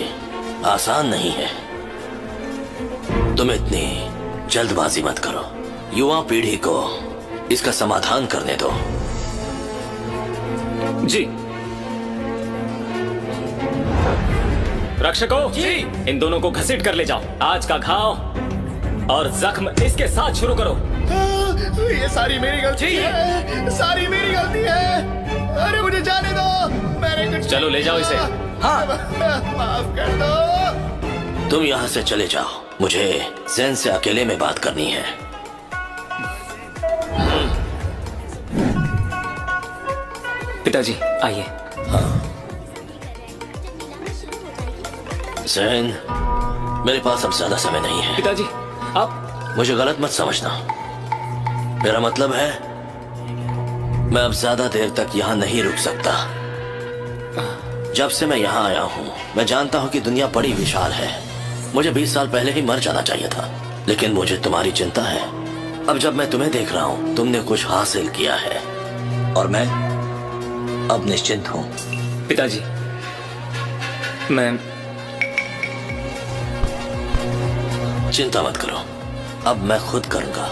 आसान नहीं है। तुम इतनी जल्दबाजी मत करो, युवा पीढ़ी को इसका समाधान करने दो। जी। रक्षकों जी, इन दोनों को घसीट कर ले जाओ। आज का घाव और जख्म इसके साथ शुरू करो। ये सारी मेरी गलती है, सारी मेरी गलती है। अरे मुझे जाने दो, मैंने कुछ। चलो ले जाओ इसे। हाँ, माफ कर दो। तुम यहाँ से चले जाओ, मुझे जैन से अकेले में बात करनी है। पिताजी आइए। जैन, मेरे पास अब ज्यादा समय नहीं है। पिताजी आप मुझे गलत मत समझना, मेरा मतलब है मैं अब ज्यादा देर तक यहाँ नहीं रुक सकता। जब से मैं यहाँ आया हूँ मैं जानता हूँ कि दुनिया बड़ी विशाल है। मुझे 20 साल पहले ही मर जाना चाहिए था, लेकिन मुझे तुम्हारी चिंता है। अब जब मैं तुम्हें देख रहा हूँ तुमने कुछ हासिल किया है और मैं अब निश्चिंत हूँ। पिताजी, मैं चिंता मत करो, अब मैं खुद करूंगा।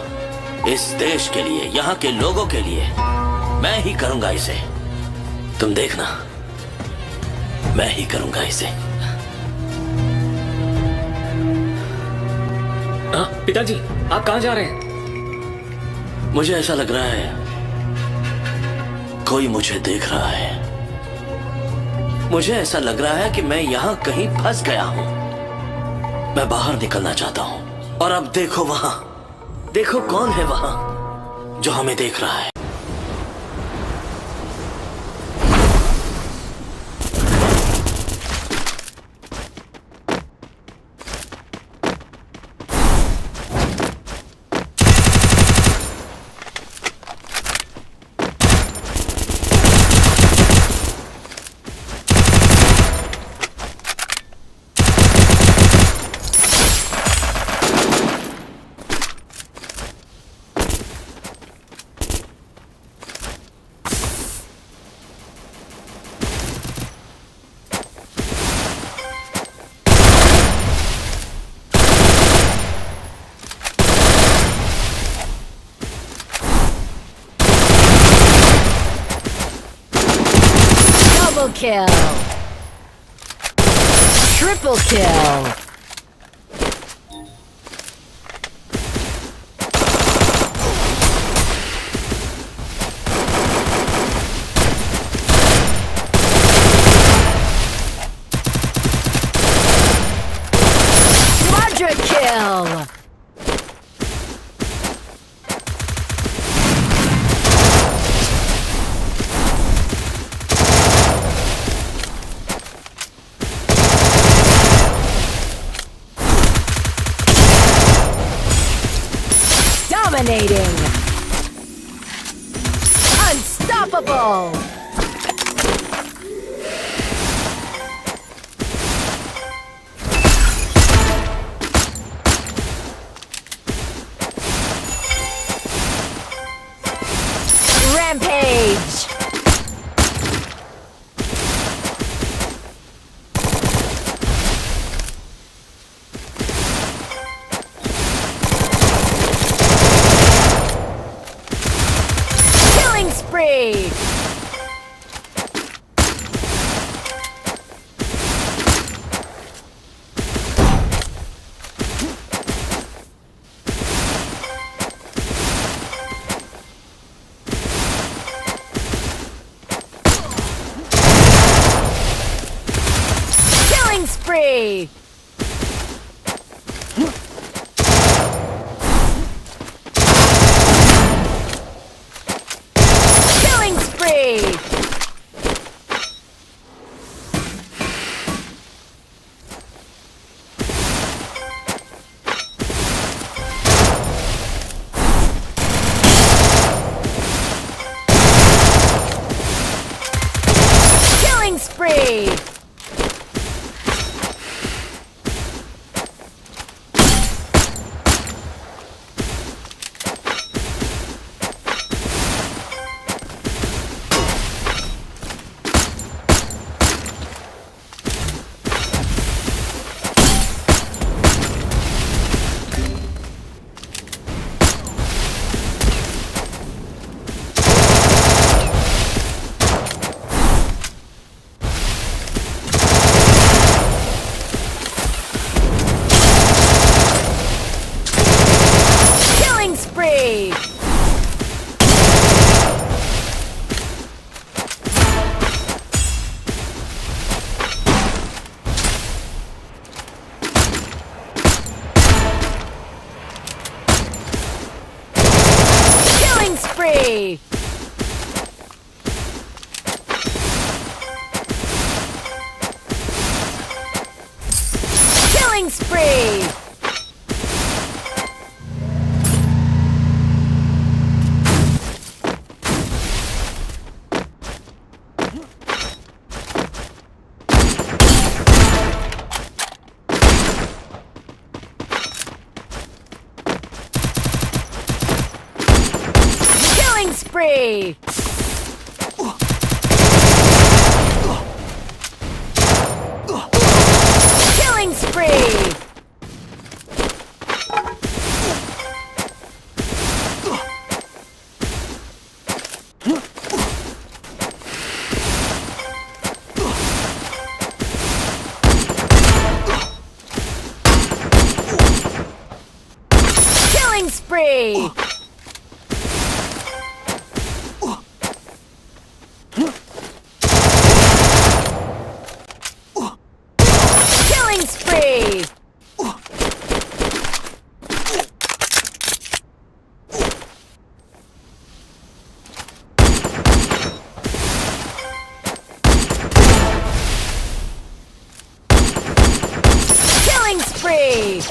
इस देश के लिए, यहाँ के लोगों के लिए मैं ही करूंगा इसे। तुम देखना, मैं ही करूंगा इसे। हाँ पिताजी, आप कहाँ जा रहे हैं? मुझे ऐसा लग रहा है कोई मुझे देख रहा है। मुझे ऐसा लग रहा है कि मैं यहाँ कहीं फंस गया हूँ। मैं बाहर निकलना चाहता हूँ। और अब देखो वहां, देखो कौन है वहां जो हमें देख रहा है। Double kill. Triple kill. Quadra kill. Dominating. Unstoppable. spree! Killing spree! Killing spree! Killing spree! Killing spree! Killing spree! Killing spree! Killing spree! Killing spree! Killing spree! Killing spree!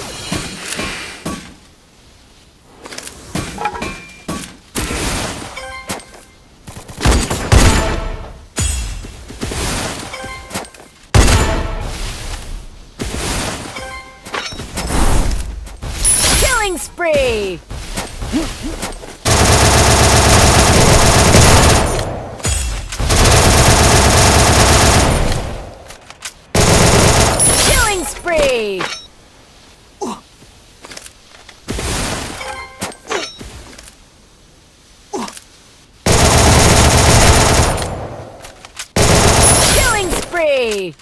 Killing spree! Killing spree! Killing spree!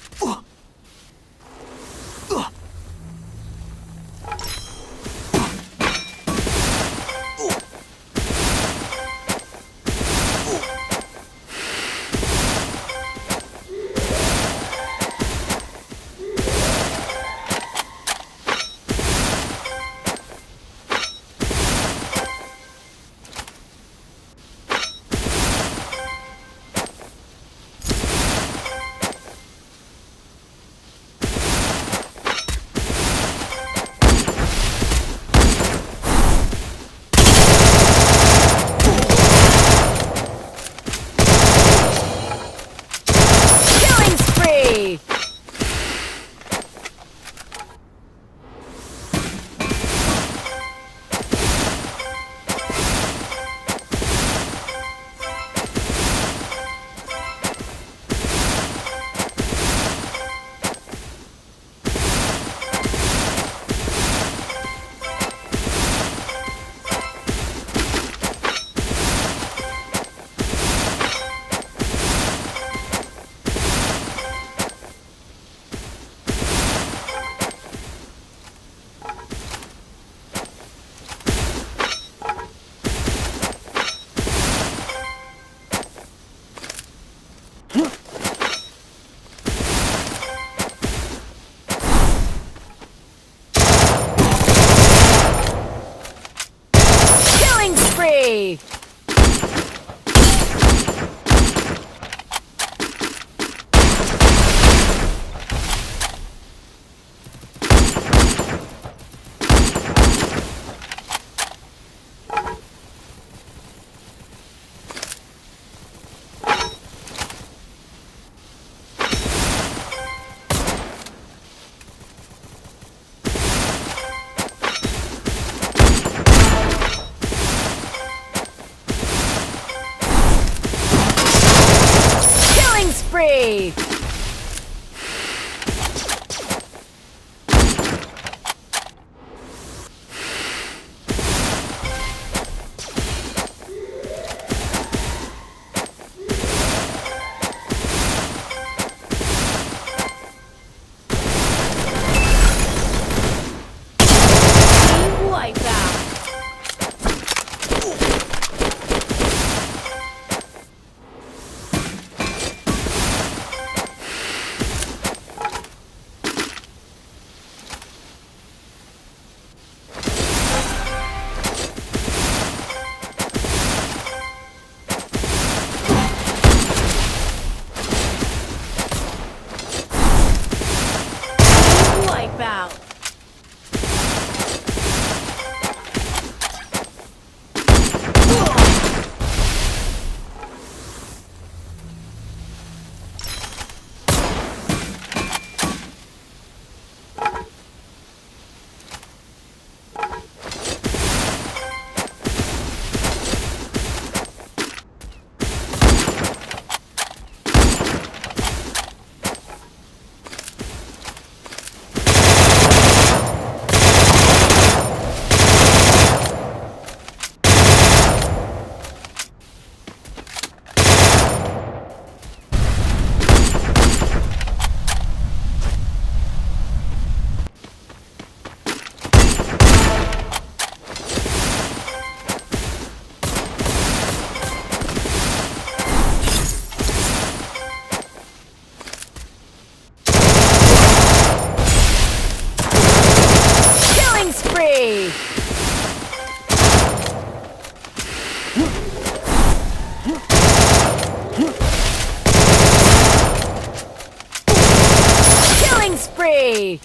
spree!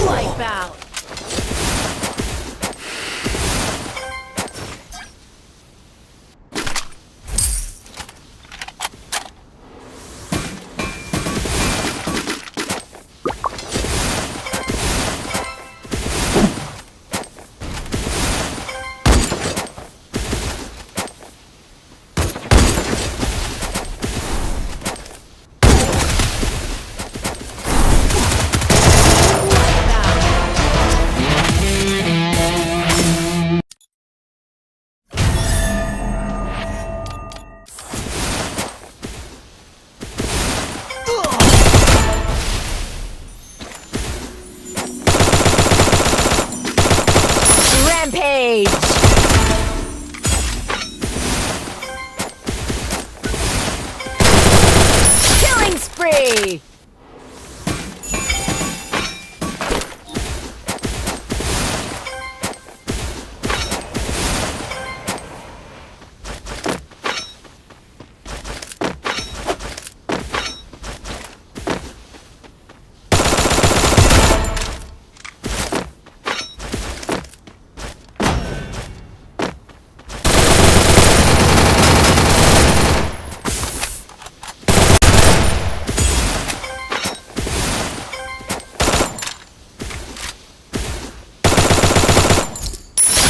Wipeout! Rampage! Killing spree!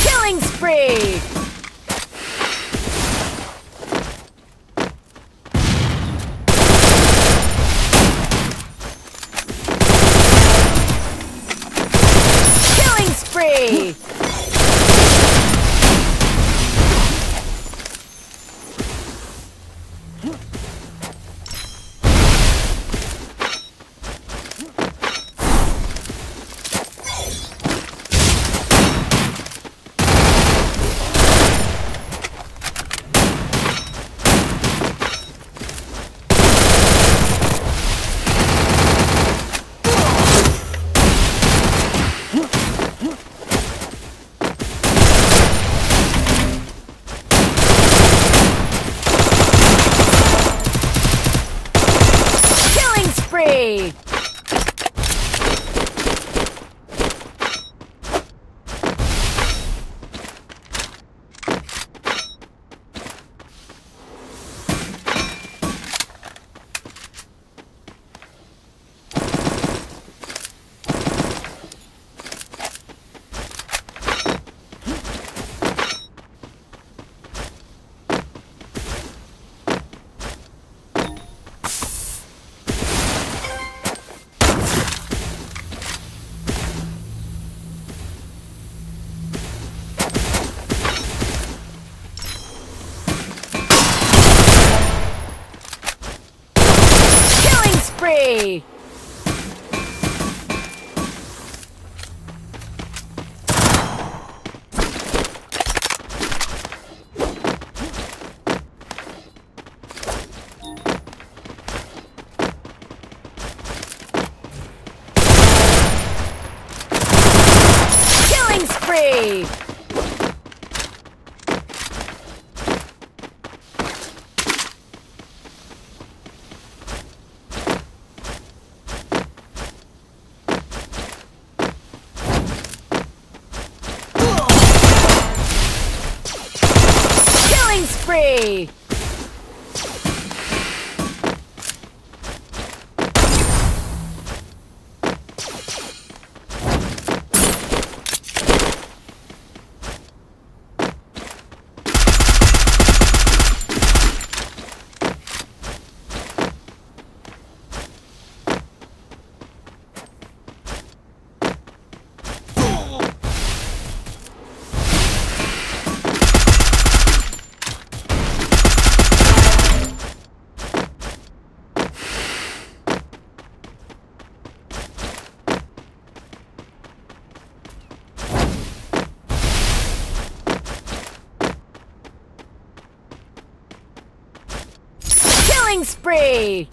Killing spree! Killing spree! Killing spree! Killing spree! Killing spree! Killing spree! Killing spree!